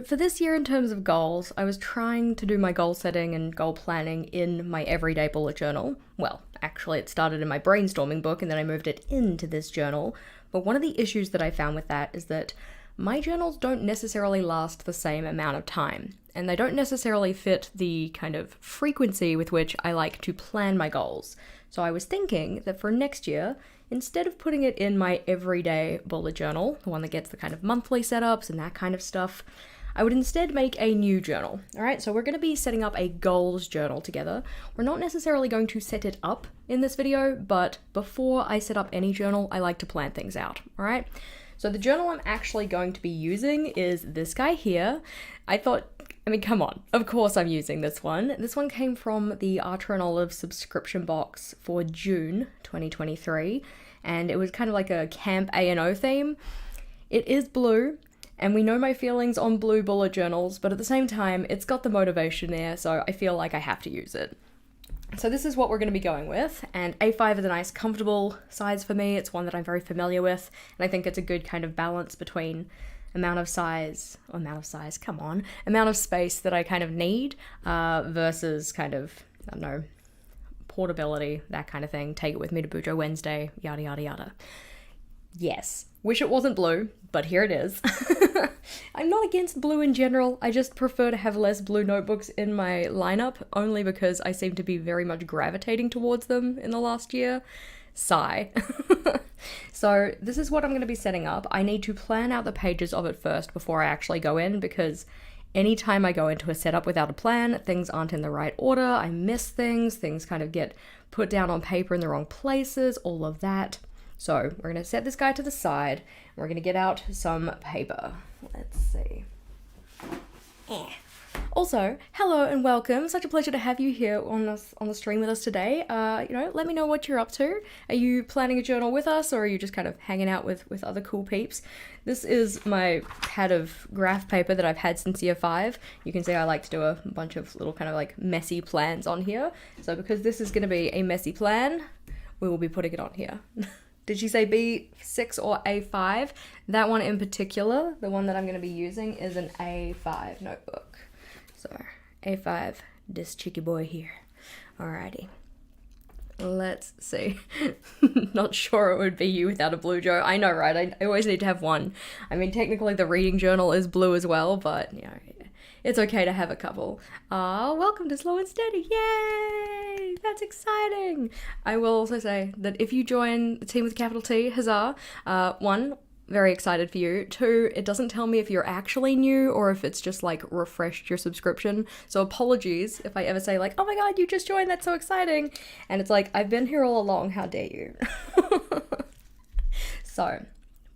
for this year in terms of goals, I was trying to do my goal setting and goal planning in my everyday bullet journal. Well, actually it started in my brainstorming book and then I moved it into this journal. But one of the issues that I found with that is that my journals don't necessarily last the same amount of time, and they don't necessarily fit the kind of frequency with which I like to plan my goals. So I was thinking that for next year, instead of putting it in my everyday bullet journal, the one that gets the kind of monthly setups and that kind of stuff, I would instead make a new journal. All right, so we're going to be setting up a goals journal together. We're not necessarily going to set it up in this video, but before I set up any journal, I like to plan things out. All right, so the journal I'm actually going to be using is this guy here. I mean, come on, of course I'm using this one. This one came from the Archer and Olive subscription box for June 2023, and it was kind of like a Camp A&O theme. It is blue, and we know my feelings on blue bullet journals, but at the same time, it's got the motivation there, so I feel like I have to use it. So this is what we're going to be going with, and A5 is a nice comfortable size for me. It's one that I'm very familiar with, and I think it's a good kind of balance between amount of space that I kind of need versus kind of, I don't know, portability, that kind of thing. Take it with me to Bujo Wednesday, yada yada yada. Yes, wish it wasn't blue, but here it is. I'm not against blue in general, I just prefer to have less blue notebooks in my lineup, only because I seem to be very much gravitating towards them in the last year. Sigh. So this is what I'm going to be setting up. I need to plan out the pages of it first before I actually go in, because anytime I go into a setup without a plan, things aren't in the right order, I miss things kind of get put down on paper in the wrong places, all of that. So we're going to set this guy to the side, and we're going to get out some paper. Let's see. Also, hello and welcome. Such a pleasure to have you here on the stream with us today. Let me know what you're up to. Are you planning a journal with us, or are you just kind of hanging out with other cool peeps? This is my pad of graph paper that I've had since year 5. You can see I like to do a bunch of little kind of like messy plans on here. So because this is going to be a messy plan, we will be putting it on here. Did she say B6 or A5? That one in particular, the one that I'm going to be using, is an A5 notebook. So, A5, this cheeky boy here. Alrighty. Let's see. Not sure it would be you without a blue Joe. I know, right? I always need to have one. I mean, technically the reading journal is blue as well, but, you know, it's okay to have a couple. Welcome to Slow and Steady. Yay! That's exciting. I will also say that if you join the team with a capital T, huzzah. 1, very excited for you. 2, it doesn't tell me if you're actually new or if it's just like refreshed your subscription. So apologies if I ever say like, oh my god, you just joined, that's so exciting. And it's like, I've been here all along, how dare you. So,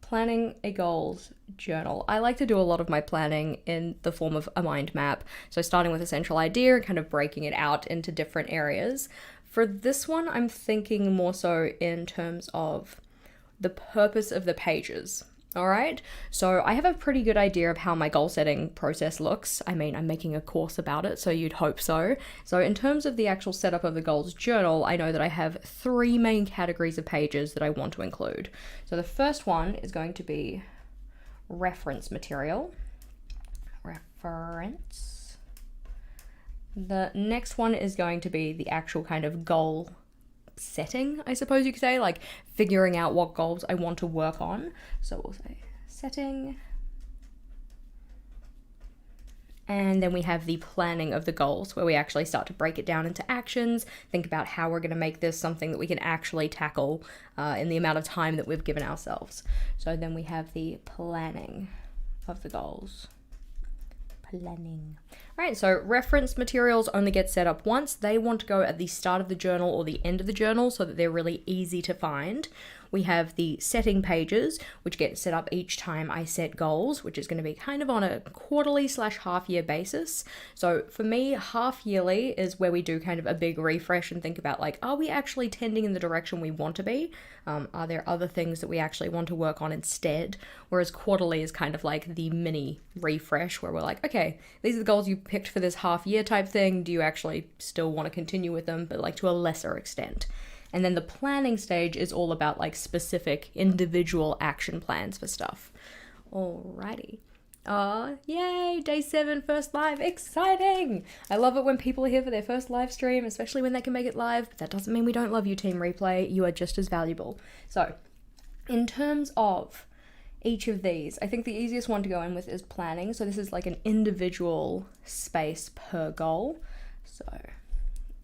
planning a goals journal. I like to do a lot of my planning in the form of a mind map. So starting with a central idea and kind of breaking it out into different areas. For this one, I'm thinking more so in terms of the purpose of the pages. All right, so I have a pretty good idea of how my goal setting process looks. I mean, I'm making a course about it, so you'd hope so. So in terms of the actual setup of the goals journal, I know that I have 3 main categories of pages that I want to include. So the first one is going to be reference material. Reference. The next one is going to be the actual kind of goal setting, I suppose you could say, like figuring out what goals I want to work on. So we'll say setting. And then we have the planning of the goals, where we actually start to break it down into actions, think about how we're going to make this something that we can actually tackle in the amount of time that we've given ourselves. So then we have the planning of the goals. Planning. Right, so reference materials only get set up once. They want to go at the start of the journal or the end of the journal so that they're really easy to find. We have the setting pages, which get set up each time I set goals, which is going to be kind of on a quarterly/half-year basis. So for me, half-yearly is where we do kind of a big refresh and think about like, are we actually tending in the direction we want to be? Are there other things that we actually want to work on instead? Whereas quarterly is kind of like the mini refresh where we're like, okay, these are the goals you picked for this half-year type thing. Do you actually still want to continue with them, but like to a lesser extent? And then the planning stage is all about like specific individual action plans for stuff. Alrighty. Yay, day 7, first live, exciting! I love it when people are here for their first live stream, especially when they can make it live, but that doesn't mean we don't love you, Team Replay. You are just as valuable. So, in terms of each of these, I think the easiest one to go in with is planning. So this is like an individual space per goal. So,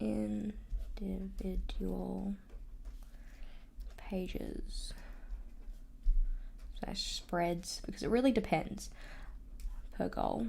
individual pages / spreads, because it really depends per goal.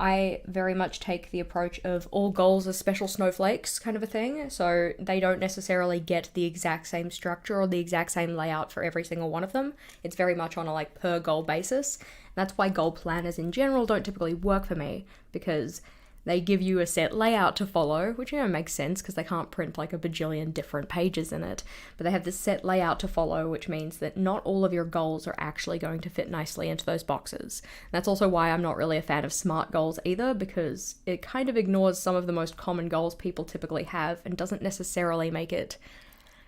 I very much take the approach of all goals are special snowflakes kind of a thing, so they don't necessarily get the exact same structure or the exact same layout for every single one of them. It's very much on a like per goal basis. That's why goal planners in general don't typically work for me, because they give you a set layout to follow, which, you know, makes sense because they can't print like a bajillion different pages in it. But they have this set layout to follow, which means that not all of your goals are actually going to fit nicely into those boxes. And that's also why I'm not really a fan of SMART goals either, because it kind of ignores some of the most common goals people typically have and doesn't necessarily make it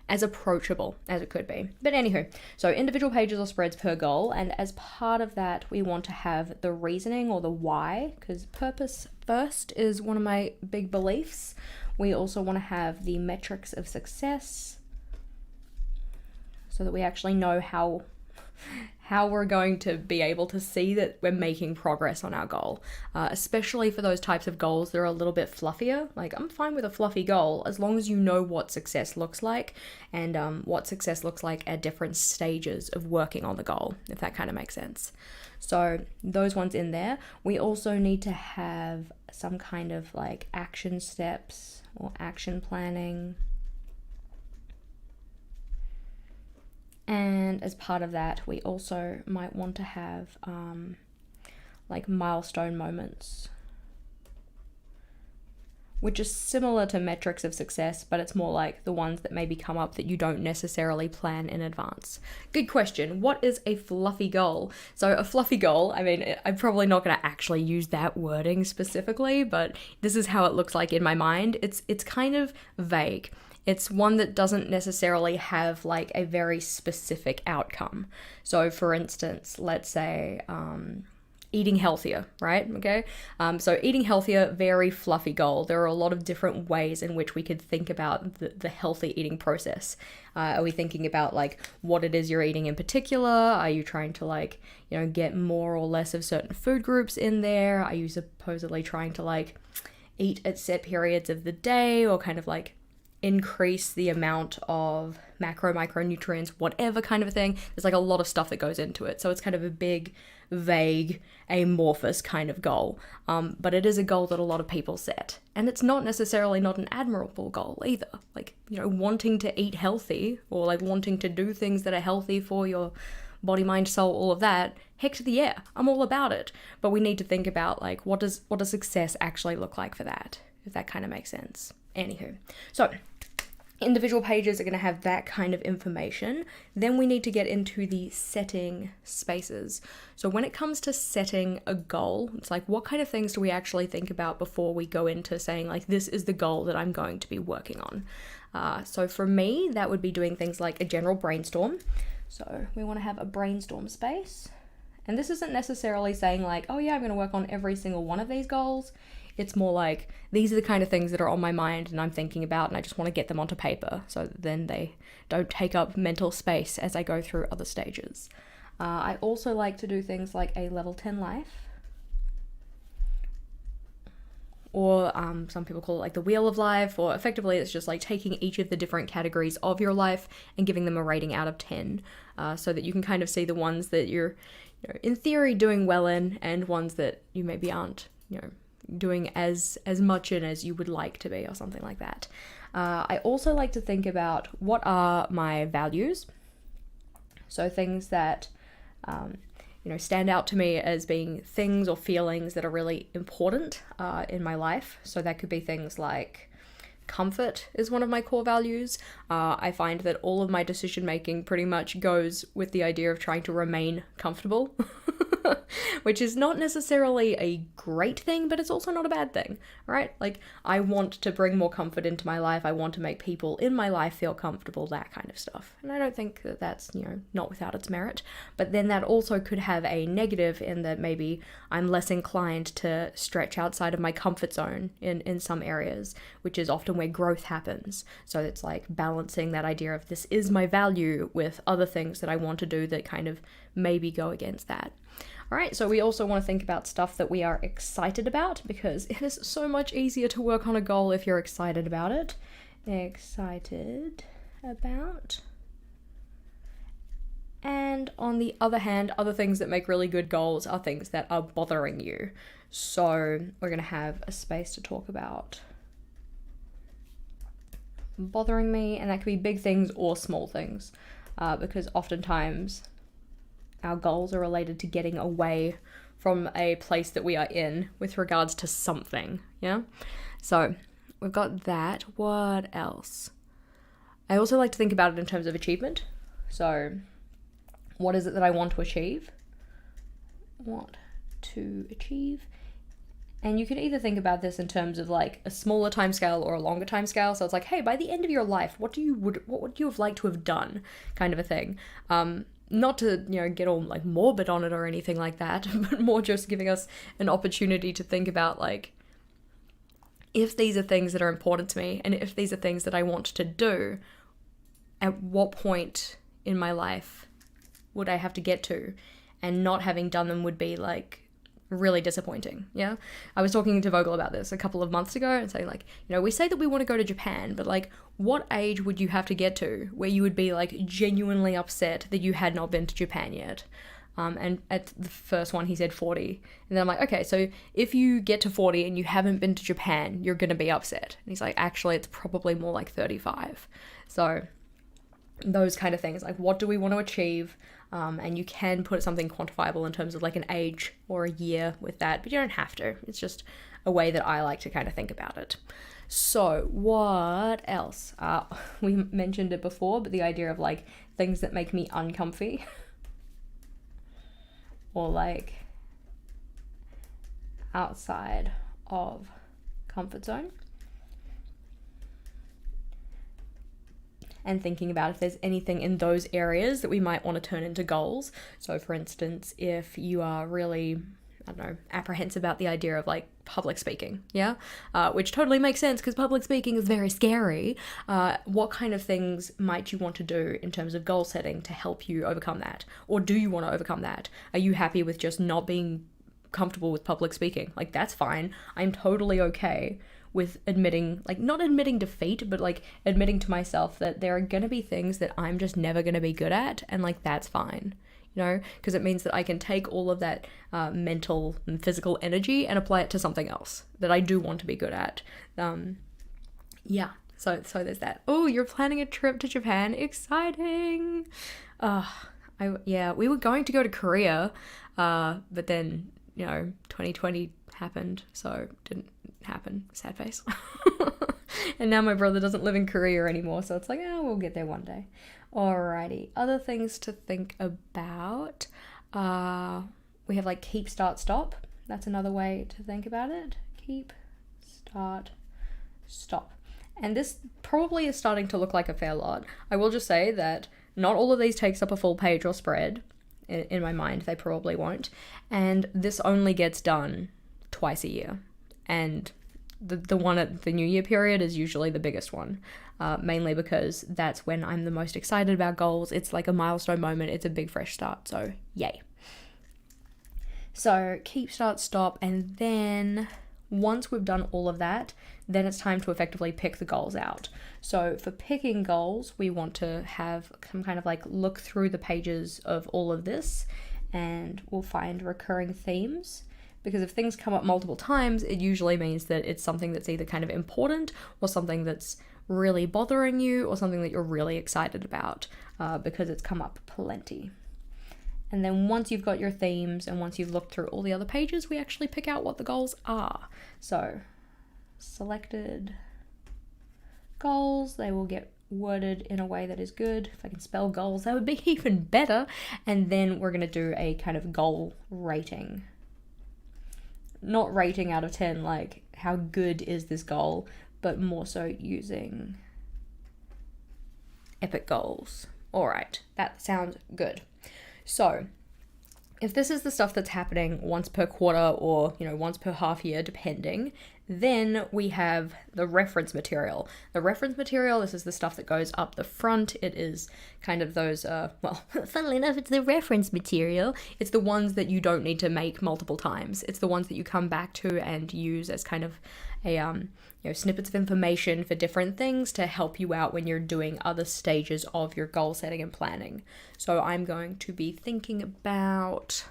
as approachable as it could be. But anywho, so individual pages or spreads per goal, and as part of that we want to have the reasoning or the why, because purpose first is one of my big beliefs. We also want to have the metrics of success so that we actually know how we're going to be able to see that we're making progress on our goal, especially for those types of goals that are a little bit fluffier. Like, I'm fine with a fluffy goal as long as you know what success looks like and what success looks like at different stages of working on the goal, if that kind of makes sense. So those ones in there. We also need to have some kind of like action steps or action planning. And as part of that, we also might want to have like milestone moments, which is similar to metrics of success, but it's more like the ones that maybe come up that you don't necessarily plan in advance. Good question. What is a fluffy goal? So a fluffy goal, I mean, I'm probably not going to actually use that wording specifically, but this is how it looks like in my mind. It's kind of vague. It's one that doesn't necessarily have like a very specific outcome. So for instance, let's say eating healthier, right? Okay. So eating healthier, very fluffy goal. There are a lot of different ways in which we could think about the healthy eating process. Are we thinking about like what it is you're eating in particular? Are you trying to like, you know, get more or less of certain food groups in there? Are you supposedly trying to like eat at set periods of the day, or kind of like increase the amount of micronutrients, whatever kind of a thing? There's like a lot of stuff that goes into it. So it's kind of a big, vague, amorphous kind of goal. But it is a goal that a lot of people set. And it's not necessarily not an admirable goal either. Like, you know, wanting to eat healthy or like wanting to do things that are healthy for your body, mind, soul, all of that, heck to the yeah, I'm all about it. But we need to think about like what does success actually look like for that, if that kind of makes sense. Anywho, so individual pages are going to have that kind of information. Then we need to get into the setting spaces. So when it comes to setting a goal, it's like, what kind of things do we actually think about before we go into saying like, this is the goal that I'm going to be working on? So for me, that would be doing things like a general brainstorm. So we want to have a brainstorm space. And this isn't necessarily saying like, oh yeah, I'm going to work on every single one of these goals. It's more like, these are the kind of things that are on my mind and I'm thinking about, and I just want to get them onto paper so that then they don't take up mental space as I go through other stages. I also like to do things like a level 10 life, or some people call it like the wheel of life, or effectively it's just like taking each of the different categories of your life and giving them a rating out of 10, so that you can kind of see the ones that you're, you know, in theory doing well in, and ones that you maybe aren't, you know, doing as much in as you would like to be, or something like that. I also like to think about what are my values. So things that you know, stand out to me as being things or feelings that are really important in my life. So that could be things like comfort is one of my core values. I find that all of my decision making pretty much goes with the idea of trying to remain comfortable. which is not necessarily a great thing, but it's also not a bad thing, right? Like, I want to bring more comfort into my life. I want to make people in my life feel comfortable, that kind of stuff. And I don't think that that's, not without its merit. But then that also could have a negative in that maybe I'm less inclined to stretch outside of my comfort zone in some areas, which is often where growth happens. So it's like balancing that idea of this is my value with other things that I want to do that kind of maybe go against that. All right, so we also want to think about stuff that we are excited about, because it is so much easier to work on a goal if you're excited about it. Excited about. And on the other hand, other things that make really good goals are things that are bothering you. So we're going to have a space to talk about bothering me, and that could be big things or small things, because oftentimes our goals are related to getting away from a place that we are in with regards to something, yeah? So we've got that. What else? I also like to think about it in terms of achievement. So what is it that I want to achieve? Want to achieve. And you can either think about this in terms of like a smaller timescale or a longer timescale. So it's like, hey, by the end of your life, what would you have liked to have done, kind of a thing. Not to, get all like morbid on it or anything like that, but more just giving us an opportunity to think about like, if these are things that are important to me and if these are things that I want to do, at what point in my life would I have to get to? And not having done them would be like really disappointing, yeah? I was talking to Vogel about this a couple of months ago and saying like, we say that we want to go to Japan, but like, what age would you have to get to where you would be like genuinely upset that you had not been to Japan yet? And at the first one, he said 40. And then I'm like, okay, so if you get to 40 and you haven't been to Japan, you're going to be upset. And he's like, actually, it's probably more like 35. So those kind of things, like what do we want to achieve? And you can put something quantifiable in terms of like an age or a year with that, but you don't have to. It's just a way that I like to kind of think about it. So what else? We mentioned it before, but the idea of like things that make me uncomfy or like outside of comfort zone. And thinking about if there's anything in those areas that we might want to turn into goals. So for instance, if you are really, apprehensive about the idea of like public speaking, yeah? Which totally makes sense because public speaking is very scary. What kind of things might you want to do in terms of goal setting to help you overcome that? Or do you want to overcome that? Are you happy with just not being comfortable with public speaking? Like, that's fine. I'm totally okay with admitting, like, not admitting defeat, but like admitting to myself that there are gonna be things that I'm just never gonna be good at, and like that's fine, because it means that I can take all of that mental and physical energy and apply it to something else that I do want to be good at. Yeah, so there's that. Oh, you're planning a trip to Japan, exciting. We were going to go to Korea, but then 2020 happened, so it didn't happen. Sad face. And now my brother doesn't live in Korea anymore, so it's like, we'll get there one day. Alrighty, other things to think about. We have like keep, start, stop. That's another way to think about it. Keep, start, stop. And this probably is starting to look like a fair lot. I will just say that not all of these takes up a full page or spread. In my mind, they probably won't. And this only gets done twice a year. And the one at the New Year period is usually the biggest one, mainly because that's when I'm the most excited about goals. It's like a milestone moment. It's a big fresh start. So yay. So keep, start, stop. And then once we've done all of that, then it's time to effectively pick the goals out. So for picking goals, we want to have some kind of like look through the pages of all of this, and we'll find recurring themes. Because if things come up multiple times, it usually means that it's something that's either kind of important or something that's really bothering you or something that you're really excited about, because it's come up plenty. And then once you've got your themes and once you've looked through all the other pages, we actually pick out what the goals are. So selected goals, they will get worded in a way that is good. If I can spell goals, that would be even better. And then we're going to do a kind of goal rating. Not rating out of 10, like how good is this goal, but more so using epic goals. All right, that sounds good. So if this is the stuff that's happening once per quarter or, once per half year, depending, then we have the reference material. The reference material, this is the stuff that goes up the front. It is kind of those, funnily enough, it's the reference material. It's the ones that you don't need to make multiple times. It's the ones that you come back to and use as kind of a, snippets of information for different things to help you out when you're doing other stages of your goal setting and planning. So I'm going to be thinking about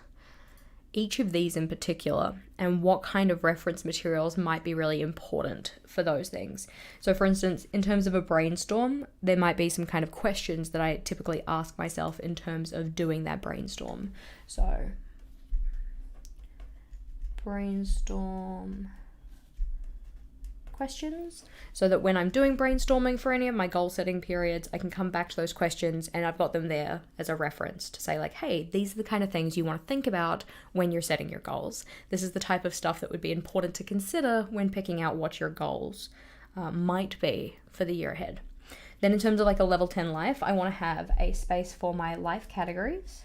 each of these in particular and what kind of reference materials might be really important for those things. So for instance, in terms of a brainstorm, there might be some kind of questions that I typically ask myself in terms of doing that brainstorm. So brainstorm questions, so that when I'm doing brainstorming for any of my goal setting periods, I can come back to those questions and I've got them there as a reference to say like, hey, these are the kind of things you want to think about when you're setting your goals. This is the type of stuff that would be important to consider when picking out what your goals might be for the year ahead. Then in terms of like a level 10 life, I want to have a space for my life categories.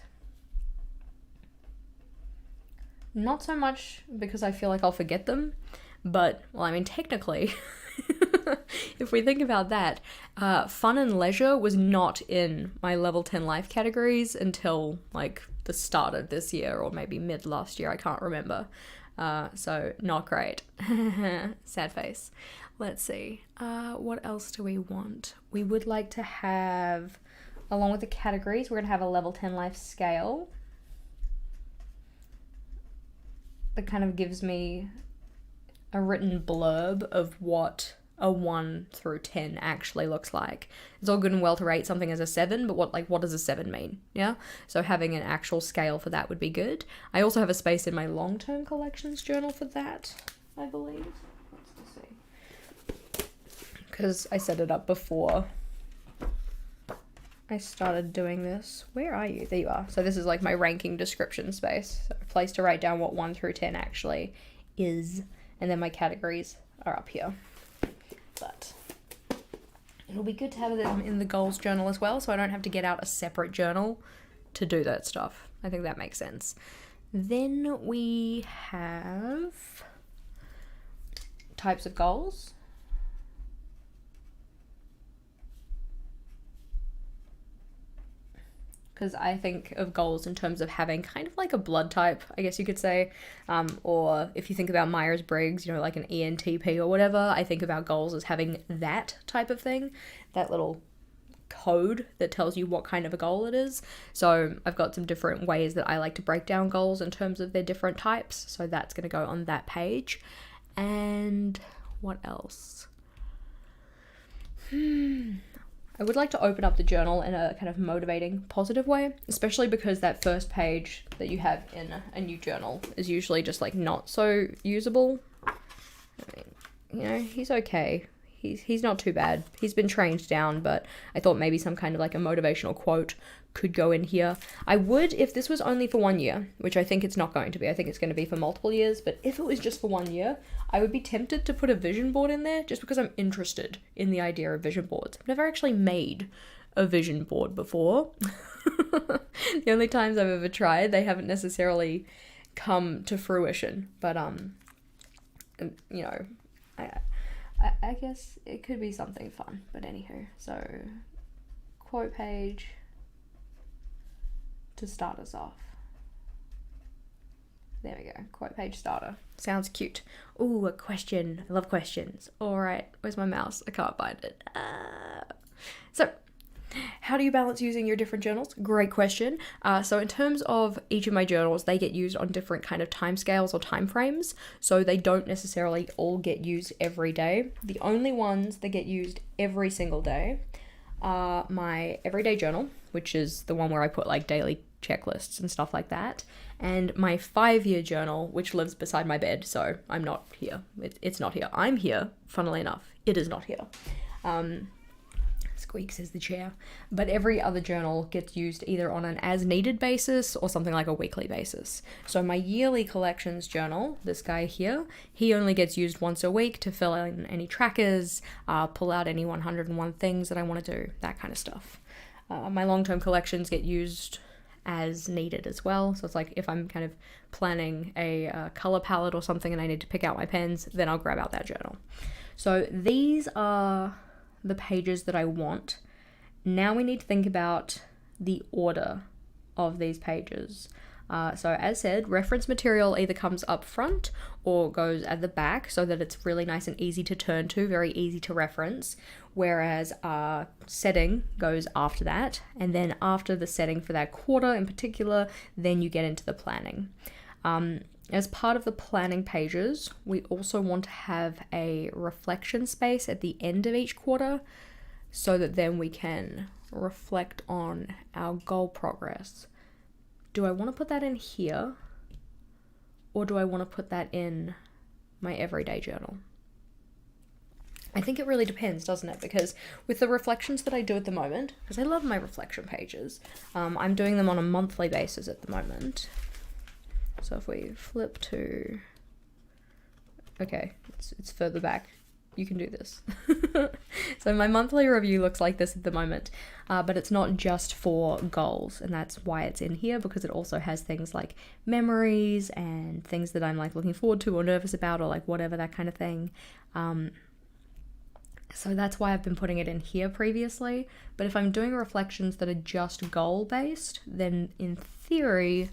Not so much because I feel like I'll forget them, but, technically, if we think about that, fun and leisure was not in my level 10 life categories until, the start of this year or maybe mid last year, I can't remember. So, not great. Sad face. Let's see. What else do we want? We would like to have, along with the categories, we're going to have a level 10 life scale that kind of gives me a written blurb of what a 1 through 10 actually looks like. It's all good and well to rate something as a 7, but what does a 7 mean? Yeah? So having an actual scale for that would be good. I also have a space in my long-term collections journal for that, I believe. Let's see. Because I set it up before I started doing this. Where are you? There you are. So this is like my ranking description space. So a place to write down what 1 through 10 actually is. And then my categories are up here. But it'll be good to have them in the goals journal as well, so I don't have to get out a separate journal to do that stuff. I think that makes sense. Then we have types of goals. Because I think of goals in terms of having kind of like a blood type, I guess you could say. Or if you think about Myers-Briggs, like an ENTP or whatever, I think about goals as having that type of thing, that little code that tells you what kind of a goal it is. So I've got some different ways that I like to break down goals in terms of their different types. So that's going to go on that page. And what else? I would like to open up the journal in a kind of motivating, positive way, especially because that first page that you have in a new journal is usually just not so usable. He's okay. He's not too bad. He's been trained down, but I thought maybe some kind of a motivational quote could go in here. I would, if this was only for 1 year, which I think it's not going to be. I think it's going to be for multiple years, but if it was just for 1 year, I would be tempted to put a vision board in there just because I'm interested in the idea of vision boards. I've never actually made a vision board before. The only times I've ever tried, they haven't necessarily come to fruition, but I guess it could be something fun. But anywho, so quote page to start us off. There we go. Quote page starter. Sounds cute. Ooh, a question. I love questions. All right. Where's my mouse? I can't find it. So, how do you balance using your different journals? Great question. So in terms of each of my journals, they get used on different kind of timescales or time frames. So they don't necessarily all get used every day. The only ones that get used every single day are my everyday journal, which is the one where I put daily checklists and stuff like that, and my 5-year journal, which lives beside my bed, so I'm not here. It's not here. I'm here, funnily enough. It is not here. It's Squeak says the chair. But every other journal gets used either on an as needed basis or something like a weekly basis. So my yearly collections journal, this guy here, he only gets used once a week to fill in any trackers, pull out any 101 things that I want to do, that kind of stuff. My long-term collections get used as needed as well. So it's like if I'm kind of planning a color palette or something and I need to pick out my pens, then I'll grab out that journal. So these are the pages that I want. Now we need to think about the order of these pages. So as said, reference material either comes up front or goes at the back so that it's really nice and easy to turn to, very easy to reference, whereas setting goes after that. And then after the setting for that quarter in particular, then you get into the planning. As part of the planning pages, we also want to have a reflection space at the end of each quarter so that then we can reflect on our goal progress. Do I want to put that in here, or do I want to put that in my everyday journal? I think it really depends, doesn't it? Because with the reflections that I do at the moment, because I love my reflection pages, I'm doing them on a monthly basis at the moment. So if we flip to, okay, it's further back. You can do this. So my monthly review looks like this at the moment, but it's not just for goals, and that's why it's in here, because it also has things like memories and things that I'm like looking forward to or nervous about or like whatever, that kind of thing. So that's why I've been putting it in here previously. But if I'm doing reflections that are just goal based, then in theory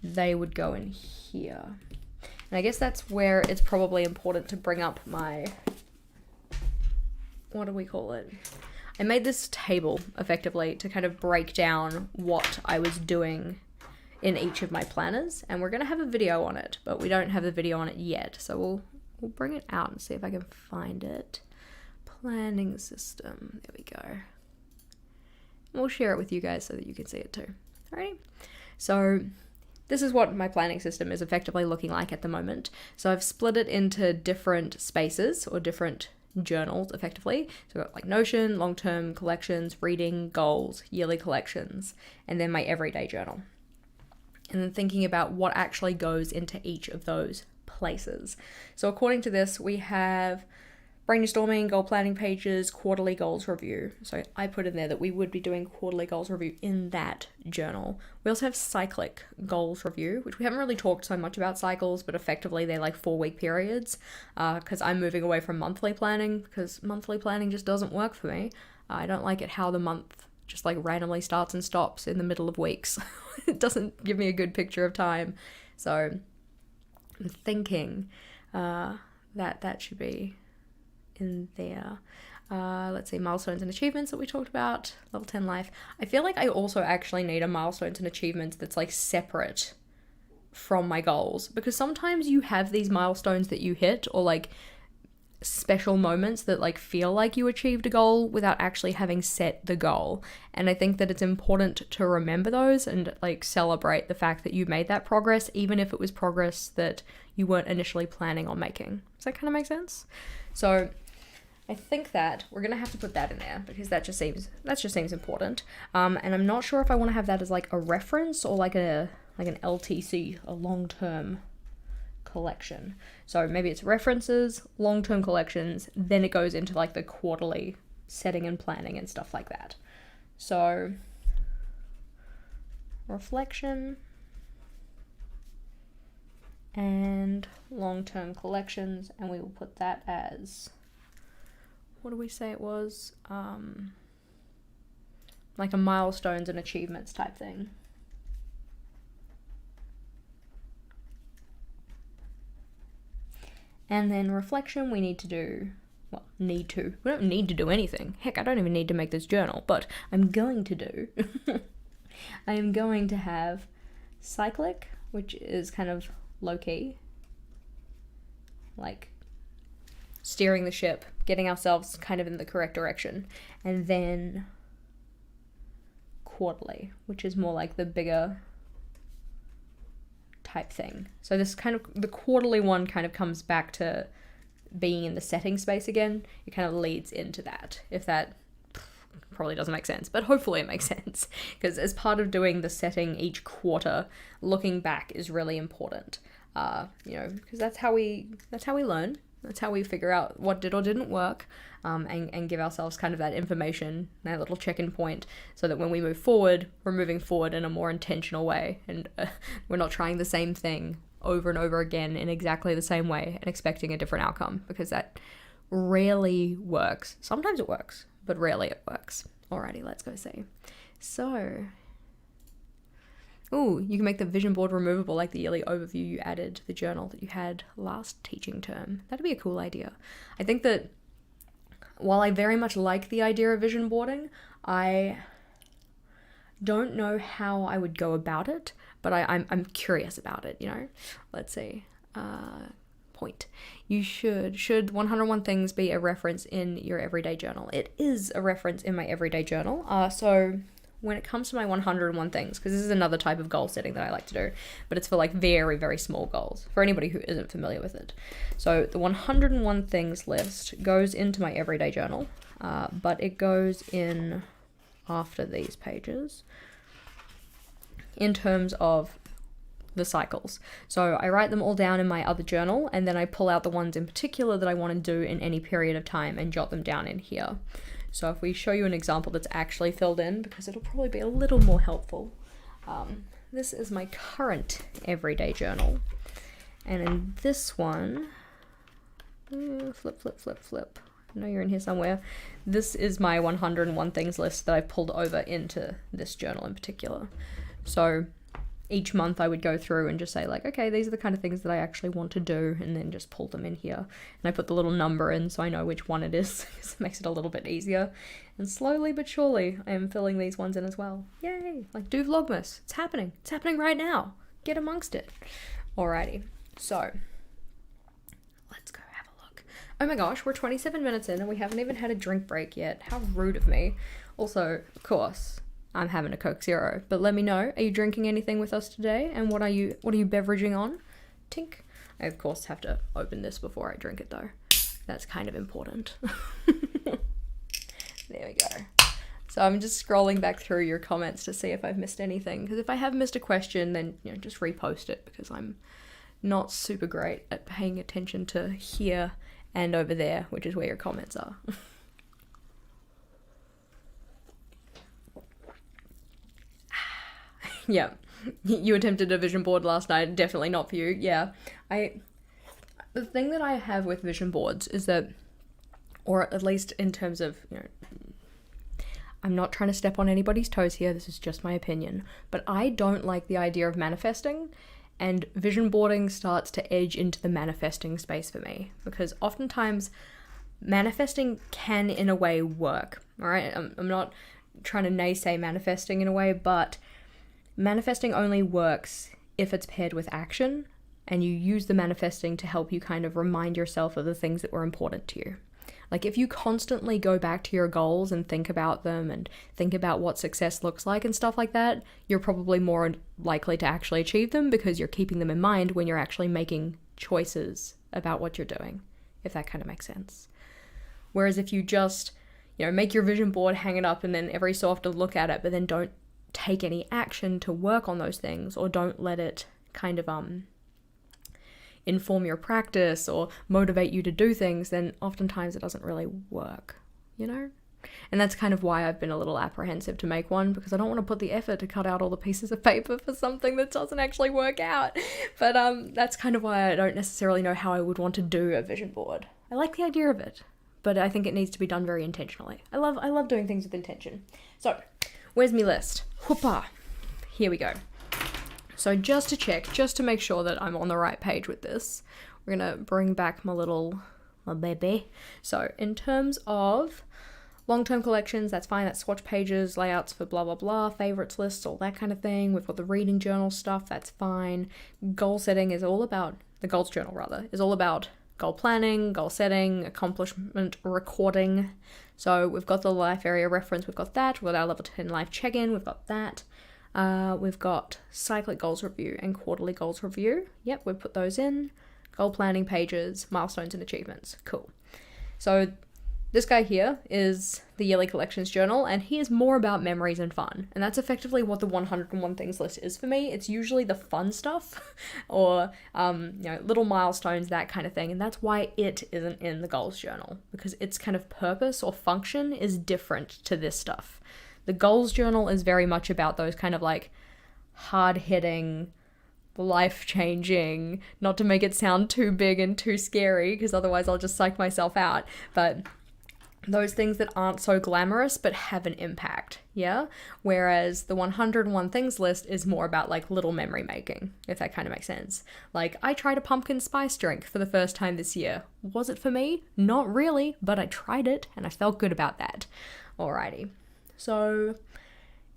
they would go in here. And I guess that's where it's probably important to bring up my, what do we call it? I made this table weekly to kind of break down what I was doing in each of my planners, and we're going to have a video on it, but we don't have the video on it yet. So we'll bring it out and see if I can find it. Planning system, there we go. We'll share it with you guys so that you can see it too. Alrighty. So this is what my planning system is effectively looking like at the moment. So I've split it into different spaces or different journals effectively. So I've got like Notion, long-term collections, reading, goals, yearly collections, and then my everyday journal. And then thinking about what actually goes into each of those places. So according to this, we have brainstorming, goal planning pages, quarterly goals review. So I put in there that we would be doing quarterly goals review in that journal. We also have cyclic goals review, which we haven't really talked so much about cycles, but effectively they're like 4-week periods, because I'm moving away from monthly planning, because monthly planning just doesn't work for me. I don't like it how the month just like randomly starts and stops in the middle of weeks. It doesn't give me a good picture of time. So I'm thinking that should be in there. Let's see, milestones and achievements that we talked about, level 10 life. I feel like I also actually need a milestones and achievements that's like separate from my goals, because sometimes you have these milestones that you hit, or like special moments that like feel like you achieved a goal without actually having set the goal. And I think that it's important to remember those and like celebrate the fact that you made that progress, even if it was progress that you weren't initially planning on making. Does that kind of make sense? So I think that we're gonna have to put that in there, because that just seems important. And I'm not sure if I want to have that as like a reference or like an LTC, a long-term collection. So maybe it's references, long-term collections, then it goes into like the quarterly setting and planning and stuff like that. So reflection and long-term collections, and we will put that as, what do we say it was? Like a milestones and achievements type thing. And then reflection, we need to do, well, we don't need to do anything. Heck, I don't even need to make this journal, but I'm going to do. I am going to have cyclic, which is kind of low-key, like steering the ship, getting ourselves kind of in the correct direction. And then quarterly, which is more like the bigger type thing. So this kind of, the quarterly one kind of comes back to being in the setting space again. It kind of leads into that, if that probably doesn't make sense, but hopefully it makes sense, because as part of doing the setting each quarter, looking back is really important. Because that's how we learn. That's how we figure out what did or didn't work, and give ourselves kind of that information, that little check-in point, so that when we move forward, we're moving forward in a more intentional way, and we're not trying the same thing over and over again in exactly the same way and expecting a different outcome, because that rarely works. Sometimes it works, but rarely it works. Alrighty, let's go see. So, you can make the vision board removable like the yearly overview you added to the journal that you had last teaching term. That'd be a cool idea. I think that while I very much like the idea of vision boarding, I don't know how I would go about it, but I'm curious about it, Let's see. Point. You should 101 things be a reference in your everyday journal? It is a reference in my everyday journal. So when it comes to my 101 things, because this is another type of goal setting that I like to do, but it's for like very, very small goals, for anybody who isn't familiar with it. So the 101 things list goes into my everyday journal, but it goes in after these pages in terms of the cycles. So I write them all down in my other journal, and then I pull out the ones in particular that I want to do in any period of time and jot them down in here. So if we show you an example that's actually filled in, because it'll probably be a little more helpful. This is my current everyday journal. And in this one, flip. I know you're in here somewhere. This is my 101 things list that I pulled over into this journal in particular. So each month I would go through and just say like, okay, these are the kind of things that I actually want to do, and then just pull them in here. And I put the little number in so I know which one it is, because it makes it a little bit easier. And slowly but surely I am filling these ones in as well. Yay! Like, do Vlogmas. It's happening. It's happening right now. Get amongst it. Alrighty. So, let's go have a look. Oh my gosh, we're 27 minutes in and we haven't even had a drink break yet. How rude of me. Also, of course, I'm having a Coke Zero, but let me know, are you drinking anything with us today? And what are you beveraging on? Tink. I of course have to open this before I drink it though. That's kind of important. There we go. So I'm just scrolling back through your comments to see if I've missed anything, because if I have missed a question, then just repost it, because I'm not super great at paying attention to here and over there, which is where your comments are. Yeah, you attempted a vision board last night. Definitely not for you. Yeah, the thing that I have with vision boards is that, or at least in terms of, I'm not trying to step on anybody's toes here, this is just my opinion, but I don't like the idea of manifesting, and vision boarding starts to edge into the manifesting space for me, because oftentimes manifesting can in a way work, all right? I'm not trying to naysay manifesting in a way, but manifesting only works if it's paired with action, and you use the manifesting to help you kind of remind yourself of the things that were important to you. Like, if you constantly go back to your goals and think about them and think about what success looks like and stuff like that, you're probably more likely to actually achieve them, because you're keeping them in mind when you're actually making choices about what you're doing, if that kind of makes sense. Whereas if you just, make your vision board, hang it up, and then every so often look at it, but then don't take any action to work on those things, or don't let it kind of inform your practice or motivate you to do things, then oftentimes it doesn't really work, And that's kind of why I've been a little apprehensive to make one, because I don't want to put the effort to cut out all the pieces of paper for something that doesn't actually work out. But that's kind of why I don't necessarily know how I would want to do a vision board. I like the idea of it, but I think it needs to be done very intentionally. I love doing things with intention. So, where's my list? Whoopah. Here we go. So just to check, just to make sure that I'm on the right page with this, we're going to bring back my baby. So in terms of long-term collections, that's fine. That's swatch pages, layouts for blah, blah, blah, favorites lists, all that kind of thing. We've got the reading journal stuff. That's fine. Goal setting is all about, the goals journal rather, is all about goal planning, goal setting, accomplishment recording. So we've got the life area reference, we've got that. We've got our level 10 life check-in, we've got that. We've got cyclic goals review and quarterly goals review. Yep, we've put those in. Goal planning pages, milestones and achievements. Cool. So This guy here is the Yearly Collections Journal, and he is more about memories and fun. And that's effectively what the 101 things list is for me. It's usually the fun stuff or, little milestones, that kind of thing. And that's why it isn't in the goals journal, because its kind of purpose or function is different to this stuff. The goals journal is very much about those kind of like hard-hitting, life-changing, not to make it sound too big and too scary, because otherwise I'll just psych myself out, but those things that aren't so glamorous but have an impact, yeah? Whereas the 101 things list is more about like little memory making, if that kind of makes sense. Like, I tried a pumpkin spice drink for the first time this year. Was it for me? Not really, but I tried it and I felt good about that. Alrighty. So,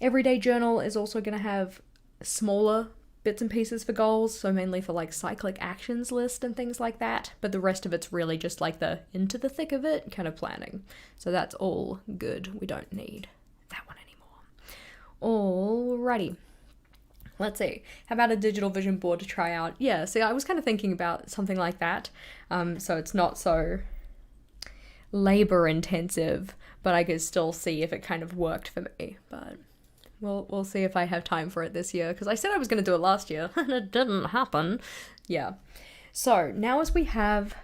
everyday journal is also going to have smaller bits and pieces for goals, so mainly for like cyclic actions list and things like that, but the rest of it's really just like the into the thick of it kind of planning. So that's all good. We don't need that one anymore. Alrighty. Let's see. How about a digital vision board to try out? Yeah, so I was kind of thinking about something like that. So it's not so labor intensive, but I could still see if it kind of worked for me. But we'll see if I have time for it this year, because I said I was going to do it last year, and it didn't happen. Yeah. So now as we have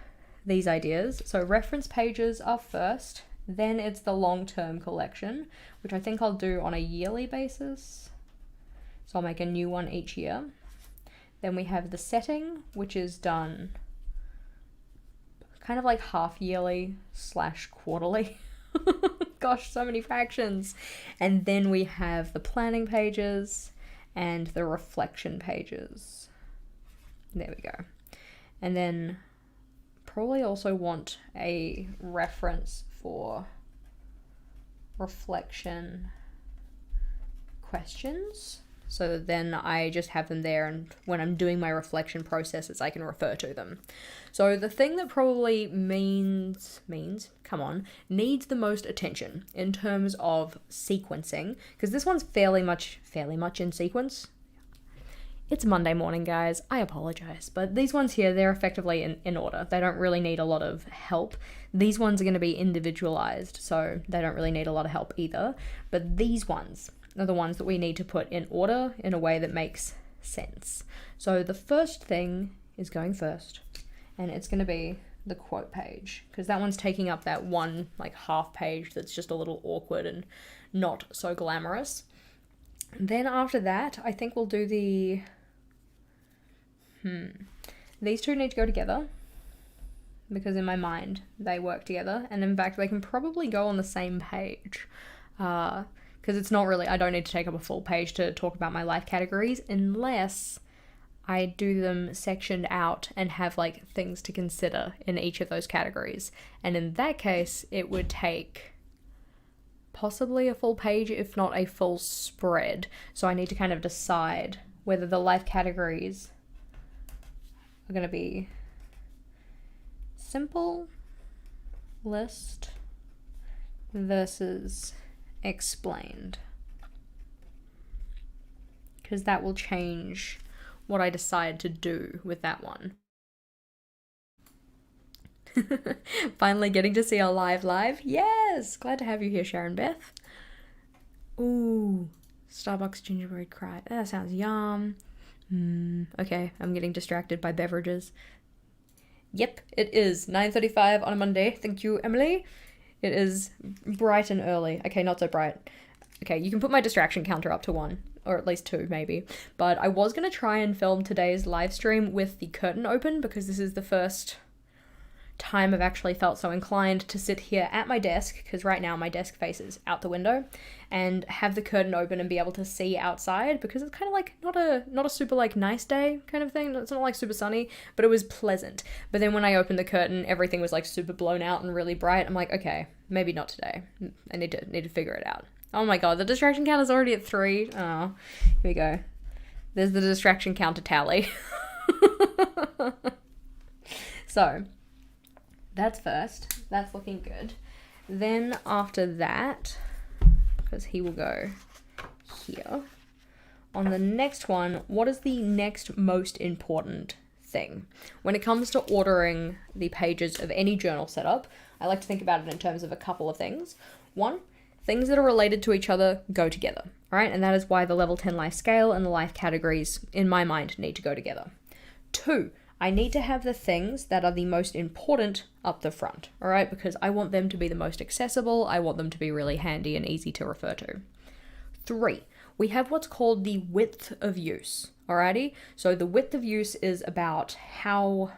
these ideas, so reference pages are first, then it's the long-term collection, which I think I'll do on a yearly basis. So I'll make a new one each year. Then we have the setting, which is done kind of like half-yearly / quarterly. Gosh, so many fractions. And then we have the planning pages and the reflection pages. There we go. And then probably also want a reference for reflection questions, so that then I just have them there, and when I'm doing my reflection processes, I can refer to them. So the thing that probably needs the most attention in terms of sequencing, because this one's fairly much in sequence. It's Monday morning, guys. I apologize, but these ones here, they're effectively in order. They don't really need a lot of help. These ones are going to be individualized, so they don't really need a lot of help either. But these ones are the ones that we need to put in order in a way that makes sense. So the first thing is going first, and it's going to be the quote page, because that one's taking up that one like half page that's just a little awkward and not so glamorous. And then after that, I think we'll do the these two need to go together, because in my mind they work together, and in fact they can probably go on the same page, because it's not really, I don't need to take up a full page to talk about my life categories unless I do them sectioned out and have like things to consider in each of those categories. And in that case, it would take possibly a full page, if not a full spread. So I need to kind of decide whether the life categories are going to be simple list versus explained, because that will change what I decide to do with that one. Finally getting to see our live. Yes! Glad to have you here, Sharon Beth. Ooh, Starbucks gingerbread cry. That sounds yum. Okay, I'm getting distracted by beverages. Yep, it is 9:35 on a Monday. Thank you, Emily. It is bright and early. Okay, not so bright. Okay, you can put my distraction counter up to 1, or at least 2 maybe. But I was going to try and film today's live stream with the curtain open, because this is the first time I've actually felt so inclined to sit here at my desk, because right now my desk faces out the window, and have the curtain open and be able to see outside, because it's kind of like not a super like nice day kind of thing. It's not like super sunny, but it was pleasant. But then when I opened the curtain, everything was like super blown out and really bright. I'm like, okay, maybe not today. I need to figure it out. Oh my god, the distraction count is already at 3. Oh, here we go. There's the distraction counter tally. So that's first. That's looking good. Then after that, because he will go here, on the next one, what is the next most important thing? When it comes to ordering the pages of any journal setup, I like to think about it in terms of a couple of things. One, things that are related to each other go together, right? And that is why the level 10 life scale and the life categories, in my mind, need to go together. Two, I need to have the things that are the most important up the front, all right? Because I want them to be the most accessible. I want them to be really handy and easy to refer to. Three, we have what's called the width of use, alrighty? So the width of use is about how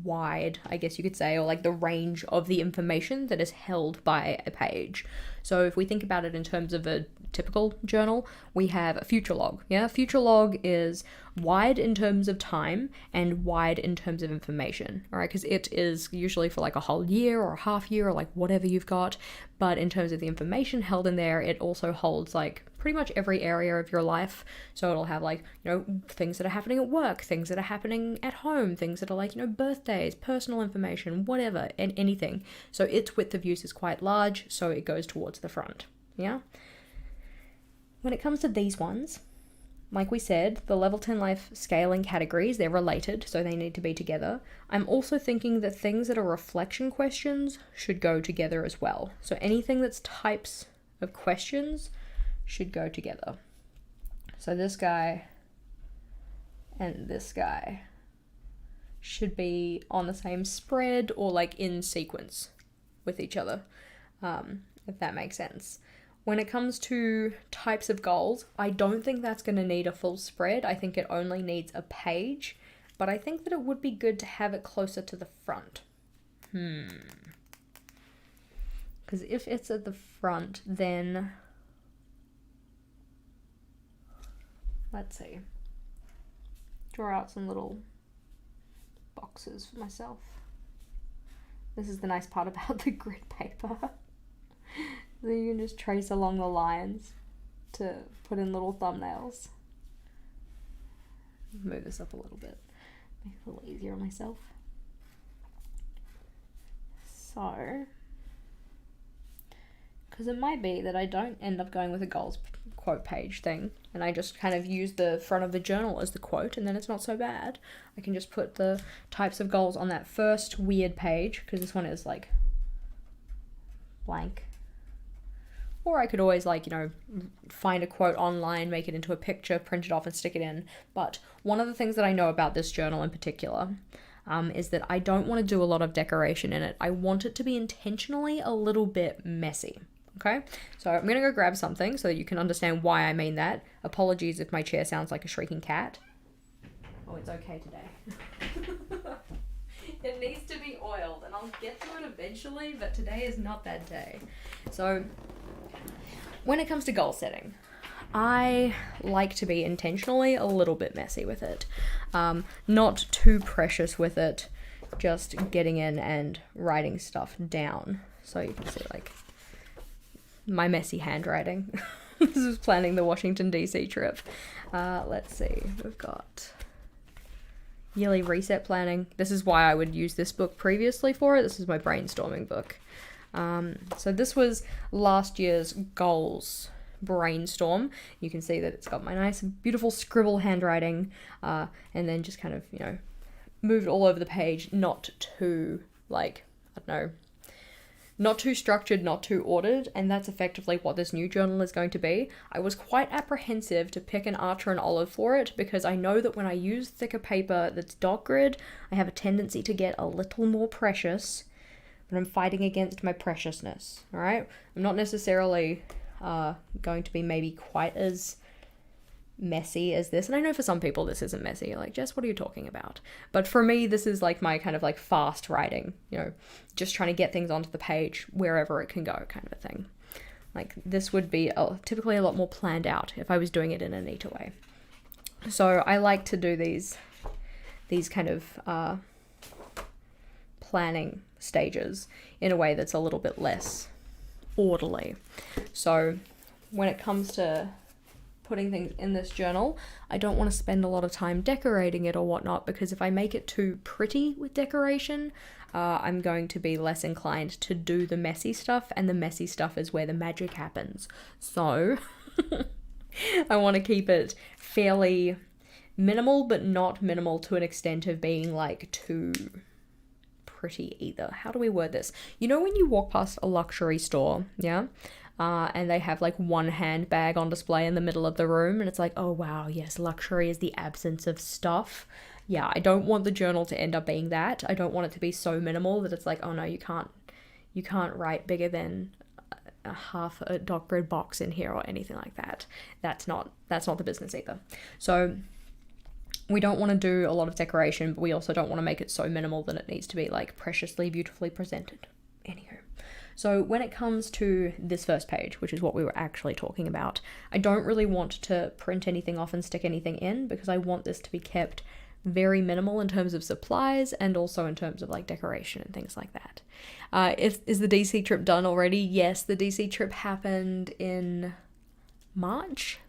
wide, I guess you could say, or like the range of the information that is held by a page. So if we think about it in terms of a typical journal, we have a future log. Future log is wide in terms of time and wide in terms of information, all right? Because it is usually for like a whole year or a half year or like whatever you've got. But in terms of the information held in there, it also holds like pretty much every area of your life. So it'll have like, things that are happening at work, things that are happening at home, things that are like, birthdays, personal information, whatever, and anything. So its width of use is quite large, so it goes towards the front. Yeah. When it comes to these ones, like we said, the level 10 life scaling categories, they're related, so they need to be together. I'm also thinking that things that are reflection questions should go together as well. So anything that's types of questions should go together. So this guy and this guy should be on the same spread or like in sequence with each other, if that makes sense. When it comes to types of goals, I don't think that's going to need a full spread. I think it only needs a page, but I think that it would be good to have it closer to the front. Because if it's at the front, then let's see. Draw out some little boxes for myself. This is the nice part about the grid paper. So you can just trace along the lines to put in little thumbnails. Move this up a little bit. Make it a little easier on myself. So, because it might be that I don't end up going with a goals quote page thing, and I just kind of use the front of the journal as the quote, and then it's not so bad. I can just put the types of goals on that first weird page, because this one is like blank. Or I could always find a quote online, make it into a picture, print it off and stick it in. But one of the things that I know about this journal in particular is that I don't want to do a lot of decoration in it. I want it to be intentionally a little bit messy. Okay, so I'm going to go grab something so that you can understand why I mean that. Apologies if my chair sounds like a shrieking cat. Oh, it's okay today. It needs to be oiled, and I'll get to it eventually, but today is not that day. So, when it comes to goal setting, I like to be intentionally a little bit messy with it. Not too precious with it, just getting in and writing stuff down. So you can see my messy handwriting. This is planning the Washington DC trip. Let's see, we've got yearly reset planning. This is why I would use this book previously for it. This is my brainstorming book. So this was last year's goals brainstorm. You can see that it's got my nice, beautiful scribble handwriting, and then just kind of, moved all over the page, not too, not too structured, not too ordered, and that's effectively what this new journal is going to be. I was quite apprehensive to pick an Archer and Olive for it, because I know that when I use thicker paper that's dot grid, I have a tendency to get a little more precious, but I'm fighting against my preciousness, all right? I'm not necessarily going to be maybe quite as messy as this, and I know for some people this isn't messy. You're like, Jess, what are you talking about? But for me, this is like my kind of like fast writing, just trying to get things onto the page wherever it can go kind of a thing. Like this would be typically a lot more planned out if I was doing it in a neater way. So I like to do these kind of planning stages in a way that's a little bit less orderly. So when it comes to putting things in this journal, I don't want to spend a lot of time decorating it or whatnot, because if I make it too pretty with decoration, I'm going to be less inclined to do the messy stuff, and the messy stuff is where the magic happens. So I want to keep it fairly minimal, but not minimal to an extent of being like too pretty either. How do we word this? You know when you walk past a luxury store, yeah? And they have like one handbag on display in the middle of the room, and it's like, oh wow, yes, luxury is the absence of stuff. Yeah, I don't want the journal to end up being that. I don't want it to be so minimal that it's like, oh no, you can't write bigger than a half a dot grid box in here or anything like that. That's not the business either. So we don't want to do a lot of decoration, but we also don't want to make it so minimal that it needs to be like preciously, beautifully presented. Anywho. So when it comes to this first page, which is what we were actually talking about, I don't really want to print anything off and stick anything in because I want this to be kept very minimal in terms of supplies and also in terms of like decoration and things like that. Is the DC trip done already? Yes, the DC trip happened in March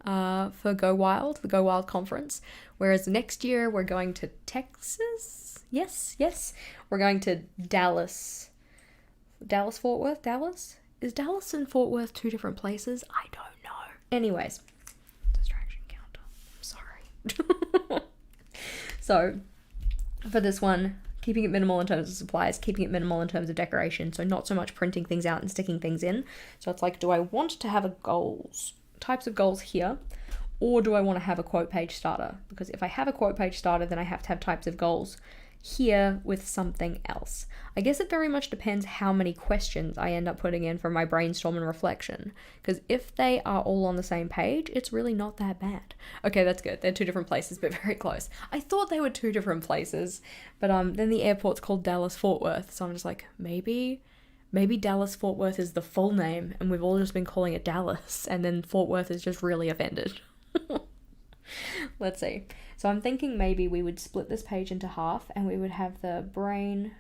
for Go Wild, the Go Wild conference, whereas next year we're going to Texas. Yes, we're going to Dallas, Fort Worth. Is Dallas and Fort Worth two different places? I don't know. Anyways, distraction counter. I'm sorry. So for this one, keeping it minimal in terms of supplies, keeping it minimal in terms of decoration. So not so much printing things out and sticking things in. So it's like, do I want to have types of goals here, or do I want to have a quote page starter? Because if I have a quote page starter, then I have to have types of goals here with something else. I guess it very much depends how many questions I end up putting in for my brainstorm and reflection, because if they are all on the same page, it's really not that bad. Okay, that's good. They're two different places, but very close. I thought they were two different places, but then the airport's called Dallas Fort Worth, so I'm just like, maybe Dallas Fort Worth is the full name and we've all just been calling it Dallas, and then Fort Worth is just really offended. Let's see. So I'm thinking maybe we would split this page into half and we would have the brainstorm.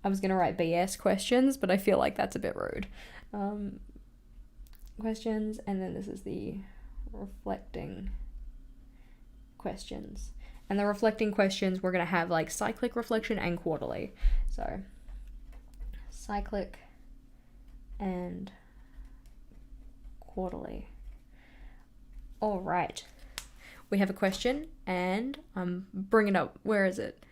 I was going to write BS questions, but I feel like that's a bit rude. Questions, and then this is the reflecting questions. And the reflecting questions, we're going to have like cyclic reflection and quarterly. So cyclic and quarterly. All right. We have a question and I'm bringing up, where is it?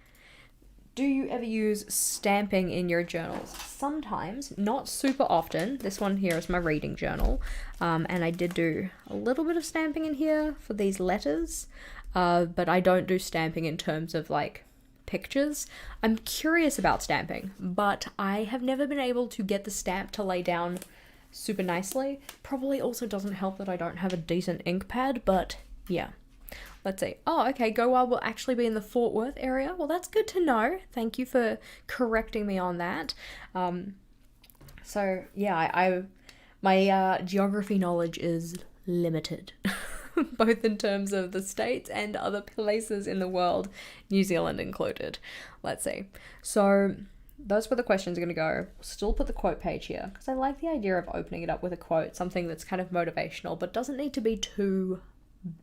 Do you ever use stamping in your journals? Sometimes, not super often. This one here is my reading journal. And I did do a little bit of stamping in here for these letters. But I don't do stamping in terms of like pictures. I'm curious about stamping, but I have never been able to get the stamp to lay down super nicely. Probably also doesn't help that I don't have a decent ink pad, but yeah. Let's see. Oh, okay, Go Wild will actually be in the Fort Worth area. Well, that's good to know. Thank you for correcting me on that. So yeah, my geography knowledge is limited. Both in terms of the states and other places in the world, New Zealand included. Let's see. So those were the questions are going to go. Still put the quote page here because I like the idea of opening it up with a quote, something that's kind of motivational but doesn't need to be too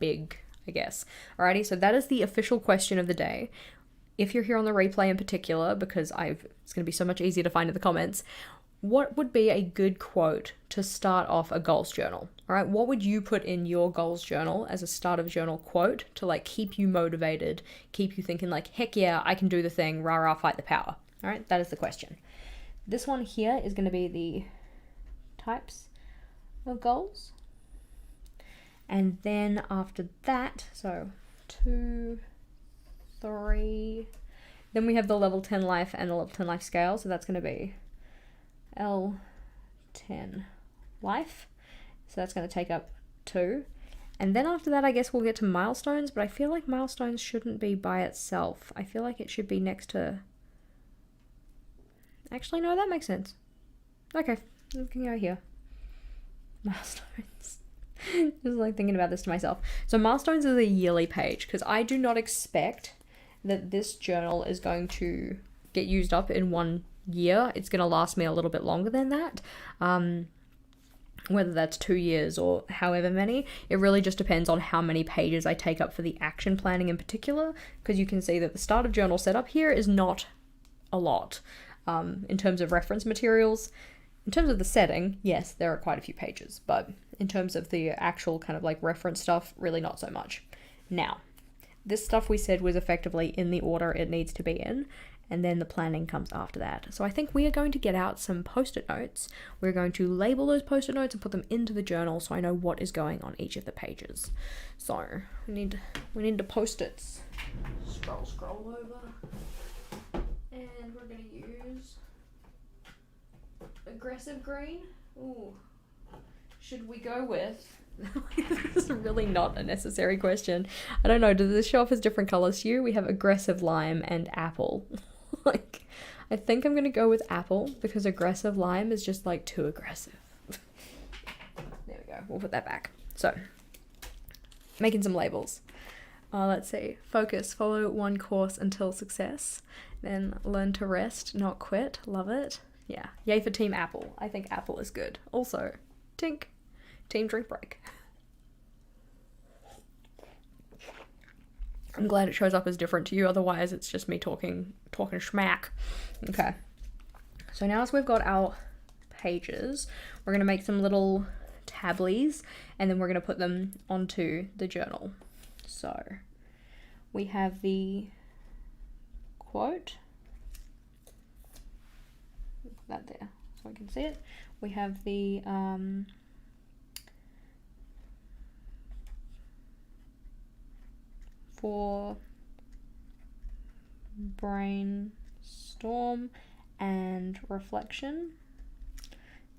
big, I guess. Alrighty, so that is the official question of the day. If you're here on the replay in particular, because it's going to be so much easier to find in the comments, what would be a good quote to start off a goals journal? All right, what would you put in your goals journal as a start of journal quote to like keep you motivated, keep you thinking like, heck yeah, I can do the thing, rah rah, fight the power. All right, that is the question. This one here is going to be the types of goals. And then after that, so 2, 3, then we have the level 10 life and the level 10 life scale. So that's going to be L10 life. So that's going to take up 2. And then after that, I guess we'll get to milestones, but I feel like milestones shouldn't be by itself. I feel like it should be next to... Actually, no, that makes sense. Okay, we can go here. Milestones. Just like thinking about this to myself. So milestones is a yearly page because I do not expect that this journal is going to get used up in 1 year. It's going to last me a little bit longer than that. Whether that's 2 years or however many, it really just depends on how many pages I take up for the action planning in particular, because you can see that the start of journal setup here is not a lot. In terms of reference materials, in terms of the setting, yes, there are quite a few pages, but in terms of the actual kind of like reference stuff, really not so much. Now, this stuff we said was effectively in the order it needs to be in, and then the planning comes after that. So I think we are going to get out some post-it notes. We're going to label those post-it notes and put them into the journal so I know what is going on each of the pages. So we need the post-its. Scroll over. And we're going to use aggressive green. Ooh. Should we go with... This is really not a necessary question. I don't know, does this show up as different colours to you? We have aggressive lime and apple. Like, I think I'm going to go with apple because aggressive lime is just like too aggressive. There we go. We'll put that back. So, making some labels. Let's see. Focus. Follow one course until success. Then learn to rest, not quit. Love it. Yeah. Yay for Team Apple. I think apple is good. Also, tink. Team drink break. I'm glad it shows up as different to you, otherwise it's just me talking schmack. Okay. So now as we've got our pages, we're going to make some little tablies and then we're going to put them onto the journal. So we have the quote. Put that there so I can see it. We have the for brainstorm and reflection.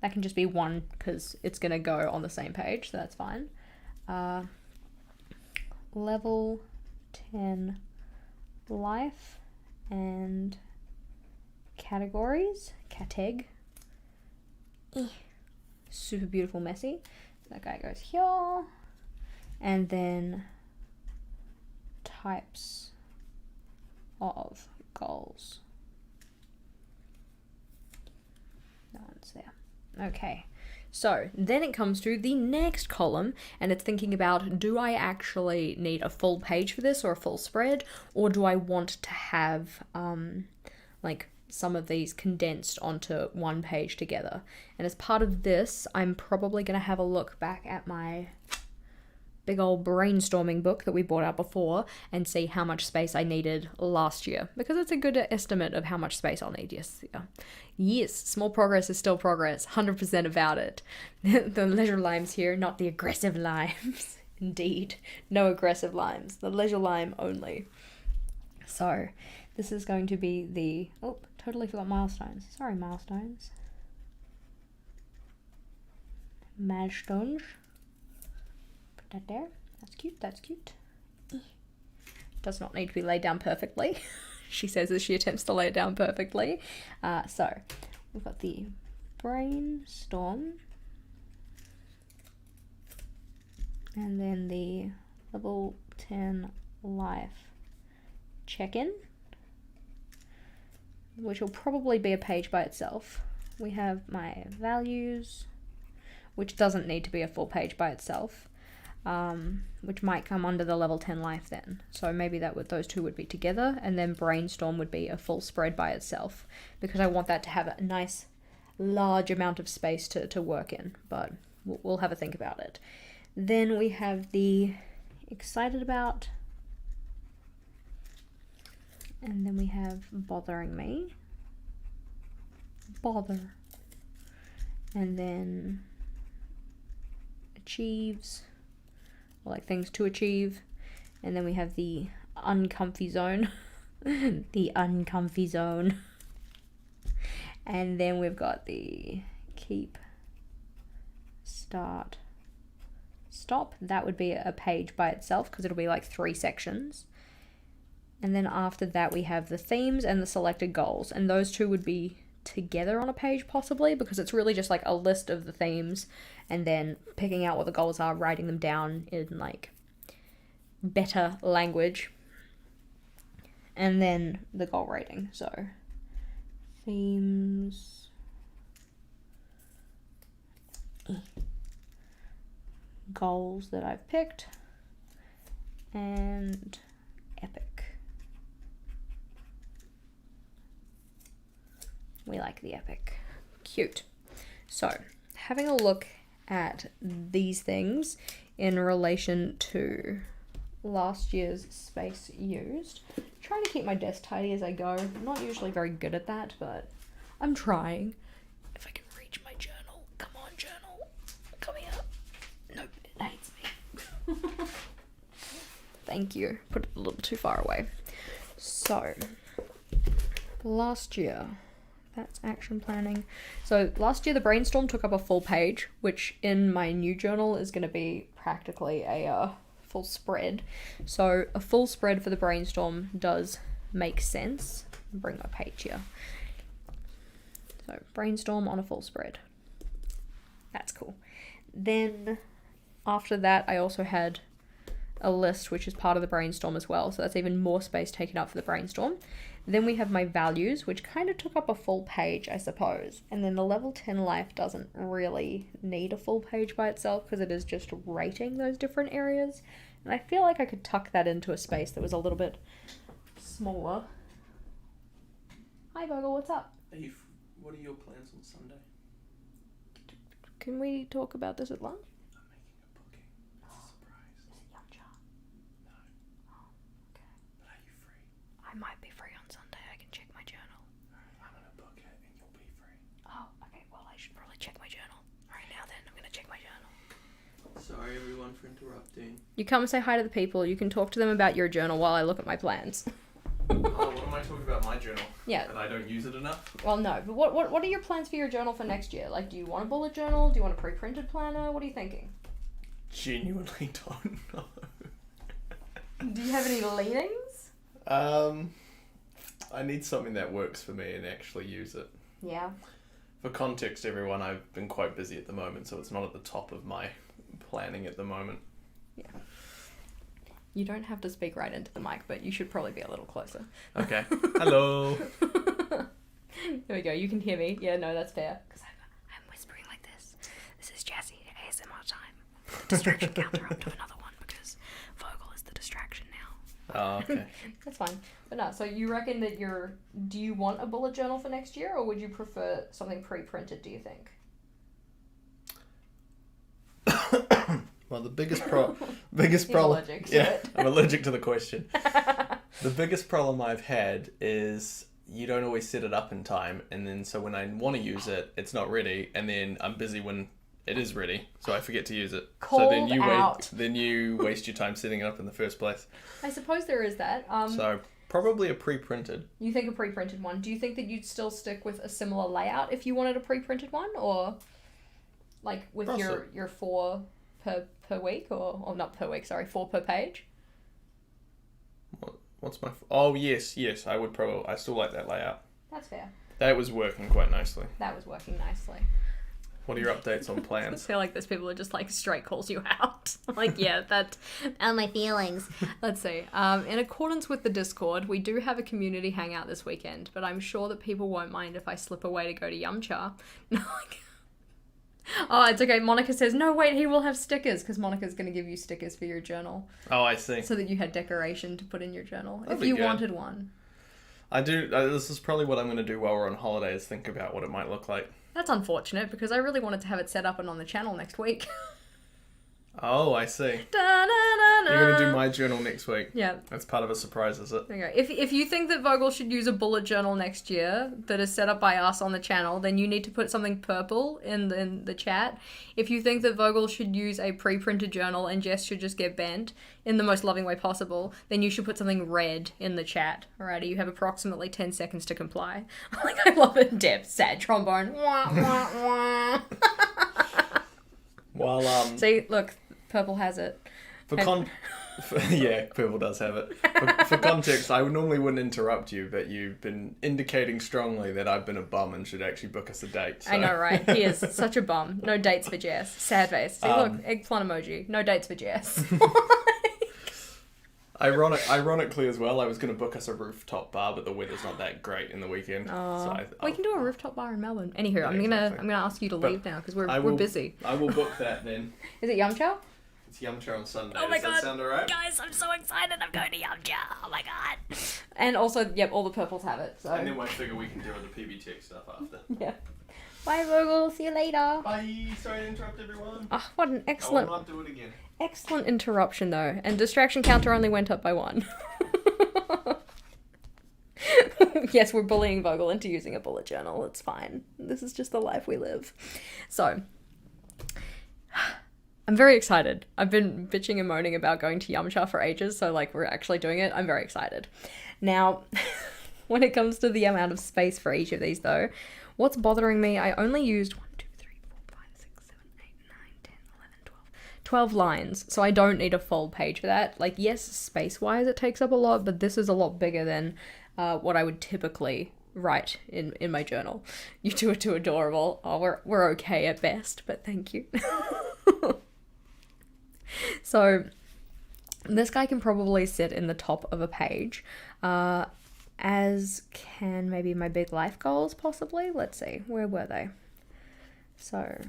That can just be one because it's going to go on the same page, so that's fine. Level 10 life and categories. Categ. Super beautiful messy. That guy goes here. And then types of goals. That one's there. Okay, so then it comes to the next column and it's thinking about, do I actually need a full page for this or a full spread, or do I want to have like some of these condensed onto one page together? And as part of this, I'm probably going to have a look back at my big old brainstorming book that we bought out before and see how much space I needed last year, because it's a good estimate of how much space I'll need this year. Yes, small progress is still progress, 100% about it. The leisure limes here, not the aggressive limes. Indeed, no aggressive limes, the leisure lime only. So this is going to be the, oh, totally forgot milestones. Sorry, milestones. Milestones. That there. That's cute. That's cute. Does not need to be laid down perfectly. She says as she attempts to lay it down perfectly. So we've got the brainstorm, and then the level 10 life check-in, which will probably be a page by itself. We have my values, which doesn't need to be a full page by itself. Which might come under the level 10 life then. So maybe those two would be together, and then brainstorm would be a full spread by itself, because I want that to have a nice large amount of space to work in, but we'll have a think about it. Then we have the excited about, and then we have bothering me, bother, and then achieves, like things to achieve, and then we have the uncomfy zone. The uncomfy zone. And then we've got the keep, start, stop. That would be a page by itself because it'll be like 3 sections. And then after that we have the themes and the selected goals, and those two would be together on a page possibly, because it's really just like a list of the themes and then picking out what the goals are, writing them down in like better language, and then the goal rating. So themes, goals that I've picked, and epic. We like the epic. Cute. So, having a look at these things in relation to last year's space used. Trying to keep my desk tidy as I go. I'm not usually very good at that, but I'm trying. If I can reach my journal. Come on, journal. Come here. Nope, it hates me. Thank you. Put it a little too far away. So, last year, that's action planning. So last year the brainstorm took up a full page, which in my new journal is going to be practically a full spread. So a full spread for the brainstorm does make sense. I'll bring my page here. So brainstorm on a full spread. That's cool. Then after that I also had a list which is part of the brainstorm as well. So that's even more space taken up for the brainstorm. Then we have my values, which kind of took up a full page, I suppose. And then the level 10 life doesn't really need a full page by itself because it is just rating those different areas. And I feel like I could tuck that into a space that was a little bit smaller. Hi, Vogel, what's up? What are your plans on Sunday? Can we talk about this at lunch? I'm making a booking. It's a surprise. Is it Yum Cha? No. Oh, okay. But are you free? I might be free on Sunday. I can check my journal. Alright, I'm gonna book it and you'll be free. Oh, okay. Well, I should probably check my journal. Right now then, I'm gonna check my journal. Sorry everyone for interrupting. You come and say hi to the people. You can talk to them about your journal while I look at my plans. Oh, what am I talking about my journal? Yeah. That I don't use it enough? Well, no. But what are your plans for your journal for next year? Like, do you want a bullet journal? Do you want a pre-printed planner? What are you thinking? Genuinely don't know. Do you have any leanings? I need something that works for me and actually use it. Yeah. For context, everyone, I've been quite busy at the moment, so it's not at the top of my planning at the moment. Yeah. You don't have to speak right into the mic, but you should probably be a little closer. Okay. Hello. There we go. You can hear me. Yeah, no, that's fair. Because I'm whispering like this. This is Jassie ASMR time. The distraction counter up to another one because Vogel is the distraction now. Oh, okay. That's fine. But no, so you reckon that do you want a bullet journal for next year, or would you prefer something pre-printed, do you think? Well, the biggest problem. Allergic to it. I'm allergic to the question. The biggest problem I've had is you don't always set it up in time, and then so when I want to use it, it's not ready, and then I'm busy when it is ready, so I forget to use it. Called so then you out. then you waste your time setting it up in the first place. I suppose there is that. So probably a pre-printed. You think a pre-printed one? Do you think that you'd still stick with a similar layout if you wanted a pre-printed one, or like with your 4 per week, or not per week? Sorry, 4 per page. What's my? Oh yes, I would probably. I still like that layout. That's fair. That was working quite nicely. That was working nicely. What are your updates on I plans? feel like those people are just like straight calls you out. Like, yeah, that and my feelings. Let's see. In accordance with the Discord, we do have a community hangout this weekend, but I'm sure that people won't mind if I slip away to go to Yum Cha. Oh, it's okay. Monica says, no, wait, he will have stickers, because Monica's going to give you stickers for your journal. Oh, I see. So that you had decoration to put in your journal, That'd if be you good. wanted one. I do. This is probably what I'm going to do while we're on holiday, is think about what it might look like. That's unfortunate, because I really wanted to have it set up and on the channel next week. Oh, I see. Da-na-na-na. You're going to do my journal next week. Yeah. That's part of a surprise, is it? There you go. If you think that Vogel should use a bullet journal next year that is set up by us on the channel, then you need to put something purple in the chat. If you think that Vogel should use a pre-printed journal and Jess should just get bent in the most loving way possible, then you should put something red in the chat. Alrighty, you have approximately 10 seconds to comply. Like, I love it. Deb, sad trombone. Wah, wah, wah. Well, See, look, purple has it. yeah, purple does have it. For context, I normally wouldn't interrupt you, but you've been indicating strongly that I've been a bum and should actually book us a date. So. I know, right? He is such a bum. No dates for Jess. Sad face. See, look, eggplant emoji. No dates for Jess. Ironically as well, I was going to book us a rooftop bar, but the weather's not that great in the weekend. So we can do a rooftop bar in Melbourne. Anywho, Yeah, I'm exactly. gonna ask you to leave now because we're busy. I will book that then. Is it Yum Cha? It's Yum Cha on Sunday. Oh my Does that God. sound alright? Guys, I'm so excited. I'm going to Yum Cha. Oh my God. And also, yep, all the purples have it. So And then we'll figure we can deal with the PB Tech stuff after. yeah. Bye, Vogel. See you later. Bye. Sorry to interrupt everyone. Oh, what an excellent, I will not do it again. excellent interruption though. And distraction counter only went up by 1. Yes, we're bullying Vogel into using a bullet journal. It's fine. This is just the life we live. So, I'm very excited. I've been bitching and moaning about going to Yumcha for ages, so like we're actually doing it. I'm very excited. Now, when it comes to the amount of space for each of these though, what's bothering me, I only used 1, 2, 3, 4, 5, 6, 7, 8, 9, 10, 11, 12 lines, so I don't need a full page for that. Like, yes, space-wise it takes up a lot, but this is a lot bigger than what I would typically write in my journal. You two are too adorable. Oh, we're okay at best, but thank you. So this guy can probably sit in the top of a page, as can maybe my big life goals possibly. Let's see, where were they? So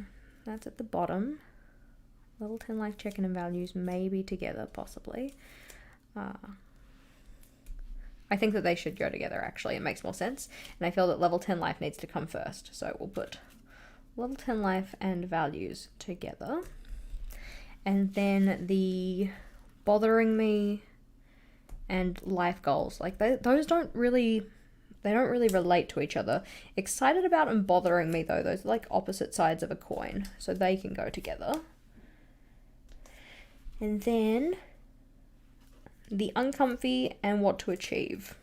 that's at the bottom. Level 10 life check-in and values maybe together possibly. I think that they should go together actually, it makes more sense. And I feel that level 10 life needs to come first. So we'll put level 10 life and values together. And then the bothering me and life goals, like those don't really relate to each other. Excited about and bothering me though, those are like opposite sides of a coin, so they can go together. And then the uncomfy and what to achieve,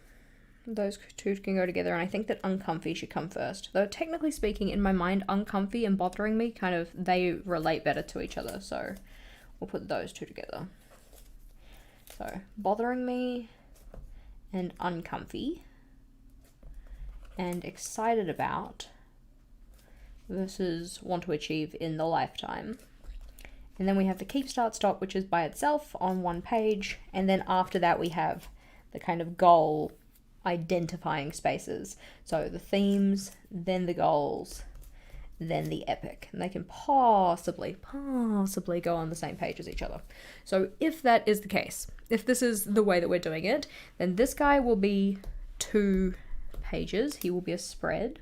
those two can go together, and I think that uncomfy should come first. Though technically speaking, in my mind, uncomfy and bothering me kind of, they relate better to each other, so we'll put those two together. So bothering me and uncomfy and excited about versus want to achieve in the lifetime. And then we have the keep, start, stop, which is by itself on one page. And then after that, we have the kind of goal identifying spaces. So the themes, then the goals, then the epic. And they can possibly go on the same page as each other. So if that is the case, if this is the way that we're doing it, then this guy will be 2 pages. He will be a spread.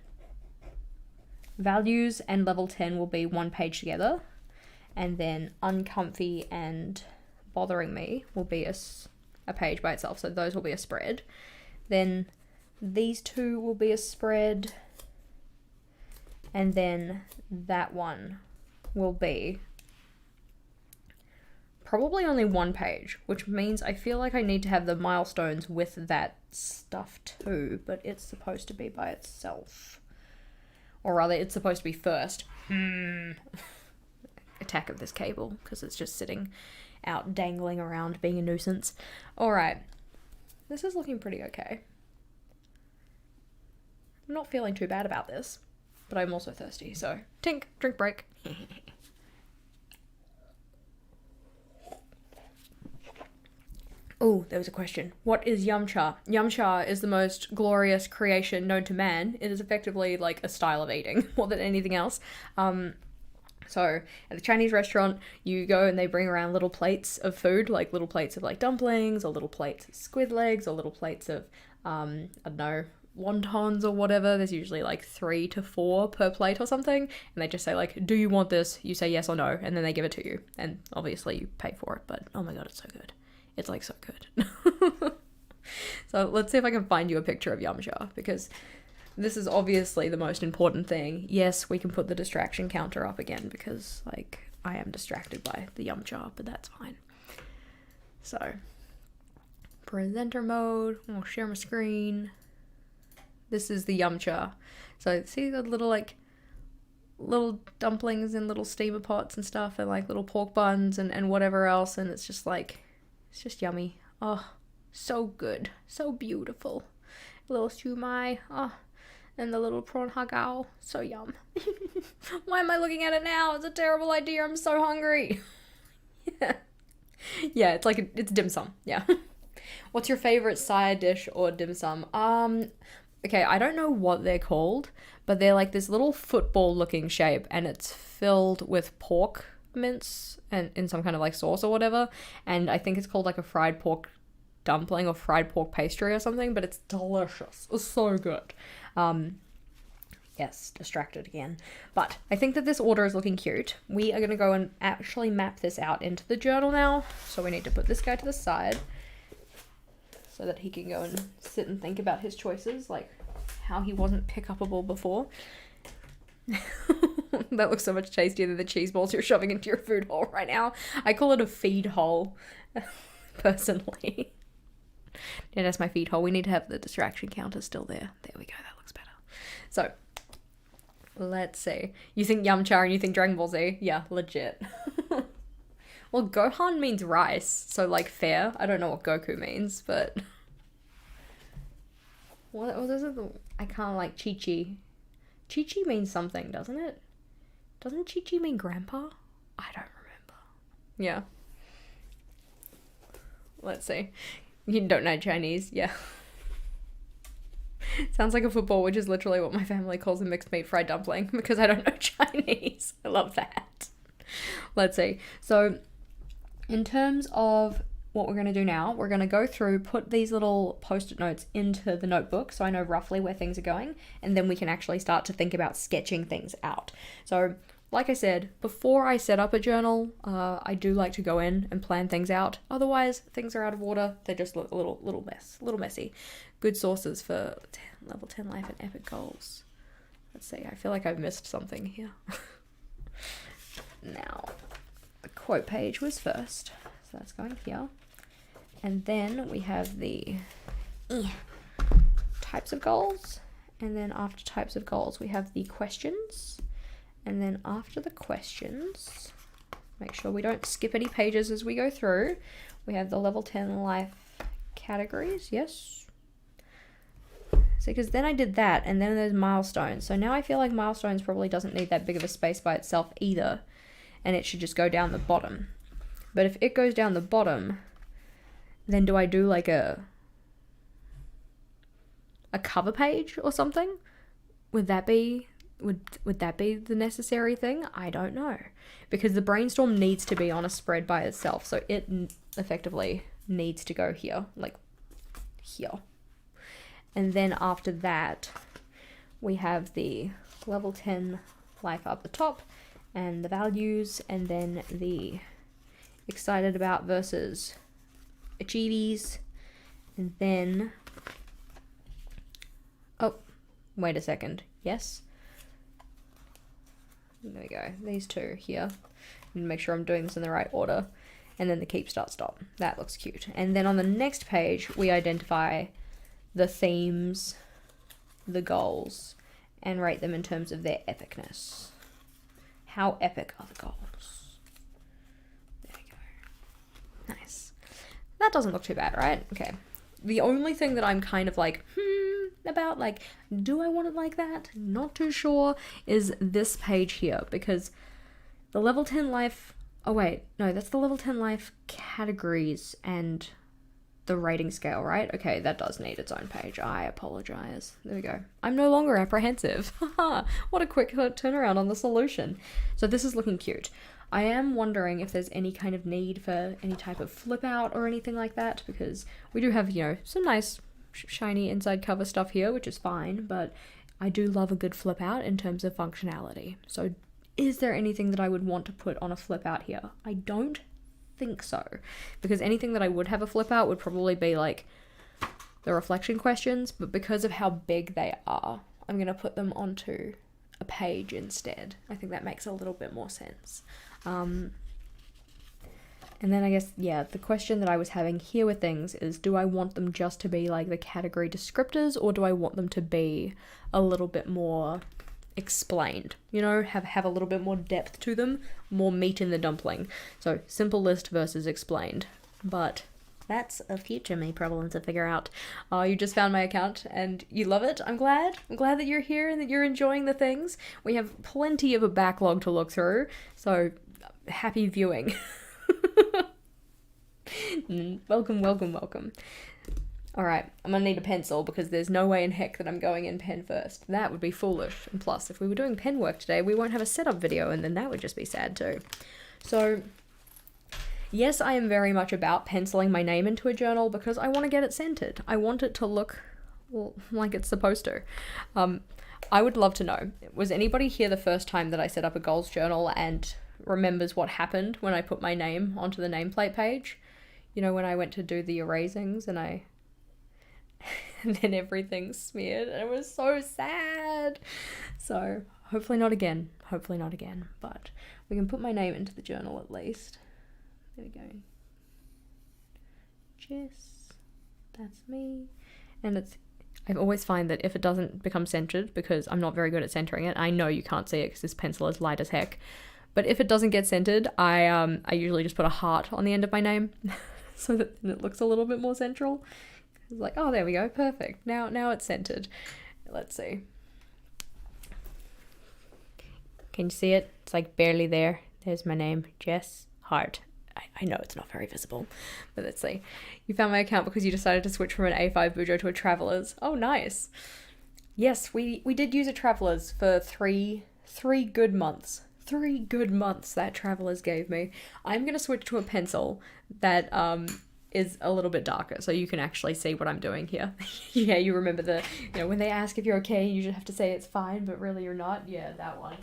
Values and level 10 will be 1 page together. And then uncomfy and bothering me will be a page by itself. So those will be a spread. Then these 2 will be a spread. And then that one will be probably only 1 page, which means I feel like I need to have the milestones with that stuff too, but it's supposed to be by itself. Or rather, it's supposed to be first. Attack of this cable, because it's just sitting out dangling around being a nuisance. Alright, this is looking pretty okay. I'm not feeling too bad about this, but I'm also thirsty, so tink, drink break. Oh, there was a question. What is Yumcha? Yumcha is the most glorious creation known to man. It is effectively like a style of eating more than anything else. So at the Chinese restaurant, you go and they bring around little plates of food, like little plates of like dumplings or little plates of squid legs or little plates of, I don't know, wontons or whatever. There's usually like 3 to 4 per plate or something. And they just say like, do you want this? You say yes or no. And then they give it to you. And obviously you pay for it, but oh my God, it's so good. It's like so good. So let's see if I can find you a picture of Yumcha, because this is obviously the most important thing. Yes, we can put the distraction counter up again because, like, I am distracted by the Yumcha, but that's fine. So, presenter mode. I'll share my screen. This is the Yumcha. So, see the little, like, little dumplings in little steamer pots and stuff, and, like, little pork buns and whatever else, and it's just, like, it's just yummy. Oh, so good. So beautiful. Little shumai. Oh. And the little prawn hagao. So yum. Why am I looking at it now? It's a terrible idea. I'm so hungry. Yeah, it's like, it's dim sum. Yeah. What's your favorite side dish or dim sum? Okay, I don't know what they're called, but they're like this little football looking shape, and it's filled with pork mince and in some kind of like sauce or whatever. And I think it's called like a fried pork dumpling or fried pork pastry or something, but it's delicious. It's so good. Yes, distracted again. But I think that this order is looking cute. We are going to go and actually map this out into the journal now. So we need to put this guy to the side so that he can go and sit and think about his choices, like how he wasn't pick-upable before. That looks so much tastier than the cheese balls you're shoving into your food hole right now. I call it a feed hole, personally. Yeah, that's my feed hole. We need to have the distraction counter still there. There we go, that looks better. So, let's see. You think Yamcha and you think Dragon Ball Z? Yeah, legit. Well, Gohan means rice, so like fair. I don't know what Goku means, but... What is it? I can't like Chi-Chi. Chi-Chi means something, doesn't it? Doesn't Chi-Chi mean grandpa? I don't remember. Yeah. Let's see. You don't know Chinese? Yeah. Sounds like a football, which is literally what my family calls a mixed meat fried dumpling, because I don't know Chinese. I love that. Let's see. So, in terms of what we're going to do now, we're going to go through, put these little post-it notes into the notebook so I know roughly where things are going, and then we can actually start to think about sketching things out. So, like I said, before I set up a journal, I do like to go in and plan things out. Otherwise, things are out of order. They just look a little messy. Good sources for level 10 life and epic goals. Let's see, I feel like I've missed something here. Now, the quote page was first, so that's going here. And then we have the types of goals. And then after types of goals, we have the questions. And then after the questions, make sure we don't skip any pages as we go through. We have the level 10 life categories, yes. So, because then I did that, and then there's milestones. So now I feel like milestones probably doesn't need that big of a space by itself either. And it should just go down the bottom. But if it goes down the bottom, then do I do like a cover page or something? Would that be the necessary thing? I don't know. Because the brainstorm needs to be on a spread by itself. So it effectively needs to go here, like here. And then after that, we have the level 10 life up the top and the values, and then the excited about versus achievies. And then, oh, wait a second. Yes. There we go. These two here. And make sure I'm doing this in the right order. And then the keep, start, stop. That looks cute. And then on the next page, we identify the themes, the goals, and rate them in terms of their epicness. How epic are the goals? There we go. Nice. That doesn't look too bad, right? Okay. The only thing that I'm kind of like, about, like, do I want it like that? Not too sure, is this page here, because the level 10 life, oh wait, no, that's the level 10 life categories and the rating scale, right? Okay, that does need its own page. I apologize. There we go. I'm no longer apprehensive. Haha, what a quick turnaround on the solution. So this is looking cute. I am wondering if there's any kind of need for any type of flip out or anything like that, because we do have, you know, some nice shiny inside cover stuff here, which is fine, but I do love a good flip out in terms of functionality. So is there anything that I would want to put on a flip out here? I don't think so, because anything that I would have a flip out would probably be like the reflection questions, but because of how big they are, I'm going to put them onto a page instead. I think that makes a little bit more sense. And then I guess, yeah, the question that I was having here with things is, do I want them just to be like the category descriptors, or do I want them to be a little bit more explained? You know, have a little bit more depth to them, more meat in the dumpling. So simple list versus explained. But that's a future me problem to figure out. You just found my account and you love it. I'm glad. I'm glad that you're here and that you're enjoying the things. We have plenty of a backlog to look through, so happy viewing. Welcome, welcome, welcome. Alright, I'm gonna need a pencil because there's no way in heck that I'm going in pen first. That would be foolish. And plus, if we were doing pen work today, we won't have a setup video, and then that would just be sad too. So, yes, I am very much about penciling my name into a journal because I want to get it centered. I want it to look like it's supposed to. I would love to know, was anybody here the first time that I set up a goals journal and remembers what happened when I put my name onto the nameplate page? You know, when I went to do the erasings and and then everything smeared and it was so sad. So hopefully not again, but we can put my name into the journal at least. There we go. Jess, that's me. And I always find that if it doesn't become centered, because I'm not very good at centering it, I know you can't see it because this pencil is light as heck, but if it doesn't get centered, I usually just put a heart on the end of my name so that it looks a little bit more central. It's like, oh, there we go, perfect. Now it's centered. Let's see. Can you see it? It's like barely there. There's my name, Jess, heart. I know it's not very visible, but let's see. You found my account because you decided to switch from an A5 Bujo to a Travelers. Oh, nice. Yes, we did use a Travelers for three good months. 3 good months that Travelers gave me. I'm going to switch to a pencil that is a little bit darker so you can actually see what I'm doing here. Yeah, you remember when they ask if you're okay, you just have to say it's fine, but really you're not. Yeah, that one.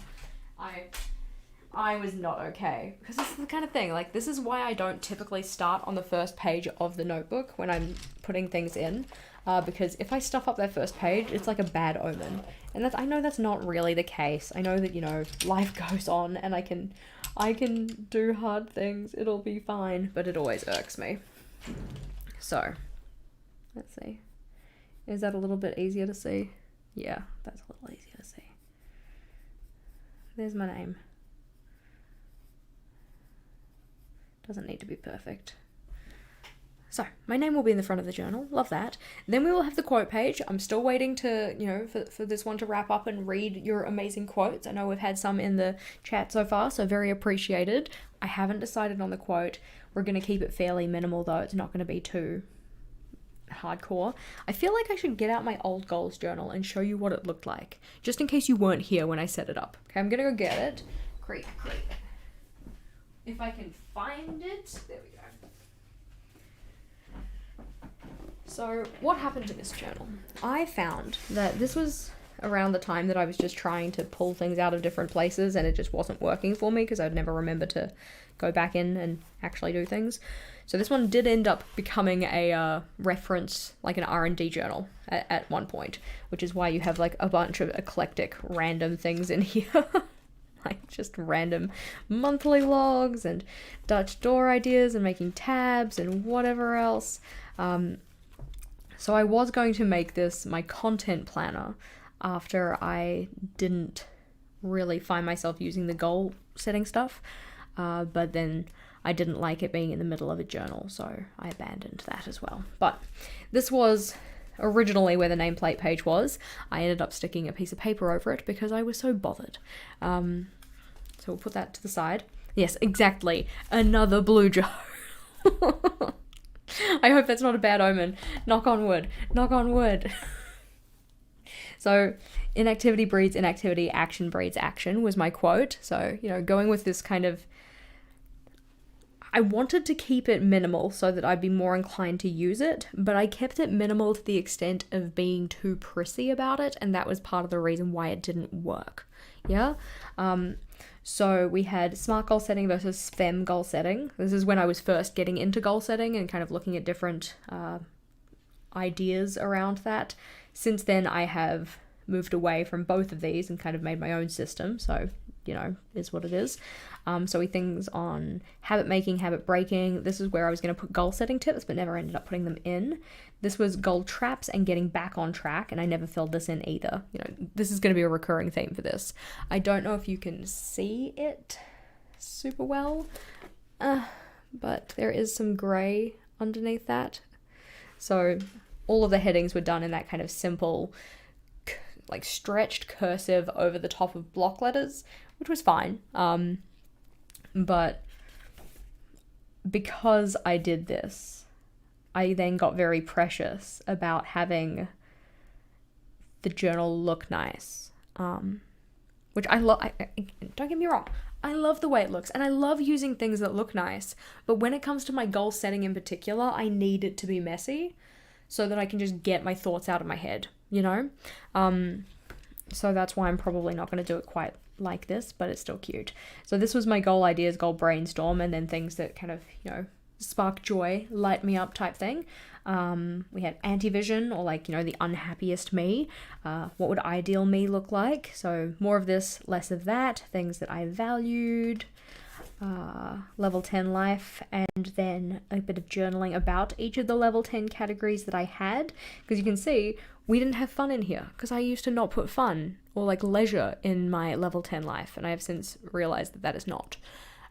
I was not okay, because this is the kind of thing, like, this is why I don't typically start on the first page of the notebook when I'm putting things in, because if I stuff up that first page, it's like a bad omen, and I know that's not really the case. I know that, life goes on, and I can do hard things, it'll be fine, but it always irks me. So, let's see. Is that a little bit easier to see? Yeah, that's a little easier to see. There's my name. Doesn't need to be perfect. So, my name will be in the front of the journal. Love that. Then we will have the quote page. I'm still waiting to, for this one to wrap up and read your amazing quotes. I know we've had some in the chat so far, so very appreciated. I haven't decided on the quote. We're going to keep it fairly minimal, though. It's not going to be too hardcore. I feel like I should get out my old goals journal and show you what it looked like, just in case you weren't here when I set it up. Okay, I'm going to go get it. Great. If I can find it. There we go. So, what happened to this journal? I found that this was around the time that I was just trying to pull things out of different places and it just wasn't working for me because I'd never remember to go back in and actually do things. So this one did end up becoming a reference, like an R&D journal at one point, which is why you have like a bunch of eclectic random things in here. Like just random monthly logs and Dutch door ideas and making tabs and whatever else. So I was going to make this my content planner after I didn't really find myself using the goal setting stuff, but then I didn't like it being in the middle of a journal, so I abandoned that as well. But this was originally where the nameplate page was. I ended up sticking a piece of paper over it because I was so bothered. So we'll put that to the side. Yes, exactly. Another blue jar. I hope that's not a bad omen. Knock on wood. Knock on wood. So, inactivity breeds inactivity, action breeds action was my quote. So, going with this kind of... I wanted to keep it minimal so that I'd be more inclined to use it, but I kept it minimal to the extent of being too prissy about it, and that was part of the reason why it didn't work. Yeah? So we had SMART goal setting versus SPEM goal setting. This is when I was first getting into goal setting and kind of looking at different ideas around that. Since then, I have moved away from both of these and kind of made my own system. So, is what it is. So we things on habit making, habit breaking. This is where I was going to put goal setting tips, but never ended up putting them in. This was goal traps and getting back on track, and I never filled this in either. This is going to be a recurring theme for this. I don't know if you can see it super well, but there is some gray underneath that. So all of the headings were done in that kind of simple, like stretched cursive over the top of block letters, which was fine. But because I did this, I then got very precious about having the journal look nice, which I love. Don't get me wrong, I love the way it looks, and I love using things that look nice, but when it comes to my goal setting in particular, I need it to be messy so that I can just get my thoughts out of my head, So that's why I'm probably not going to do it quite like this, but it's still cute. So this was my goal ideas, goal brainstorm, and then things that kind of, you know, spark joy, light me up type thing. We had anti-vision, or like, you know, the unhappiest me. What would ideal me look like? So more of this, less of that. Things that I valued. Level 10 life, and then a bit of journaling about each of the level 10 categories that I had, because you can see we didn't have fun in here because I used to not put fun or like leisure in my level 10 life, and I have since realized that that is not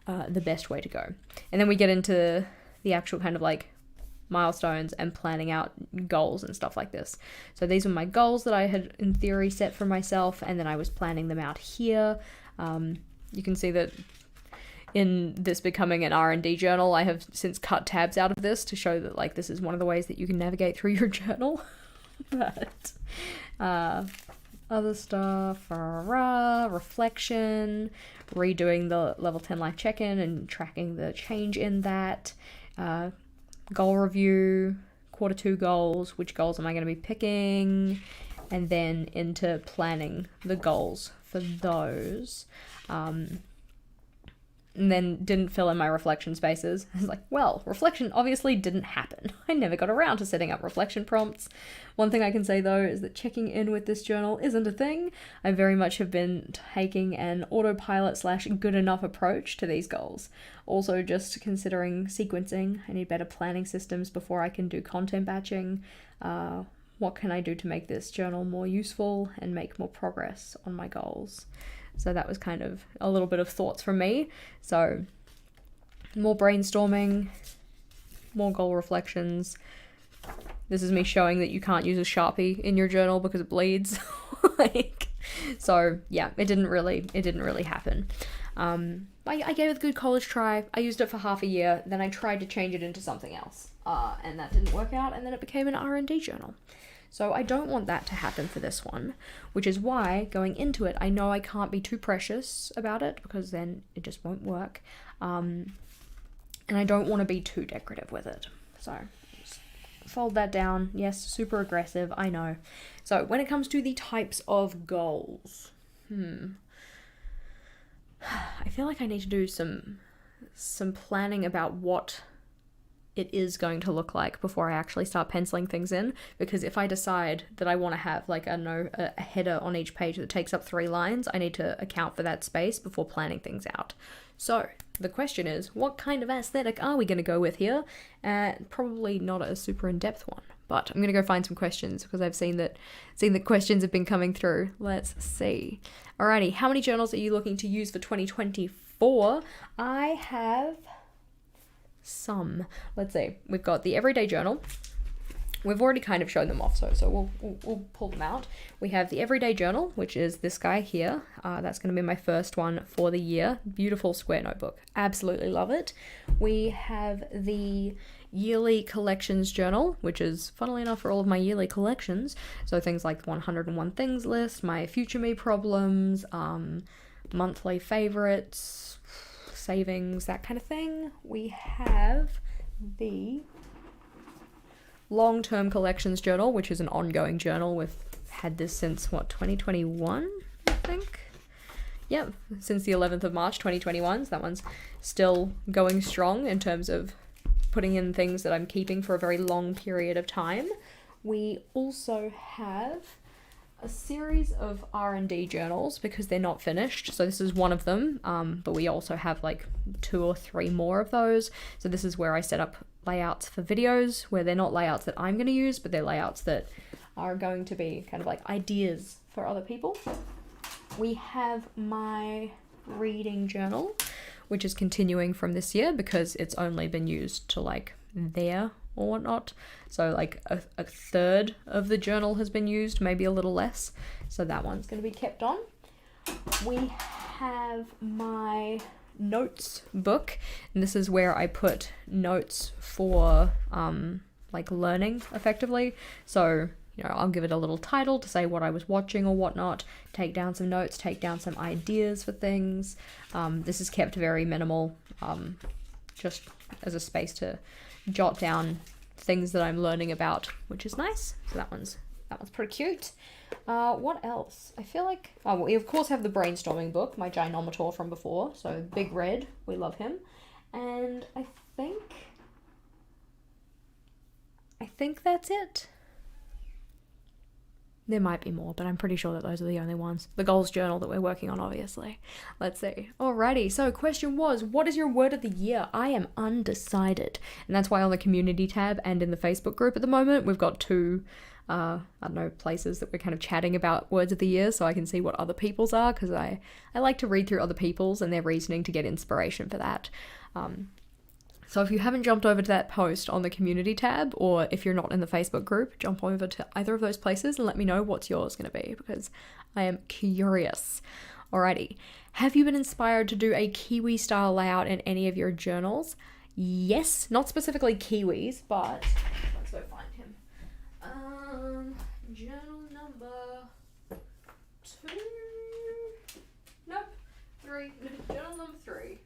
the best way to go. And then we get into the actual kind of like milestones and planning out goals and stuff like this. So these were my goals that I had in theory set for myself, and then I was planning them out here. You can see that in this becoming an R&D journal, I have since cut tabs out of this to show that like this is one of the ways that you can navigate through your journal. But other stuff, reflection, redoing the level 10 life check-in and tracking the change in that, goal review, quarter 2 goals, which goals am I going to be picking, and then into planning the goals for those. And then didn't fill in my reflection spaces. I was like, well, reflection obviously didn't happen. I never got around to setting up reflection prompts. One thing I can say though is that checking in with this journal isn't a thing. I very much have been taking an autopilot / good enough approach to these goals. Also just considering sequencing. I need better planning systems before I can do content batching. What can I do to make this journal more useful and make more progress on my goals? So that was kind of a little bit of thoughts from me. So more brainstorming, more goal reflections. This is me showing that you can't use a Sharpie in your journal because it bleeds. So yeah, it didn't really happen. I gave it a good college try. I used it for half a year. Then I tried to change it into something else. And that didn't work out. And then it became an R&D journal. So I don't want that to happen for this one, which is why going into it, I know I can't be too precious about it because then it just won't work. And I don't want to be too decorative with it. So just fold that down. Yes, super aggressive, I know. So when it comes to the types of goals, I feel like I need to do some planning about what it is going to look like before I actually start penciling things in, because if I decide that I want to have like a header on each page that takes up 3 lines, I need to account for that space before planning things out. So the question is, what kind of aesthetic are we going to go with here? Probably not a super in-depth one, but I'm going to go find some questions because I've seen that questions have been coming through. Let's see. Alrighty, how many journals are you looking to use for 2024? I have some. Let's see. We've got the everyday journal. We've already kind of shown them off, so we'll pull them out. We have the everyday journal, which is this guy here. That's going to be my first one for the year. Beautiful square notebook. Absolutely love it. We have the yearly collections journal, which is funnily enough for all of my yearly collections. So things like the 101 things list, my future me problems, monthly favorites, savings, that kind of thing. We have the long-term collections journal, which is an ongoing journal. We've had this since 2021, I think. Yep, since the 11th of March 2021. So that one's still going strong in terms of putting in things that I'm keeping for a very long period of time. We also have a series of R&D journals because they're not finished. So this is one of them, but we also have like 2 or 3 more of those. So this is where I set up layouts for videos where they're not layouts that I'm going to use, but they're layouts that are going to be kind of like ideas for other people. We have my reading journal, which is continuing from this year because it's only been used to like there or whatnot. So like a third of the journal has been used, maybe a little less. So that one's going to be kept on. We have my notes book, and this is where I put notes for like learning effectively. So, you know, I'll give it a little title to say what I was watching or whatnot, take down some notes, take down some ideas for things. This is kept very minimal, just as a space to jot down things that I'm learning about, which is nice. So that one's That one's pretty cute. What else? I feel like... Oh, we of course have the brainstorming book, my Gynometer from before. So Big Red, we love him. And I think that's it. There might be more, but I'm pretty sure that those are the only ones. The goals journal that we're working on, obviously. Let's see. Alrighty, so question was, what is your word of the year? I am undecided. And that's why on the community tab and in the Facebook group at the moment, we've got two, I don't know, places that we're kind of chatting about words of the year so I can see what other people's are, because I like to read through other people's and their reasoning to get inspiration for that. So if you haven't jumped over to that post on the community tab, or if you're not in the Facebook group, jump over to either of those places and let me know what's yours going to be, because I am curious. Alrighty. Have you been inspired to do a Kiwi style layout in any of your journals? Yes, not specifically Kiwis, but let's go find him. Journal number 2. Nope. 3. Journal number 3.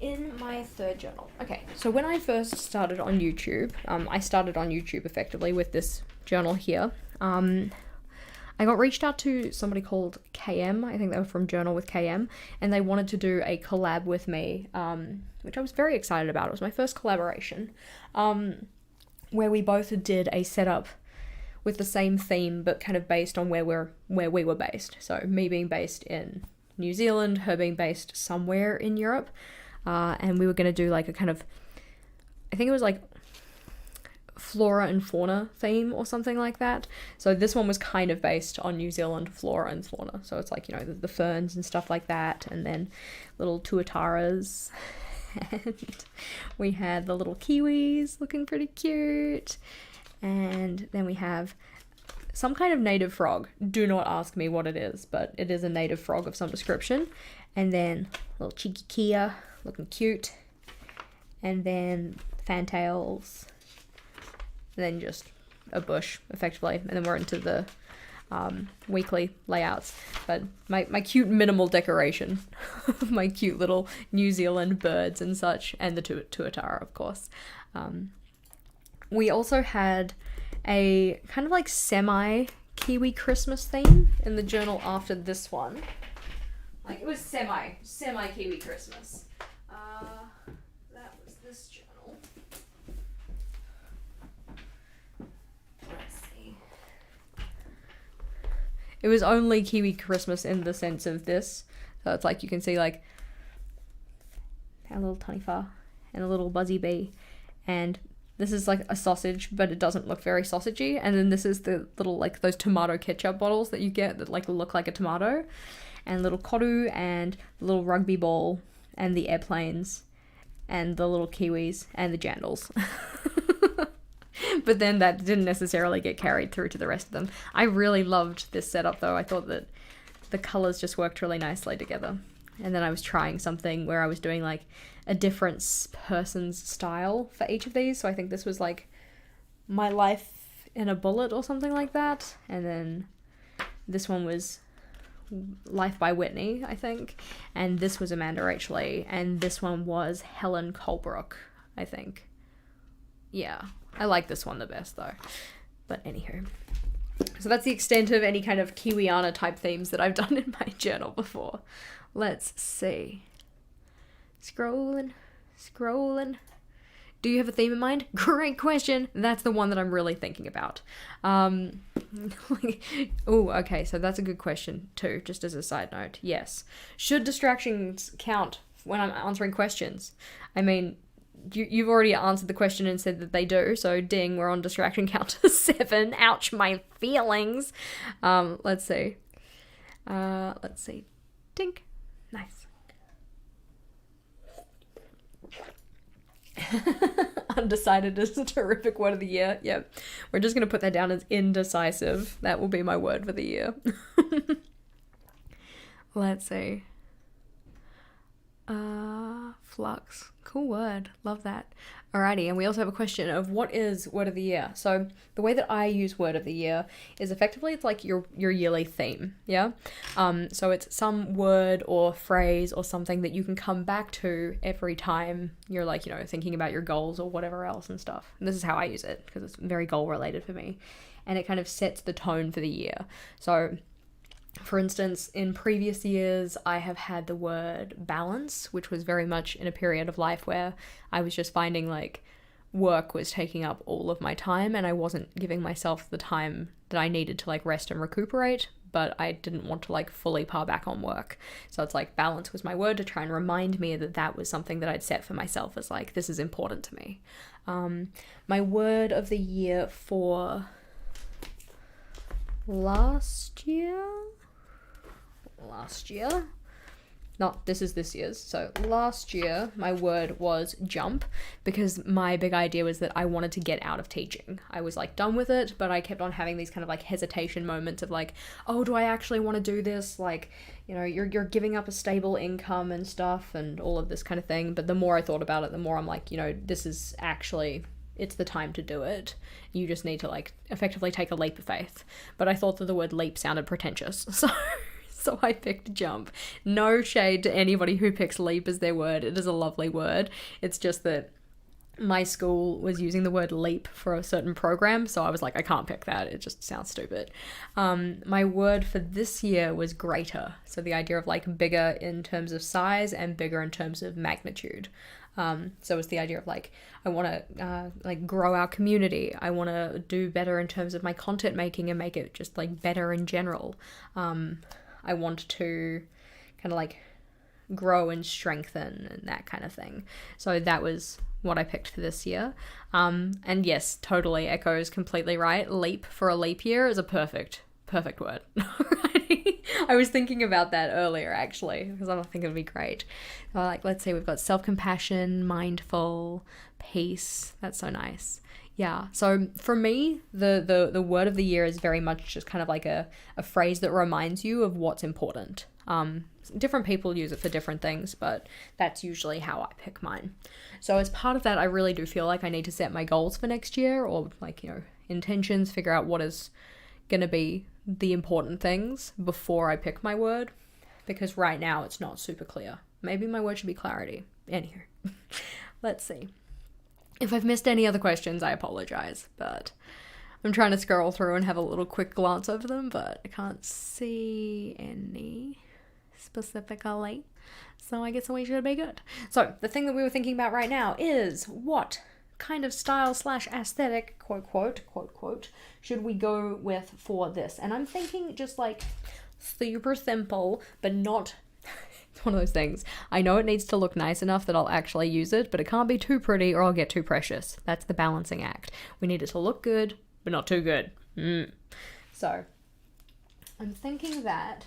In my third journal. Okay, so when I first started on YouTube, I started on YouTube effectively with this journal here. I got reached out to somebody called KM, I think they were from Journal with KM, and they wanted to do a collab with me, which I was very excited about. It was my first collaboration, where we both did a setup with the same theme, but kind of based on where we were based. So me being based in New Zealand, her being based somewhere in Europe. And we were going to do like a kind of, I think it was like flora and fauna theme or something like that. So this one was kind of based on New Zealand flora and fauna. So it's like, you know, the ferns and stuff like that. And then little tuataras. And we had the little kiwis looking pretty cute. And then we have some kind of native frog. Do not ask me what it is, but it is a native frog of some description. And then little cheeky Kia looking cute, and then fantails, and then just a bush effectively, and then we're into the weekly layouts. But my cute minimal decoration of my cute little New Zealand birds and such, and the tuatara, of course. We also had a kind of like semi Kiwi Christmas theme in the journal after this one. Like, it was semi Kiwi Christmas. That was this journal. Let's see. It was only Kiwi Christmas in the sense of this. So it's like, you can see like a little taniwha and a little buzzy bee. And this is like a sausage, but it doesn't look very sausagey. And then this is the little, like, those tomato ketchup bottles that you get that like look like a tomato. And little koru and the little rugby ball and the airplanes and the little kiwis and the jandals. But then that didn't necessarily get carried through to the rest of them. I really loved this setup though. I thought that the colours just worked really nicely together. And then I was trying something where I was doing like a different person's style for each of these. So I think this was like my life in a bullet or something like that. And then this one was Life by Whitney, I think, and this was Amanda Rachel Lee, and this one was Helen Colebrook, I think. Yeah, I like this one the best though. But anywho, so that's the extent of any kind of Kiwiana type themes that I've done in my journal before. Let's see. Scrolling. Do you have a theme in mind? Great question. That's the one that I'm really thinking about. Oh, okay, so that's a good question too, just as a side note. Yes. Should distractions count when I'm answering questions? I mean, you've already answered the question and said that they do, so ding, we're on distraction counter 7. Ouch, my feelings. Let's see. Tink. Nice. Undecided is a terrific word of the year. Yep. We're just going to put that down as indecisive. That will be my word for the year. Let's see. Flux. Cool word. Love that. Alrighty, and we also have a question of what is word of the year. So the way that I use word of the year is effectively it's like your yearly theme, yeah? So it's some word or phrase or something that you can come back to every time you're like, thinking about your goals or whatever else and stuff. And this is how I use it because it's very goal related for me. And it kind of sets the tone for the year. So for instance, in previous years, I have had the word balance, which was very much in a period of life where I was just finding like work was taking up all of my time and I wasn't giving myself the time that I needed to like rest and recuperate, but I didn't want to like fully par back on work. So it's like balance was my word to try and remind me that that was something that I'd set for myself as like, this is important to me. My word of the year for last year, not this is this year's, so last year my word was jump, because my big idea was that I wanted to get out of teaching. I was like done with it, but I kept on having these kind of like hesitation moments of like, oh, do I actually want to do this? Like, you're giving up a stable income and stuff and all of this kind of thing. But the more I thought about it, the more I'm like, this is actually, it's the time to do it. You just need to like effectively take a leap of faith. But I thought that the word leap sounded pretentious, so I picked jump. No shade to anybody who picks leap as their word. It is a lovely word. It's just that my school was using the word leap for a certain program, so I was like, I can't pick that. It just sounds stupid. My word for this year was greater. So the idea of like bigger in terms of size and bigger in terms of magnitude. So it's the idea of like, I want to like grow our community. I want to do better in terms of my content making and make it just like better in general. I want to kind of like grow and strengthen and that kind of thing. So that was what I picked for this year. And yes, totally echoes completely right. Leap for a leap year is a perfect word. I was thinking about that earlier actually, because I think it'd be great. Like, let's say we've got self-compassion, mindful, peace. That's so nice. Yeah, so for me, the word of the year is very much just kind of like a phrase that reminds you of what's important. Different people use it for different things, but that's usually how I pick mine. So as part of that, I really do feel like I need to set my goals for next year, or like, intentions, figure out what is going to be the important things before I pick my word, because right now it's not super clear. Maybe my word should be clarity. Anywho, let's see. If I've missed any other questions, I apologize, but I'm trying to scroll through and have a little quick glance over them, but I can't see any specifically, so I guess we should be good. So the thing that we were thinking about right now is what kind of style / aesthetic, quote, quote, should we go with for this? And I'm thinking just like super simple, but not... It's one of those things. I know it needs to look nice enough that I'll actually use it, but it can't be too pretty or I'll get too precious. That's the balancing act. We need it to look good, but not too good. So, I'm thinking that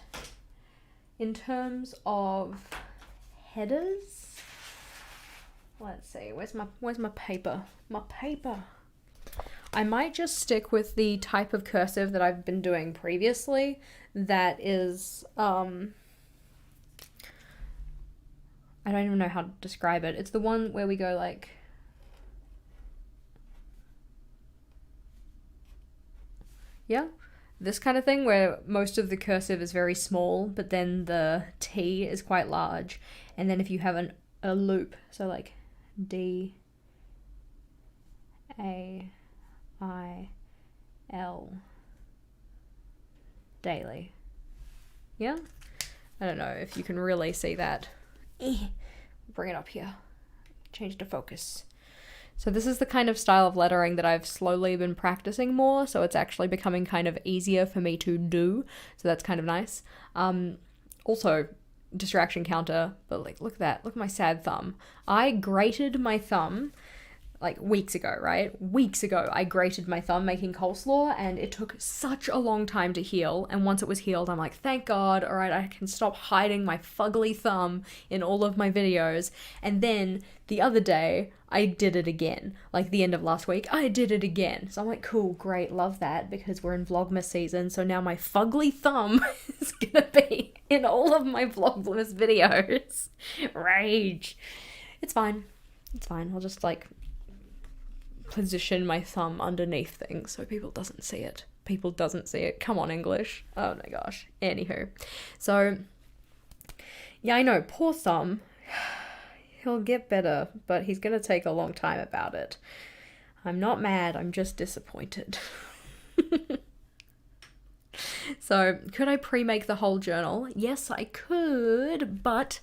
in terms of headers, let's see, where's my paper? My paper. I might just stick with the type of cursive that I've been doing previously. That is, I don't even know how to describe it. It's the one where we go like... Yeah? This kind of thing where most of the cursive is very small, but then the T is quite large. And then if you have a loop, so like D, A, I, L, daily. Yeah? I don't know if you can really see that. Bring it up here. Change the focus. So this is the kind of style of lettering that I've slowly been practicing more, so it's actually becoming kind of easier for me to do, so that's kind of nice. Also, distraction counter, but like, look at that. Look at my sad thumb. I grated my thumb like weeks ago, right? Weeks ago, I grated my thumb making coleslaw, and it took such a long time to heal. And once it was healed, I'm like, thank God, all right, I can stop hiding my fugly thumb in all of my videos. And then the other day, I did it again. Like the end of last week, I did it again. So I'm like, cool, great, love that, because we're in Vlogmas season. So now my fugly thumb is gonna be in all of my Vlogmas videos. Rage. It's fine. It's fine. I'll just like position my thumb underneath things so people doesn't see it. People doesn't see it. Come on, English. Oh my gosh. Anywho. So, yeah, I know. Poor thumb. He'll get better, but he's going to take a long time about it. I'm not mad. I'm just disappointed. So, could I pre-make the whole journal? Yes, I could, but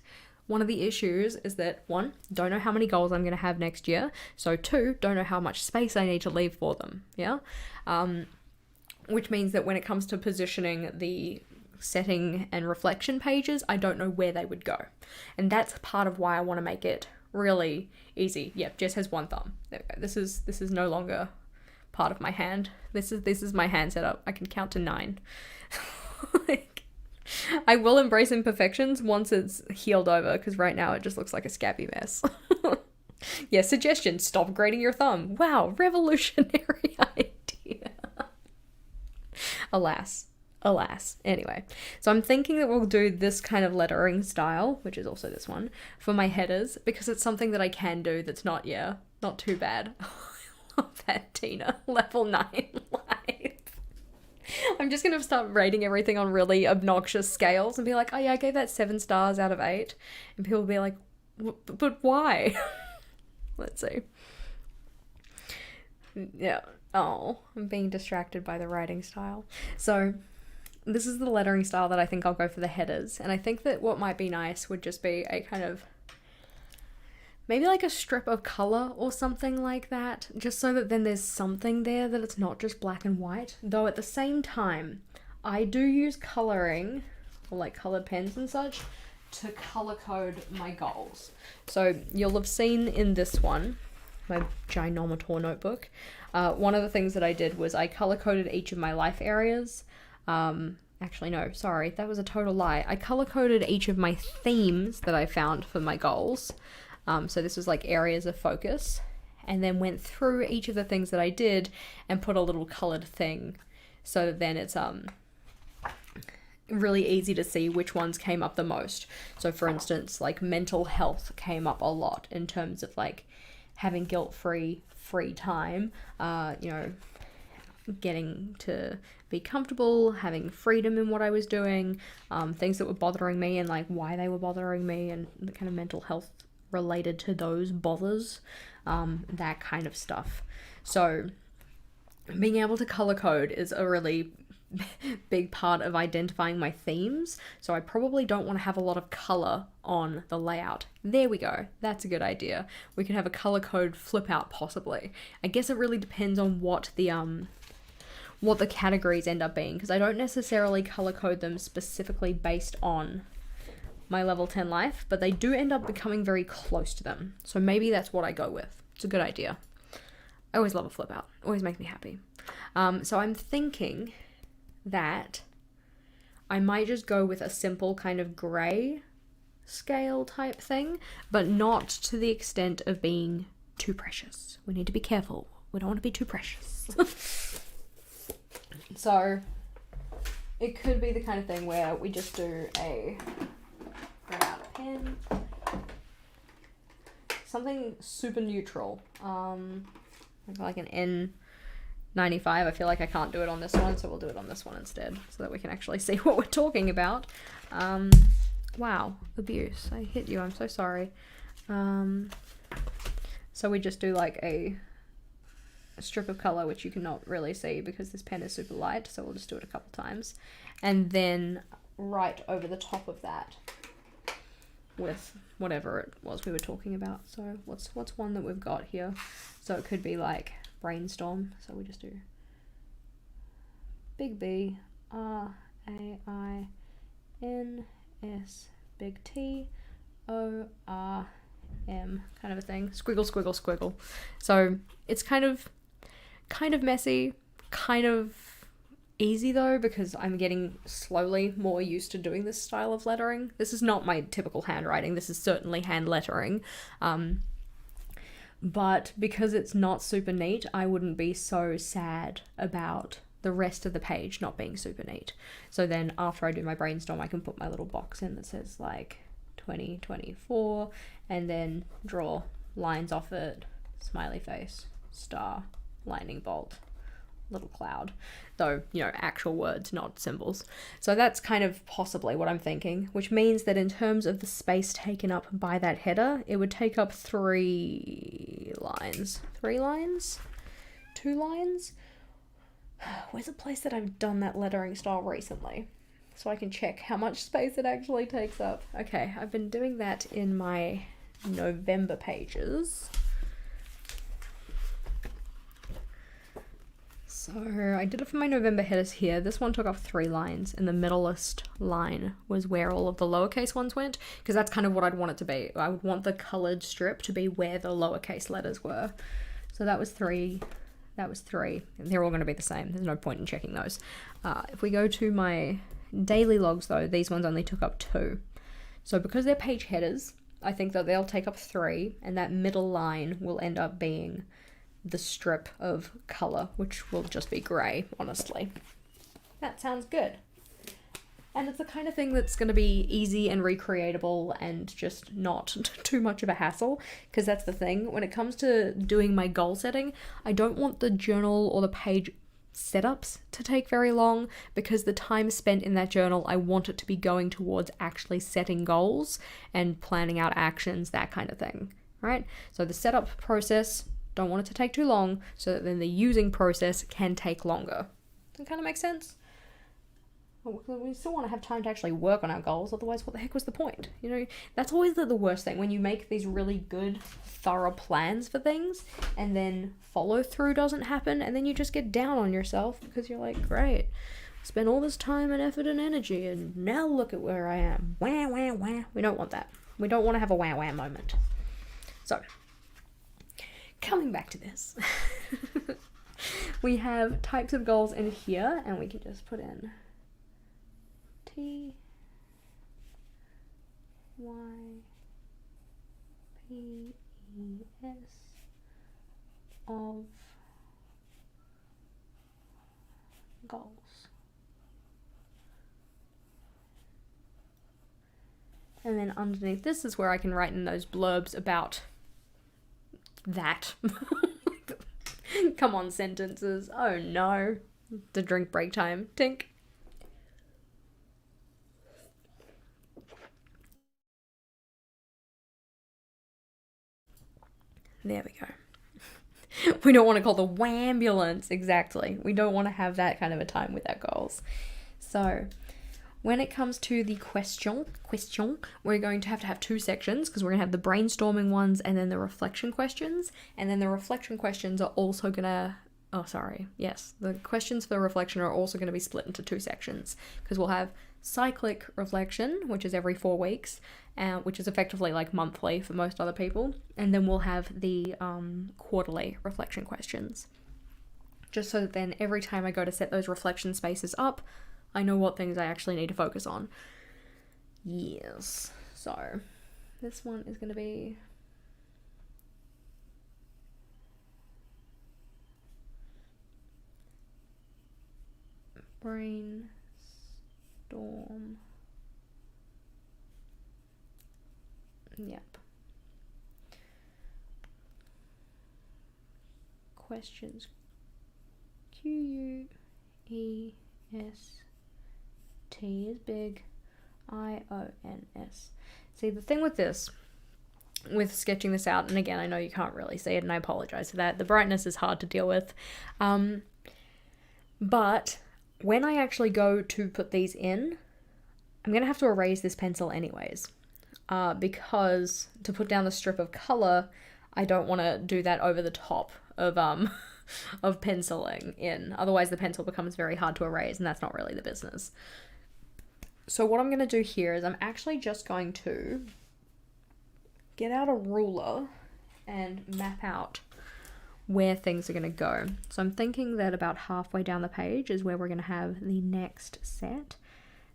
one of the issues is that, one, don't know how many goals I'm going to have next year. So, two, don't know how much space I need to leave for them. Yeah? Which means that when it comes to positioning the setting and reflection pages, I don't know where they would go. And that's part of why I want to make it really easy. Yep, Jess has one thumb. There we go. This is no longer part of my hand. This is my hand setup. I can count to 9. Like, I will embrace imperfections once it's healed over, because right now it just looks like a scabby mess. Yeah, suggestion, stop grating your thumb. Wow, revolutionary idea. Alas. Anyway, so I'm thinking that we'll do this kind of lettering style, which is also this one, for my headers, because it's something that I can do that's not too bad. I love that, Tina. Level 9 life. I'm just going to start rating everything on really obnoxious scales and be like, oh yeah, I gave that 7 stars out of 8. And people will be like, but why? Let's see. Yeah. Oh, I'm being distracted by the writing style. So this is the lettering style that I think I'll go for the headers. And I think that what might be nice would just be a kind of, maybe like a strip of color or something like that, just so that then there's something there, that it's not just black and white. Though at the same time, I do use coloring, or like colored pens and such, to color code my goals. So you'll have seen in this one, my Ginormator notebook, one of the things that I did was I color coded each of my life areas. Actually, no, sorry, that was a total lie. I color coded each of my themes that I found for my goals. So this was like areas of focus, and then went through each of the things that I did and put a little colored thing, so that then it's really easy to see which ones came up the most. So for instance, like mental health came up a lot in terms of like having guilt-free free time, getting to be comfortable, having freedom in what I was doing, things that were bothering me and like why they were bothering me, and the kind of mental health related to those bothers, that kind of stuff. So being able to color code is a really big part of identifying my themes. So I probably don't want to have a lot of color on the layout. There we go. That's a good idea. We can have a color code flip out possibly. I guess it really depends on what the categories end up being, because I don't necessarily color code them specifically based on my level 10 life, but they do end up becoming very close to them. So maybe that's what I go with. It's a good idea. I always love a flip out. Always makes me happy. So I'm thinking that I might just go with a simple kind of gray scale type thing, but not to the extent of being too precious. We need to be careful. We don't want to be too precious. So it could be the kind of thing where we just do a grab out a pen, something super neutral, like an N95. I feel like I can't do it on this one, so we'll do it on this one instead, so that we can actually see what we're talking about. Wow, abuse. I hit you. I'm so sorry. So we just do like a strip of color, which you cannot really see because this pen is super light, so we'll just do it a couple times, and then right over the top of that with whatever it was we were talking about. So what's one that we've got here? So it could be like brainstorm, so we just do big B R A I N S big T O R M kind of a thing. Squiggle, squiggle, squiggle. So it's kind of messy, kind of easy though, because I'm getting slowly more used to doing this style of lettering. This is not my typical handwriting. This is certainly hand lettering. But because it's not super neat, I wouldn't be so sad about the rest of the page not being super neat. So then after I do my brainstorm, I can put my little box in that says like 2024 and then draw lines off it, smiley face, star, lightning bolt, little cloud, though, you know, actual words, not symbols. So that's kind of possibly what I'm thinking, which means that in terms of the space taken up by that header, it would take up 3 lines. 2 lines? Where's a place that I've done that lettering style recently? So I can check how much space it actually takes up. Okay, I've been doing that in my November pages. So I did it for my November headers here. This one took up 3 lines, and the middleest line was where all of the lowercase ones went, because that's kind of what I'd want it to be. I would want the colored strip to be where the lowercase letters were. So that was 3. That was 3. And they're all going to be the same. There's no point in checking those. If we go to my daily logs, though, these ones only took up 2. So because they're page headers, I think that they'll take up 3, and that middle line will end up being the strip of color, which will just be grey, honestly. That sounds good. And it's the kind of thing that's going to be easy and recreatable and just not too much of a hassle, because that's the thing. When it comes to doing my goal setting, I don't want the journal or the page setups to take very long, because the time spent in that journal, I want it to be going towards actually setting goals and planning out actions, that kind of thing, right? So the setup process, don't want it to take too long, so that then the using process can take longer. That kind of makes sense? We still want to have time to actually work on our goals, otherwise what the heck was the point? You know, that's always the worst thing, when you make these really good, thorough plans for things, and then follow through doesn't happen, and then you just get down on yourself, because you're like, great, spent all this time and effort and energy, and now look at where I am. Wah, wah, wah. We don't want that. We don't want to have a wah, wah moment. So, coming back to this, we have types of goals in here, and we can just put in T, Y, P, E, S of goals. And then underneath this is where I can write in those blurbs about that. Come on, sentences. Oh no. The drink break time. Tink. There we go. We don't want to call the wambulance. Exactly. We don't want to have that kind of a time with our goals. So when it comes to the question, we're going to have 2 sections, because we're going to have the brainstorming ones and then the reflection questions. And then the reflection questions are also going to, the questions for reflection are also going to be split into 2 sections, because we'll have cyclic reflection, which is every 4 weeks, which is effectively like monthly for most other people. And then we'll have the quarterly reflection questions, just so that then every time I go to set those reflection spaces up, I know what things I actually need to focus on. Yes. So this one is going to be brainstorm. Yep. Questions. QUES. T is big, IONS. See, the thing with this, with sketching this out, and again, I know you can't really see it, and I apologize for that. The brightness is hard to deal with. But when I actually go to put these in, I'm going to have to erase this pencil anyways. Because to put down the strip of color, I don't want to do that over the top of of penciling in. Otherwise the pencil becomes very hard to erase, and that's not really the business. So what I'm going to do here is I'm actually just going to get out a ruler and map out where things are going to go. So I'm thinking that about halfway down the page is where we're going to have the next set.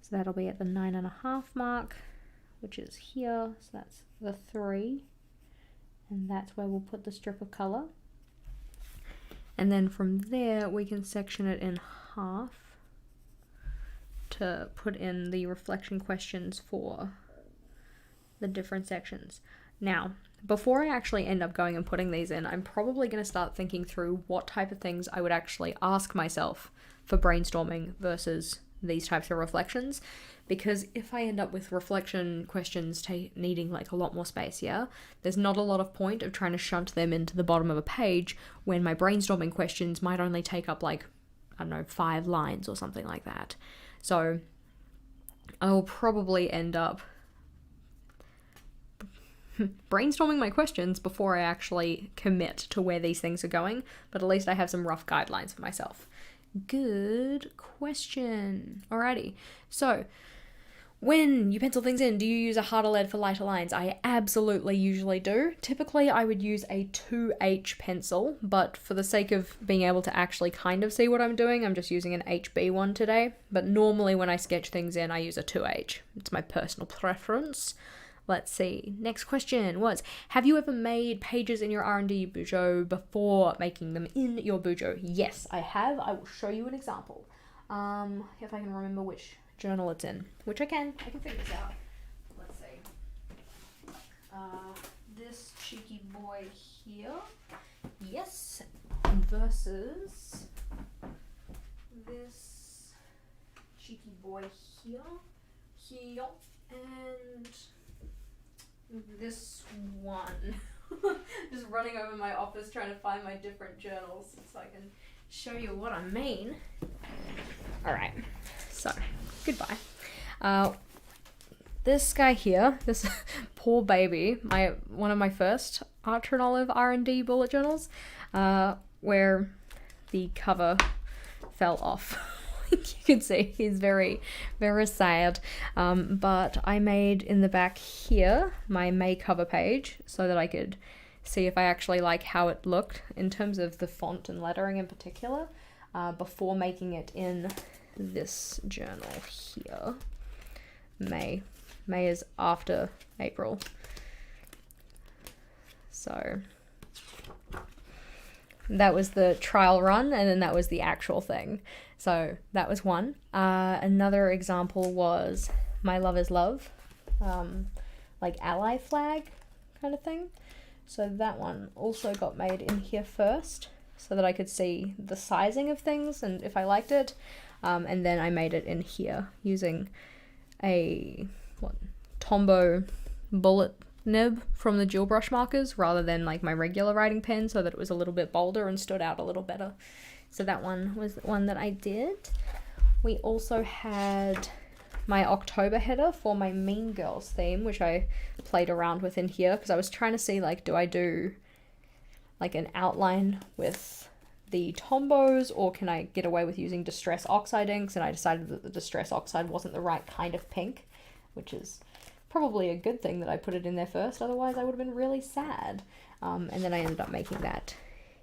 So that'll be at the 9.5 mark, which is here. So that's the 3. And that's where we'll put the strip of colour. And then from there, we can section it in half to put in the reflection questions for the different sections. Now, before I actually end up going and putting these in, I'm probably going to start thinking through what type of things I would actually ask myself for brainstorming versus these types of reflections. Because if I end up with reflection questions needing like a lot more space, there's not a lot of point of trying to shunt them into the bottom of a page when my brainstorming questions might only take up like, I don't know, 5 lines or something like that. So I will probably end up brainstorming my questions before I actually commit to where these things are going, but at least I have some rough guidelines for myself. Good question. Alrighty, so when you pencil things in, do you use a harder lead for lighter lines? I absolutely usually do. Typically, I would use a 2H pencil, but for the sake of being able to actually kind of see what I'm doing, I'm just using an HB one today. But normally when I sketch things in, I use a 2H. It's my personal preference. Let's see. Next question was, have you ever made pages in your R&D bujo before making them in your bujo? Yes, I have. I will show you an example. If I can remember which journal it's in, which I can figure this out. Let's see. This cheeky boy here, yes, versus this cheeky boy here, and this one. Just running over my office trying to find my different journals so I can show you what I mean. Alright, so goodbye. This guy here, this poor baby, one of my first Archer and Olive R&D bullet journals, where the cover fell off. You can see he's very, very sad. But I made in the back here my May cover page so that I could see if I actually like how it looked in terms of the font and lettering in particular, before making it in this journal here. May is after April. So that was the trial run, and then that was the actual thing. So that was one. Another example was My Love is Love, like ally flag kind of thing. So that one also got made in here first so that I could see the sizing of things and if I liked it. And then I made it in here using a Tombow bullet nib from the dual brush markers rather than like my regular writing pen, so that it was a little bit bolder and stood out a little better. So that one was the one that I did. We also had my October header for my Mean Girls theme, which I played around with in here because I was trying to see, like, do I do like an outline with the Tombows or can I get away with using Distress Oxide inks? And I decided that the Distress Oxide wasn't the right kind of pink, which is probably a good thing that I put it in there first, otherwise I would have been really sad. And then I ended up making that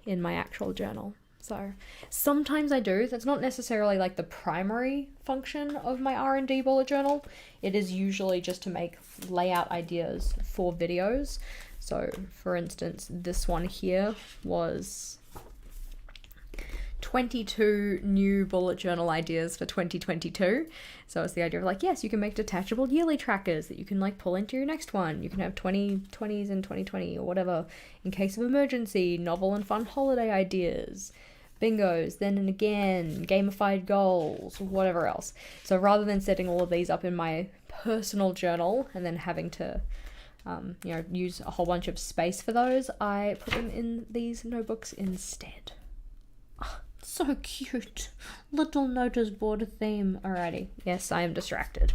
in my actual journal. So sometimes I do. That's not necessarily like the primary function of my R&D bullet journal. It is usually just to make layout ideas for videos. So for instance, this one here was 22 new bullet journal ideas for 2022. So it's the idea of like, yes, you can make detachable yearly trackers that you can like pull into your next one. You can have 2020s in 2020 or whatever in case of emergency, novel and fun holiday ideas, bingos, then and again, gamified goals, whatever else. So rather than setting all of these up in my personal journal and then having to use a whole bunch of space for those, I put them in these notebooks instead. Oh, so cute. Little notice board theme. Alrighty. Yes, I am distracted.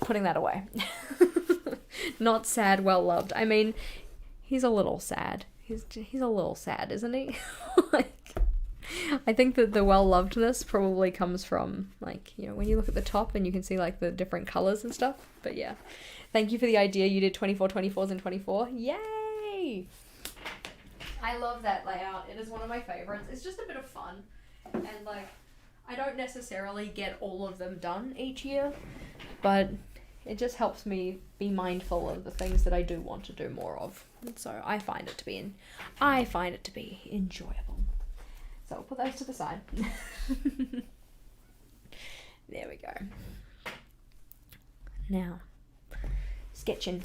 Putting that away. Not sad, well loved. I mean, he's a little sad. He's a little sad, isn't he? Like, I think that the well-lovedness probably comes from, like, you know, when you look at the top and you can see, like, the different colors and stuff. But yeah, thank you for the idea. You did 24, 24s, and 24. Yay! I love that layout. It is one of my favorites. It's just a bit of fun. And, like, I don't necessarily get all of them done each year, but it just helps me be mindful of the things that I do want to do more of. And so I find it to be enjoyable. So I'll put those to the side. There we go. Now, sketching.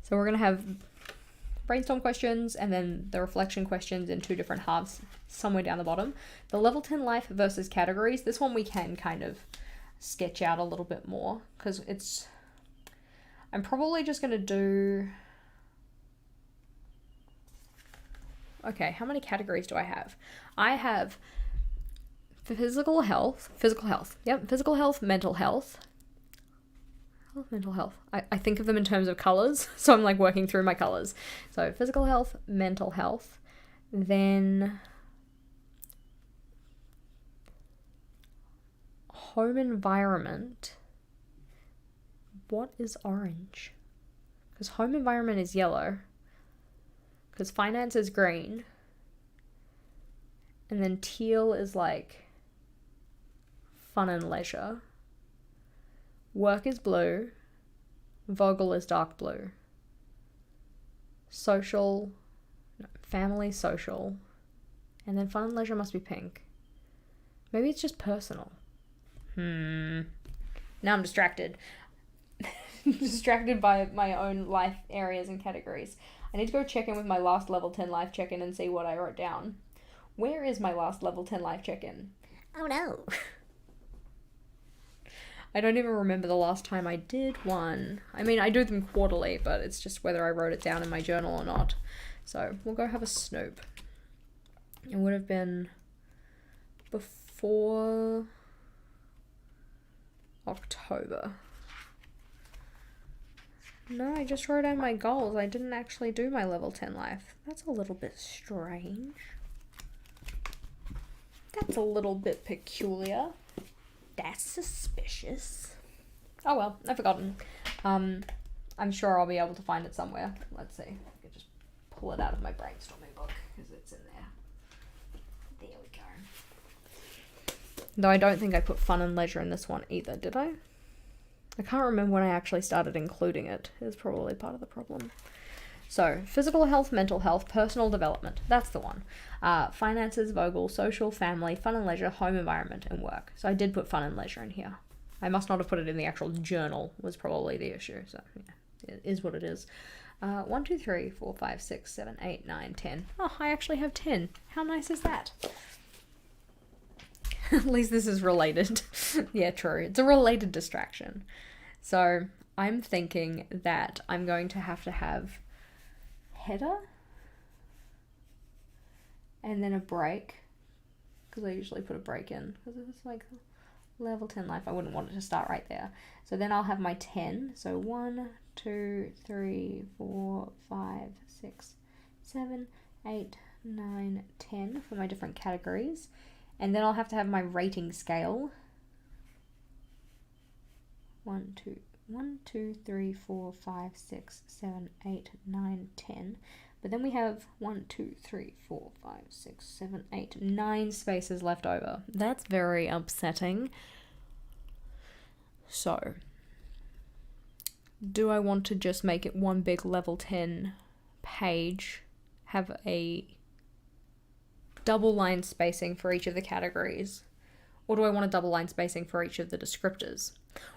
So we're going to have brainstorm questions and then the reflection questions in two different halves somewhere down the bottom. The level 10 life versus categories. This one we can kind of sketch out a little bit more because I'm probably just going to do... Okay, how many categories do I have? I have physical health, mental health. Mental health. I think of them in terms of colors, so I'm like working through my colors. So physical health, mental health, then home environment. What is orange? Because home environment is yellow. Because finance is green. And then teal is like fun and leisure. Work is blue. Vogel is dark blue. Family, social. And then fun and leisure must be pink. Maybe it's just personal. Now I'm distracted. Distracted by my own life areas and categories. I need to go check in with my last level 10 life check-in and see what I wrote down. Where is my last level 10 life check-in? Oh no. I don't even remember the last time I did one. I mean, I do them quarterly, but it's just whether I wrote it down in my journal or not. So we'll go have a snoop. It would have been before October. No, I just wrote down my goals. I didn't actually do my level 10 life. That's a little bit strange. That's a little bit peculiar. That's suspicious. Oh well, I've forgotten. I'm sure I'll be able to find it somewhere. Let's see. I can just pull it out of my brainstorming book because it's in there. There we go. Though I don't think I put fun and leisure in this one either, did I? I can't remember when I actually started including it. It's probably part of the problem. So, physical health, mental health, personal development. That's the one. Finances, Vogel, social, family, fun and leisure, home environment, and work. So I did put fun and leisure in here. I must not have put it in the actual journal, was probably the issue. So, yeah, it is what it is. 1, 2, 3, 4, 5, 6, 7, 8, 9, 10. Oh, I actually have 10. How nice is that? At least this is related. Yeah, true. It's a related distraction. So I'm thinking that I'm going to have header and then a break, because I usually put a break in because if it's like level 10 life I wouldn't want it to start right there. So then I'll have my 10, so 1, 2, 3, 4, 5, 6, 7, 8, 9, 10 for my different categories, and then I'll have to have my rating scale. 1, 2, 3, 4, 5, 6, 7, 8, 9, 10. But then we have 1, 2, 3, 4, 5, 6, 7, 8, 9 spaces left over. That's very upsetting. So, do I want to just make it one big level 10 page, have a double line spacing for each of the categories? Or do I want a double line spacing for each of the descriptors?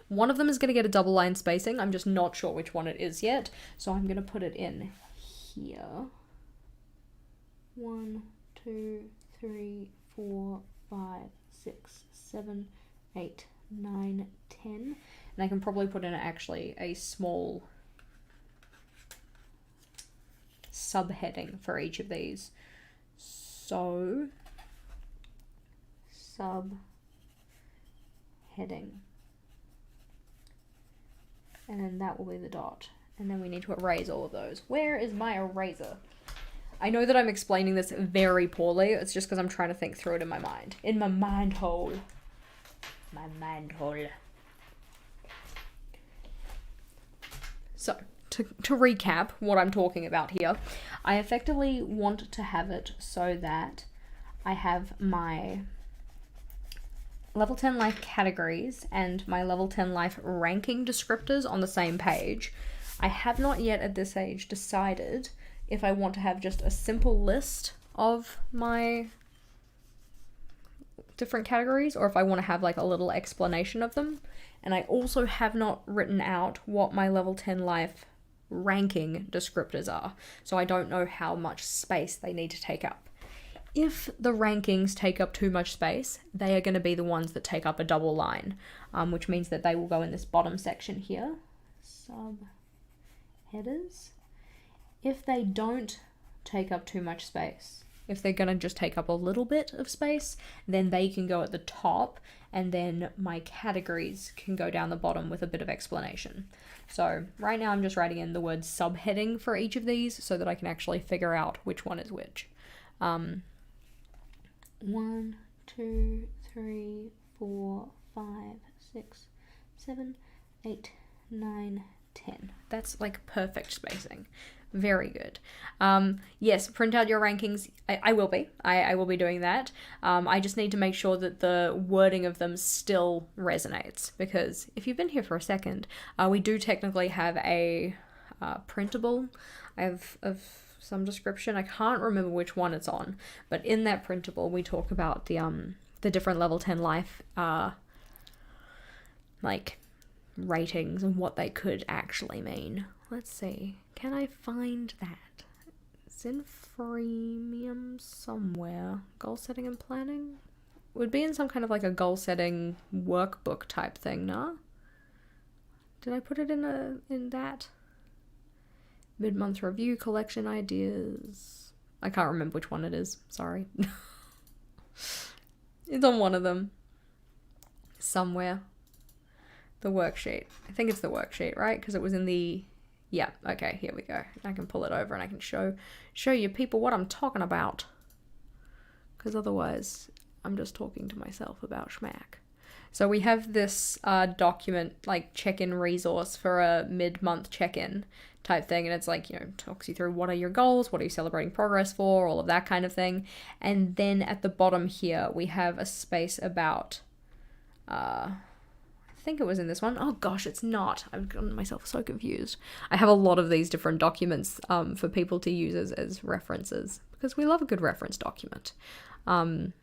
One of them is going to get a double line spacing. I'm just not sure which one it is yet. So I'm going to put it in here. 1, 2, 3, 4, 5, 6, 7, 8, 9, 10. And I can probably put in actually a small subheading for each of these. So, subheading. And then that will be the dot. And then we need to erase all of those. Where is my eraser? I know that I'm explaining this very poorly. It's just because I'm trying to think through it in my mind. In my mind hole. My mind hole. So, to recap what I'm talking about here, I effectively want to have it so that I have my level 10 life categories and my level 10 life ranking descriptors on the same page. I have not yet at this age decided if I want to have just a simple list of my different categories or if I want to have like a little explanation of them. And I also have not written out what my level 10 life ranking descriptors are, so I don't know how much space they need to take up. If the rankings take up too much space, they are going to be the ones that take up a double line, which means that they will go in this bottom section here, sub headers. If they don't take up too much space, if they're going to just take up a little bit of space, then they can go at the top, and then my categories can go down the bottom with a bit of explanation. So right now I'm just writing in the word subheading for each of these so that I can actually figure out which one is which. 1, 2, 3, 4, 5, 6, 7, 8, 9, 10. That's like perfect spacing. Very good. Yes, print out your rankings. I will be. I will be doing that. I just need to make sure that the wording of them still resonates, because if you've been here for a second, we do technically have a printable of some description. I can't remember which one it's on, but in that printable we talk about the different level 10 life like ratings and what they could actually mean. Let's see. Can I find that? It's in freemium somewhere. Goal setting and planning? Would be in some kind of like a goal setting workbook type thing, nah? Did I put it in that? Mid-month review, collection ideas. I can't remember which one it is. Sorry. It's on one of them. Somewhere. The worksheet. I think it's the worksheet, right? Because it was in the... Yeah, okay, here we go. I can pull it over and I can show you people what I'm talking about. Because otherwise, I'm just talking to myself about schmack. So we have this document, like check-in resource for a mid-month check-in type thing. And it's like, you know, talks you through what are your goals, what are you celebrating progress for, all of that kind of thing. And then at the bottom here, we have a space about... I think it was in this one. Oh gosh, it's not. I've gotten myself so confused. I have a lot of these different documents for people to use as references, because we love a good reference document. But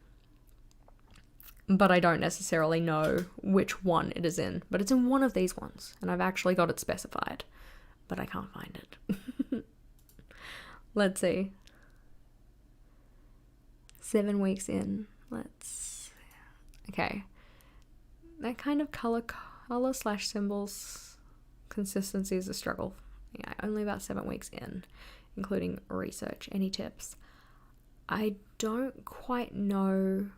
I don't necessarily know which one it is in. But it's in one of these ones, and I've actually got it specified, but I can't find it. Let's see. 7 weeks in. Okay. That kind of color/symbols consistency is a struggle. Yeah, only about 7 weeks in, including research. Any tips? I don't quite know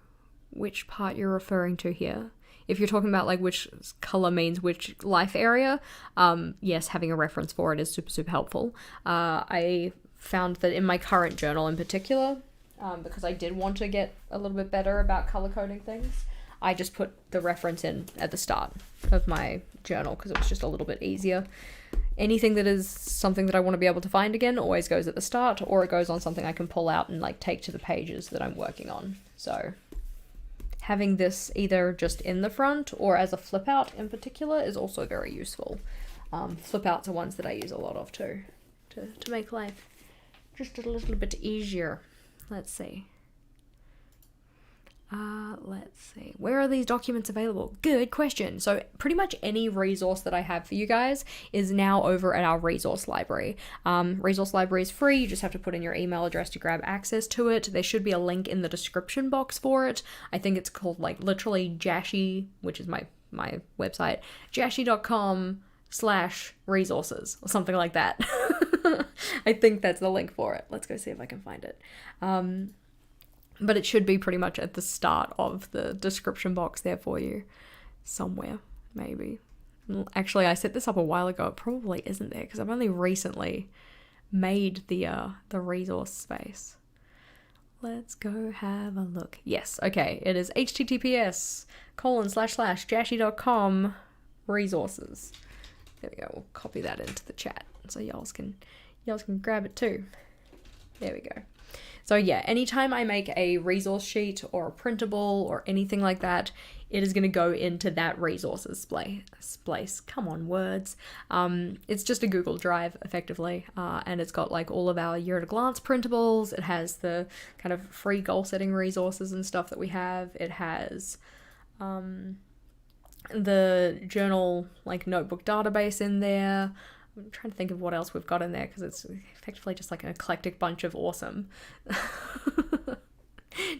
which part you're referring to here. If you're talking about like which color means which life area, yes, having a reference for it is super, super helpful. I found that in my current journal in particular, because I did want to get a little bit better about color coding things, I just put the reference in at the start of my journal because it was just a little bit easier. Anything that is something that I want to be able to find again always goes at the start, or it goes on something I can pull out and like take to the pages that I'm working on. So having this either just in the front or as a flip out in particular is also very useful. Flip outs are ones that I use a lot of too, to make life just a little bit easier. Let's see. Where are these documents available? Good question. So pretty much any resource that I have for you guys is now over at our resource library. Resource library is free. You just have to put in your email address to grab access to it. There should be a link in the description box for it. I think it's called like literally Jashii, which is my website, jashii.com/resources or something like that. I think that's the link for it. Let's go see if I can find it. But it should be pretty much at the start of the description box there for you. Somewhere, maybe. Actually, I set this up a while ago. It probably isn't there because I've only recently made the resource space. Let's go have a look. Yes, okay, it is https://jashi.com resources. There we go. We'll copy that into the chat so y'all can grab it too. There we go. So yeah, anytime I make a resource sheet or a printable or anything like that, it is going to go into that resources place. Come on, words. It's just a Google Drive, effectively, and it's got like all of our year at a glance printables. It has the kind of free goal setting resources and stuff that we have. It has the journal like notebook database in there. I'm trying to think of what else we've got in there because it's effectively just like an eclectic bunch of awesome,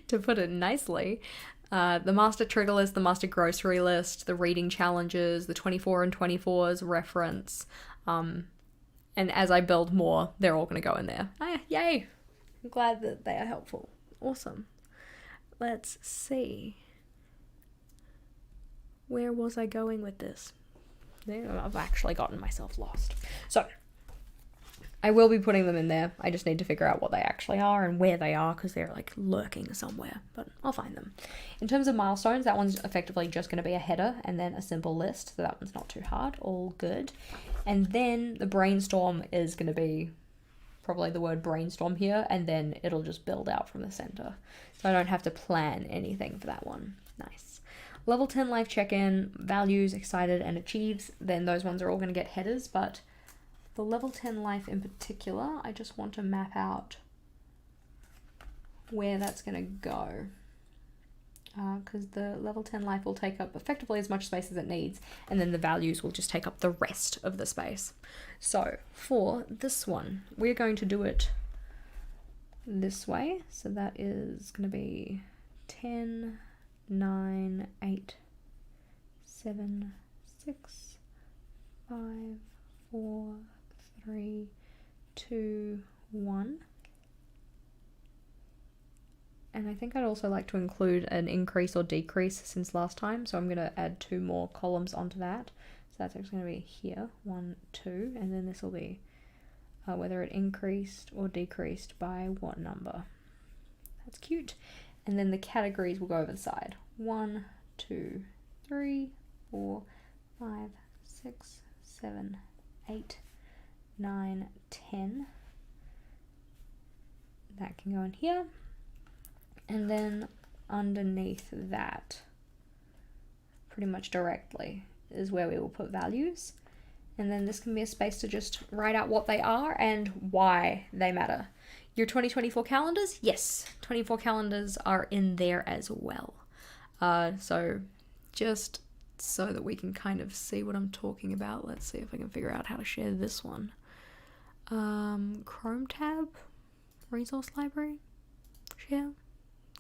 to put it nicely. The master trigger list, the master grocery list, the reading challenges, the 24 and 24s reference. And as I build more, they're all going to go in there. Yay! I'm glad that they are helpful. Awesome. Let's see. Where was I going with this? I've actually gotten myself lost. So, I will be putting them in there. I just need to figure out what they actually are and where they are because they're like lurking somewhere, but I'll find them. In terms of milestones, that one's effectively just going to be a header and then a simple list, so that one's not too hard, all good. And then the brainstorm is going to be probably the word brainstorm here, and then it'll just build out from the center. So I don't have to plan anything for that one. Nice. Level 10 life check-in, values, excited, and achieves, then those ones are all going to get headers, but the level 10 life in particular, I just want to map out where that's going to go. Because the level 10 life will take up effectively as much space as it needs, and then the values will just take up the rest of the space. So for this one, we're going to do it this way. So that is going to be 10, 9, 8, 7, 6, 5, 4, 3, 2, 1. And I think I'd also like to include an increase or decrease since last time, so I'm going to add 2 more columns onto that. So that's actually going to be here, 1, 2, and then this will be whether it increased or decreased by what number. That's cute. And then the categories will go over the side. 1, 2, 3, 4, 5, 6, 7, 8, 9, 10. That can go in here. And then underneath that, pretty much directly, is where we will put values. And then this can be a space to just write out what they are and why they matter. Your 2024 calendars? Yes, 24 calendars are in there as well. So just so that we can kind of see what I'm talking about, let's see if I can figure out how to share this one. Chrome tab, resource library, share.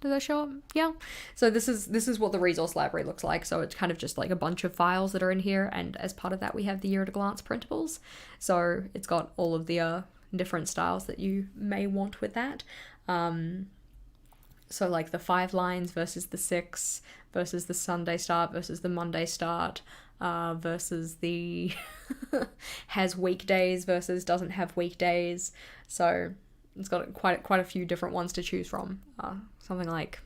Does that show up? Yeah. So this is what the resource library looks like. So it's kind of just like a bunch of files that are in here, and as part of that we have the year at a glance printables. So it's got all of the different styles that you may want with that. So like the 5 lines versus the 6 versus the Sunday start versus the Monday start versus the has weekdays versus doesn't have weekdays. So it's got quite a few different ones to choose from. Something like,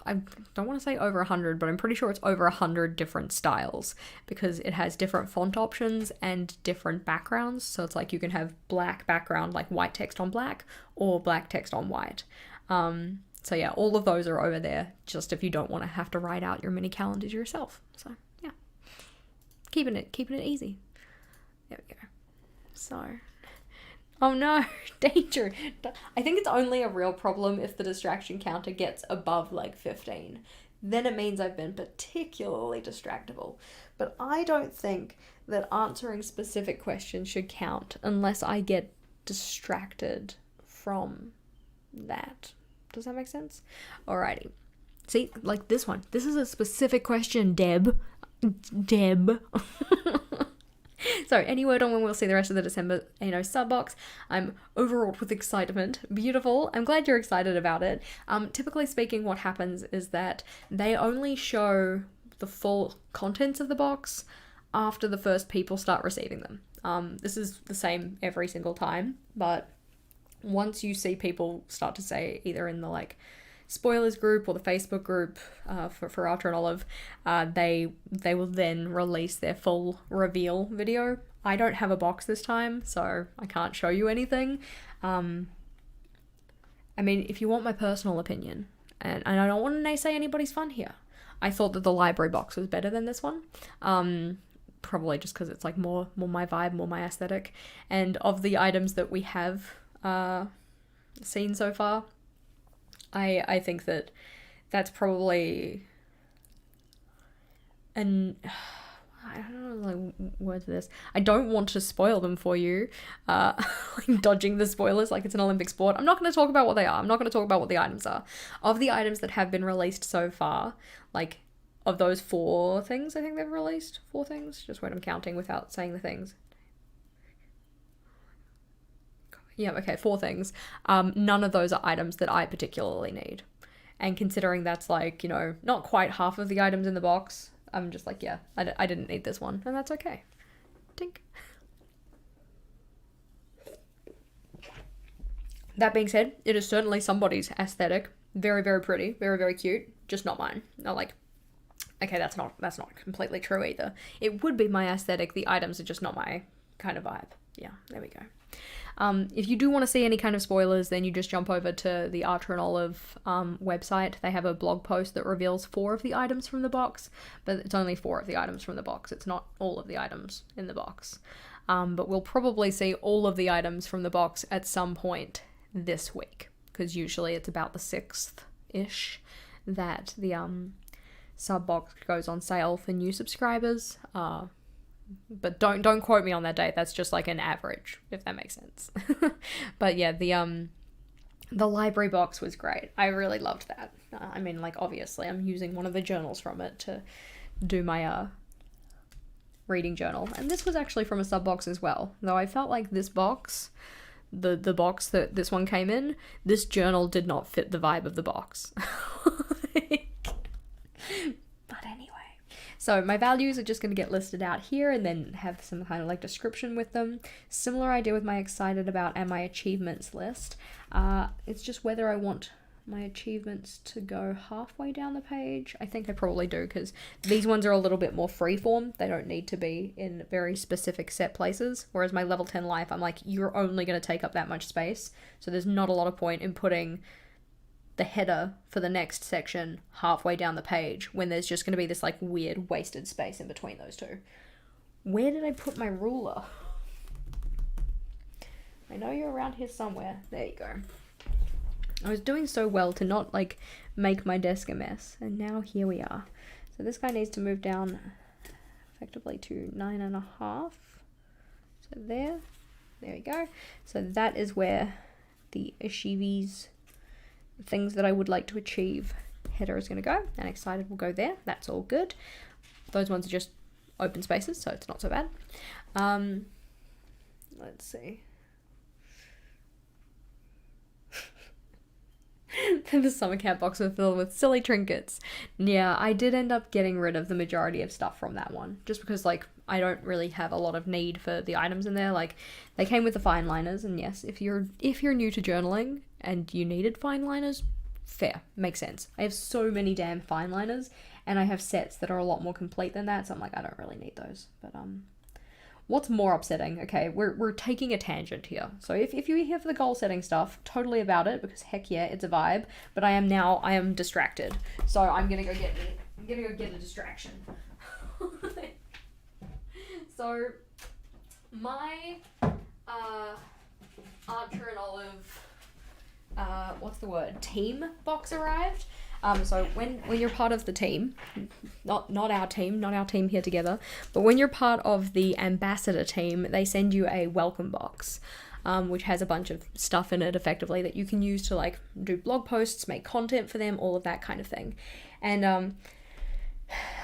I don't want to say over 100, but I'm pretty sure it's over 100 different styles because it has different font options and different backgrounds. So it's like you can have black background, like white text on black, or black text on white. So yeah, all of those are over there, just if you don't want to have to write out your mini calendars yourself. So yeah, keeping it easy. There we go. So, oh no, danger. I think it's only a real problem if the distraction counter gets above like 15. Then it means I've been particularly distractible. But I don't think that answering specific questions should count unless I get distracted from that. Does that make sense? Alrighty. See, like this one. This is a specific question, Deb. So, any word on when we'll see the rest of the December, sub box? I'm overawed with excitement. Beautiful. I'm glad you're excited about it. Typically speaking, what happens is that they only show the full contents of the box after the first people start receiving them. This is the same every single time, but once you see people start to say, either in the like spoilers group or the Facebook group for Archer and Olive, they will then release their full reveal video. I don't have a box this time, so I can't show you anything. I mean, if you want my personal opinion, and I don't want to naysay anybody's fun here, I thought that the library box was better than this one. Probably just because it's like more my vibe, more my aesthetic. And of the items that we have seen so far, I think that that's probably I don't know, like, words for this. I don't want to spoil them for you, like dodging the spoilers like it's an Olympic sport. I'm not going to talk about what they are. I'm not going to talk about what the items are. Of the items that have been released so far, like, of those 4 things I think they've released, 4 things, just wait, I'm counting without saying the things. Yeah, okay, 4 things. None of those are items that I particularly need. And considering that's like, you know, not quite half of the items in the box, I'm just like, yeah, I didn't need this one, and that's okay. Tink. That being said, it is certainly somebody's aesthetic. Very, very pretty. Very, very cute. Just not mine. Not like, okay, that's not completely true either. It would be my aesthetic. The items are just not my kind of vibe. Yeah, there we go. If you do want to see any kind of spoilers, then you just jump over to the Archer and Olive website. They have a blog post that reveals 4 of the items from the box, but it's only 4 of the items from the box. It's not all of the items in the box. But we'll probably see all of the items from the box at some point this week, because usually it's about the 6th-ish that the sub box goes on sale for new subscribers. But don't quote me on that date. That's just like an average, if that makes sense. But yeah, the library box was great. I really loved that. I mean, like, obviously I'm using one of the journals from it to do my reading journal, and this was actually from a sub box as well, though I felt like this box, the box that this one came in, this journal did not fit the vibe of the box. But anyway, so my values are just going to get listed out here and then have some kind of like description with them. Similar idea with my excited about and my achievements list. It's just whether I want my achievements to go halfway down the page. I think I probably do, because these ones are a little bit more freeform. They don't need to be in very specific set places. Whereas my level 10 life, I'm like, you're only going to take up that much space. So there's not a lot of point in putting the header for the next section halfway down the page when there's just going to be this like weird wasted space in between those two. Where did I put my ruler? I know you're around here somewhere. There you go. I was doing so well to not like make my desk a mess, and now here we are. So this guy needs to move down effectively to 9.5. So there we go. So that is where the Ashivi's things that I would like to achieve header is going to go, and excited will go there. That's all good. Those ones are just open spaces, so it's not so bad. Let's see. The summer camp box was filled with silly trinkets. Yeah, I did end up getting rid of the majority of stuff from that one, just because like I don't really have a lot of need for the items in there. Like, they came with the fine liners, and yes, if you're new to journaling and you needed fine liners, fair, makes sense. I have so many damn fine liners, and I have sets that are a lot more complete than that, so I'm like, I don't really need those. But what's more upsetting? Okay, we're taking a tangent here. So if you're here for the goal setting stuff, totally about it, because heck yeah, it's a vibe. But I am distracted. So I'm gonna go get a distraction. So my Archer and Olive what's the word? Team box arrived. So when you're part of the team, not our team here together, but when you're part of the ambassador team, they send you a welcome box, which has a bunch of stuff in it effectively that you can use to like do blog posts, make content for them, all of that kind of thing. And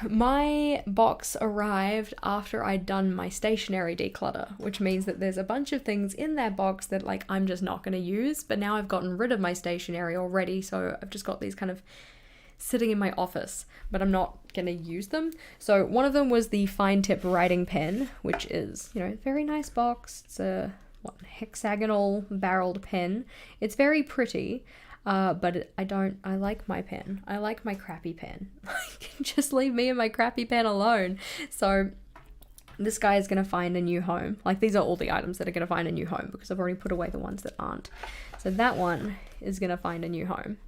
my box arrived after I'd done my stationery declutter, which means that there's a bunch of things in that box that like I'm just not going to use, but now I've gotten rid of my stationery already, so I've just got these kind of sitting in my office, but I'm not going to use them. So one of them was the fine tip writing pen, which is, you know, very nice box. It's a hexagonal barreled pen. It's very pretty. But I like my pen. I like my crappy pen. Just leave me and my crappy pen alone. So this guy is going to find a new home. Like, these are all the items that are going to find a new home because I've already put away the ones that aren't. So that one is going to find a new home.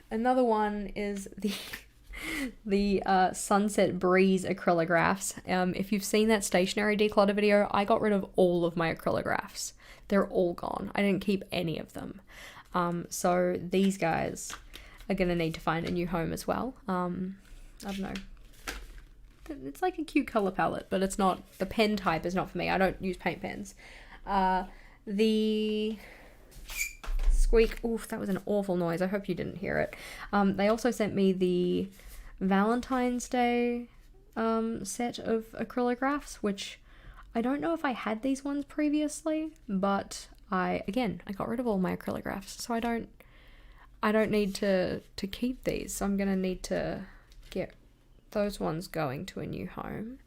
Another one is the Sunset Breeze acrylographs. If you've seen that stationery declutter video, I got rid of all of my acrylographs. They're all gone. I didn't keep any of them. So these guys are going to need to find a new home as well. I don't know. It's like a cute color palette, but it's not, the pen type is not for me. I don't use paint pens. The squeak, oof, that was an awful noise. I hope you didn't hear it. They also sent me the Valentine's Day set of acrylographs, which I don't know if I had these ones previously, but I got rid of all my acrylographs, so I don't need to keep these. So I'm gonna need to get those ones going to a new home.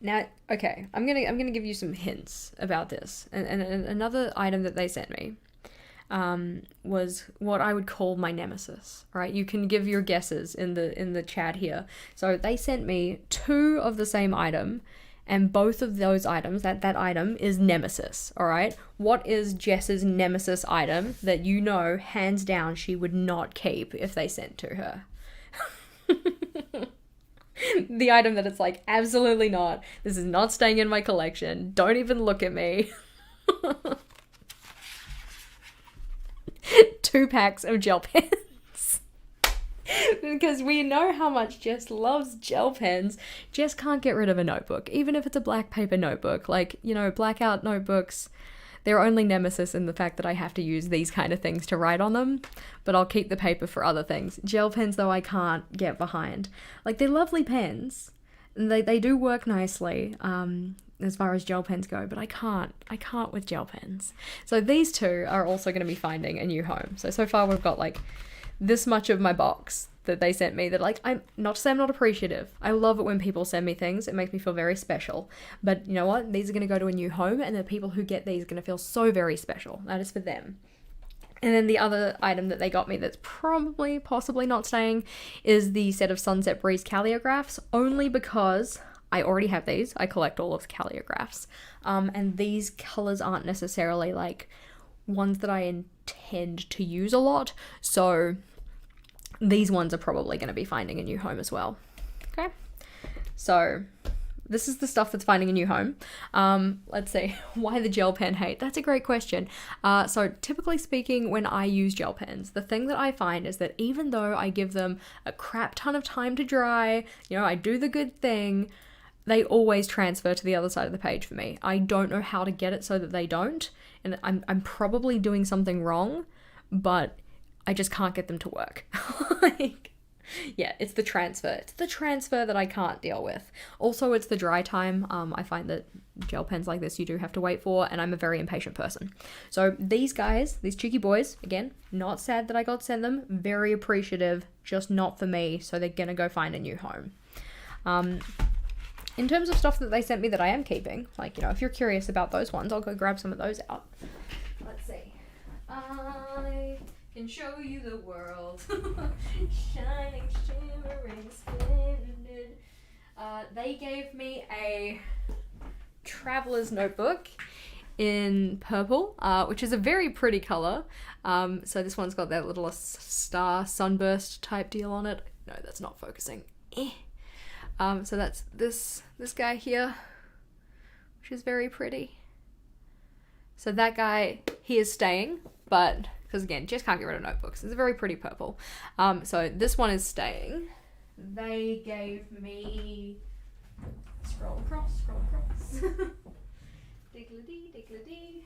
Now, okay, I'm gonna give you some hints about this. And another item that they sent me was what I would call my nemesis. All right, you can give your guesses in the chat here. So they sent me 2 of the same item. And both of those items, that item is nemesis, all right? What is Jess's nemesis item that you know, hands down, she would not keep if they sent to her? The item that it's like, absolutely not. This is not staying in my collection. Don't even look at me. 2 packs of gel pens. Because we know how much Jess loves gel pens. Jess can't get rid of a notebook, even if it's a black paper notebook. Like, you know, blackout notebooks, they're only nemesis in the fact that I have to use these kind of things to write on them, but I'll keep the paper for other things. Gel pens, though, I can't get behind. Like, they're lovely pens, and they do work nicely, as far as gel pens go, but I can't with gel pens. So these 2 are also going to be finding a new home. So far we've got, like, this much of my box that they sent me that, like, I'm not to say I'm not appreciative. I love it when people send me things. It makes me feel very special. But you know what? These are going to go to a new home, and the people who get these are going to feel so very special. That is for them. And then the other item that they got me that's possibly not staying is the set of Sunset Breeze calligraphs, only because I already have these. I collect all of the calligraphs. And these colors aren't necessarily, like, ones that I intend to use a lot. So these ones are probably going to be finding a new home as well. Okay, so this is the stuff that's finding a new home. Let's see, why the gel pen hate? That's a great question. So typically speaking, when I use gel pens, the thing that I find is that even though I give them a crap ton of time to dry, you know, I do the good thing, they always transfer to the other side of the page for me. I don't know how to get it so that they don't, and I'm probably doing something wrong, but I just can't get them to work. Like, yeah, it's the transfer. It's the transfer that I can't deal with. Also, it's the dry time. I find that gel pens like this you do have to wait for, and I'm a very impatient person. So these guys, these cheeky boys, again, not sad that I got sent them, very appreciative, just not for me, so they're gonna go find a new home. In terms of stuff that they sent me that I am keeping, like, you know, if you're curious about those ones, I'll go grab some of those out. Let's see. I can show you the world. Shining, shimmering, splendid. They gave me a traveler's notebook in purple, which is a very pretty color. So this one's got that little star sunburst type deal on it. No, that's not focusing. So that's this guy here, which is very pretty. So that guy, he is staying, but because again, just can't get rid of notebooks. It's a very pretty purple. So this one is staying. They gave me, scroll across. Diggly-dee.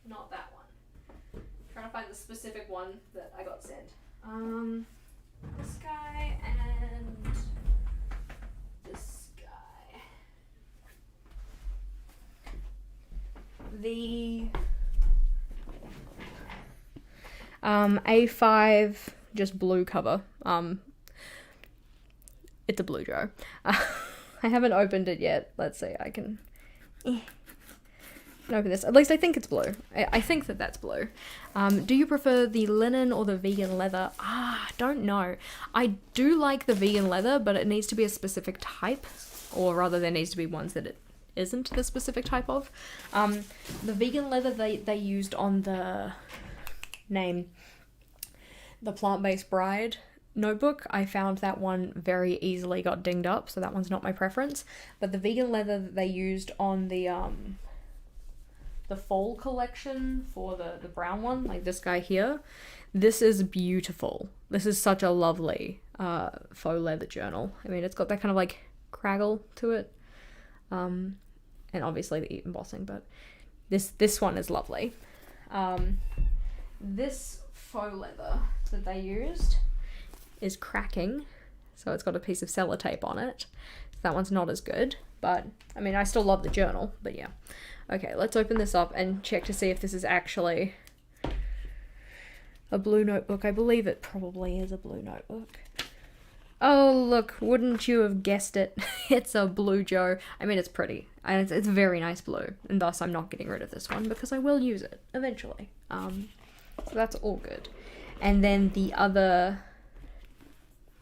Not that one. Trying to find the specific one that I got sent. This guy and this guy. A5, just blue cover. It's a Blue Joe. I haven't opened it yet. Let's see, I can open this. At least I think it's blue. I think that that's blue. Do you prefer the linen or the vegan leather? Don't know. I do like the vegan leather, but it needs to be a specific type, or rather there needs to be ones that it isn't the specific type of. The vegan leather they used on the Plant-Based Bride notebook, I found that one very easily got dinged up, so that one's not my preference. But the vegan leather that they used on the fall collection for the brown one, like this guy here, this is beautiful. This is such a lovely faux leather journal. I mean, it's got that kind of like craggle to it, and obviously the embossing, but this one is lovely. This faux leather that they used is cracking, so it's got a piece of sellotape on it. So that one's not as good, but I mean, I still love the journal, but yeah. Okay, let's open this up and check to see if this is actually a blue notebook. I believe it probably is a blue notebook. Oh, look, wouldn't you have guessed it? It's a Blue Joe. I mean, it's pretty, and it's very nice blue, and thus I'm not getting rid of this one because I will use it eventually. So that's all good. And then the other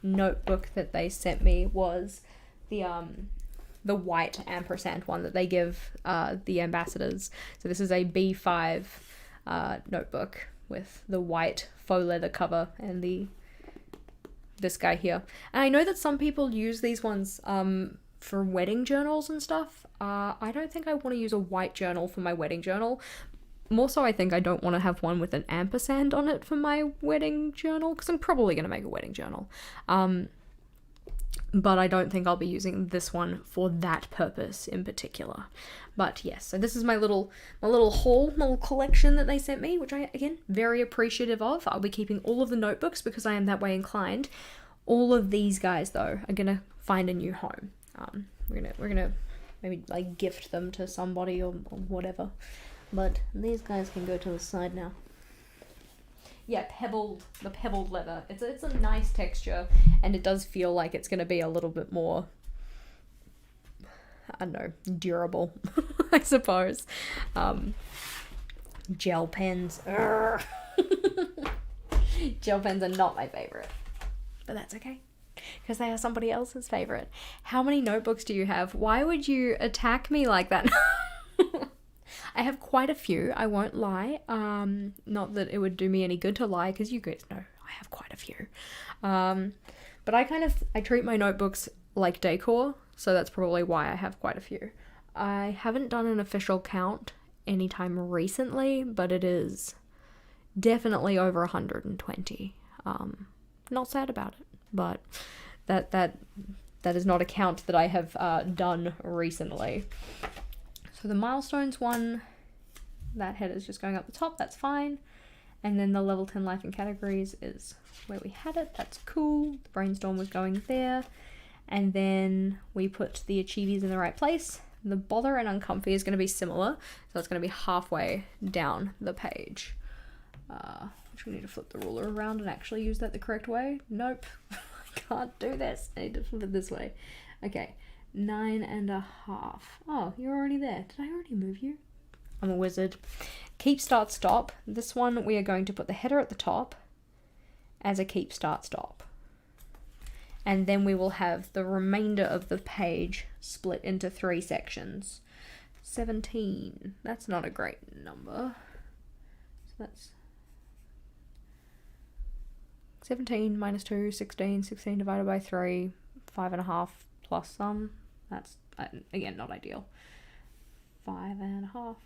notebook that they sent me was the white ampersand one that they give the ambassadors. So this is a B5 notebook with the white faux leather cover and this guy here. And I know that some people use these ones for wedding journals and stuff. I don't think I want to use a white journal for my wedding journal. More so, I think I don't want to have one with an ampersand on it for my wedding journal, because I'm probably going to make a wedding journal. But I don't think I'll be using this one for that purpose in particular. But yes, so this is my little haul, my little collection that they sent me, which I, again, very appreciative of. I'll be keeping all of the notebooks because I am that way inclined. All of these guys, though, are going to find a new home. We're gonna maybe like gift them to somebody or whatever. But these guys can go to the side now. Yeah, the pebbled leather. It's a nice texture, and it does feel like it's going to be a little bit more, I don't know, durable, I suppose. Gel pens. Gel pens are not my favorite, but that's okay, because they are somebody else's favorite. How many notebooks do you have? Why would you attack me like that? I have quite a few, I won't lie. Not that it would do me any good to lie, because you guys know I have quite a few. But I treat my notebooks like decor, so that's probably why I have quite a few. I haven't done an official count anytime recently, but it is definitely over 120. Not sad about it, but that is not a count that I have done recently. So the milestones one, that header is just going up the top, that's fine. And then the level 10 life and categories is where we had it, that's cool. The brainstorm was going there. And then we put the achievies in the right place. The bother and uncomfy is going to be similar, so it's going to be halfway down the page. Which we need to flip the ruler around and actually use that the correct way. Nope, I can't do this. I need to flip it this way. Okay. 9.5. Oh, you're already there. Did I already move you? I'm a wizard. Keep, start, stop. This one we are going to put the header at the top as a keep, start, stop. And then we will have the remainder of the page split into 3 sections. 17. That's not a great number. So that's 17 minus 2, 16. 16 divided by 3, 5.5 plus some. That's, again, not ideal. 5.5.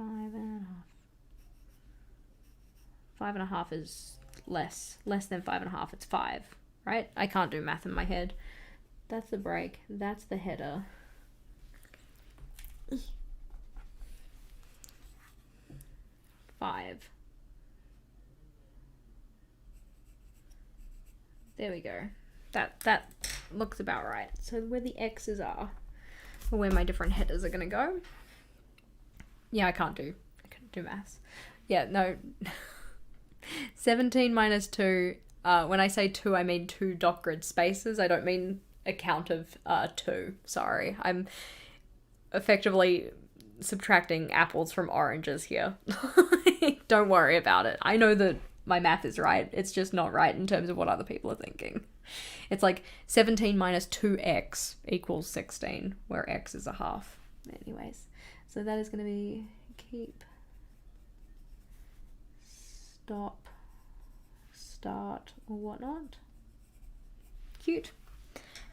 5.5. 5.5 is less than 5.5. It's 5, right? I can't do math in my head. That's the break. That's the header. 5. There we go. That looks about right. So where the X's are, or where my different headers are going to go. Yeah, I can't do do maths. Yeah, no. 17 minus 2, when I say 2, I mean 2 dot grid spaces. I don't mean a count of 2. Sorry. I'm effectively subtracting apples from oranges here. Don't worry about it. I know that my math is right. It's just not right in terms of what other people are thinking. It's like 17 minus 2x equals 16, where x is a half. Anyways, so that is going to be keep, stop, start, or whatnot. Cute.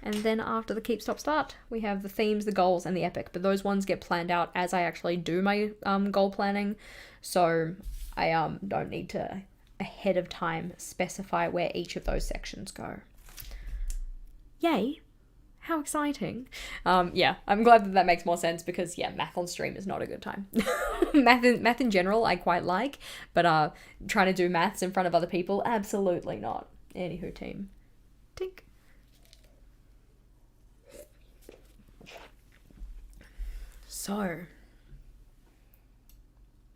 And then after the keep, stop, start, we have the themes, the goals, and the epic. But those ones get planned out as I actually do my goal planning. So I don't need to ahead of time specify where each of those sections go. Yay. How exciting. Yeah, I'm glad that makes more sense because, yeah, math on stream is not a good time. math in general, I quite like. But trying to do maths in front of other people, absolutely not. Anywho, team. Tink. So,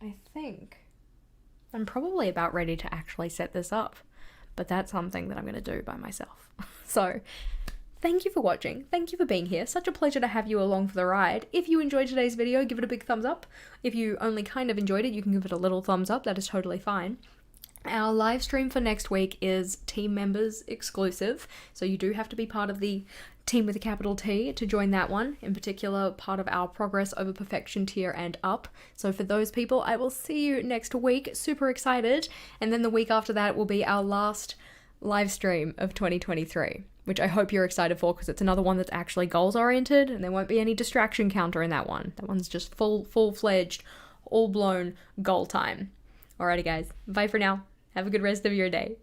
I think I'm probably about ready to actually set this up, but that's something that I'm going to do by myself. So, thank you for watching. Thank you for being here. Such a pleasure to have you along for the ride. If you enjoyed today's video, give it a big thumbs up. If you only kind of enjoyed it, you can give it a little thumbs up. That is totally fine. Our live stream for next week is team members exclusive, so you do have to be part of the team with a capital T to join that one, in particular part of our progress over perfection tier and up. So for those people, I will see you next week. Super excited. And then the week after that will be our last live stream of 2023, which I hope you're excited for because it's another one that's actually goals oriented and there won't be any distraction counter in that one. That one's just full-fledged, all blown goal time. Alrighty guys, bye for now. Have a good rest of your day.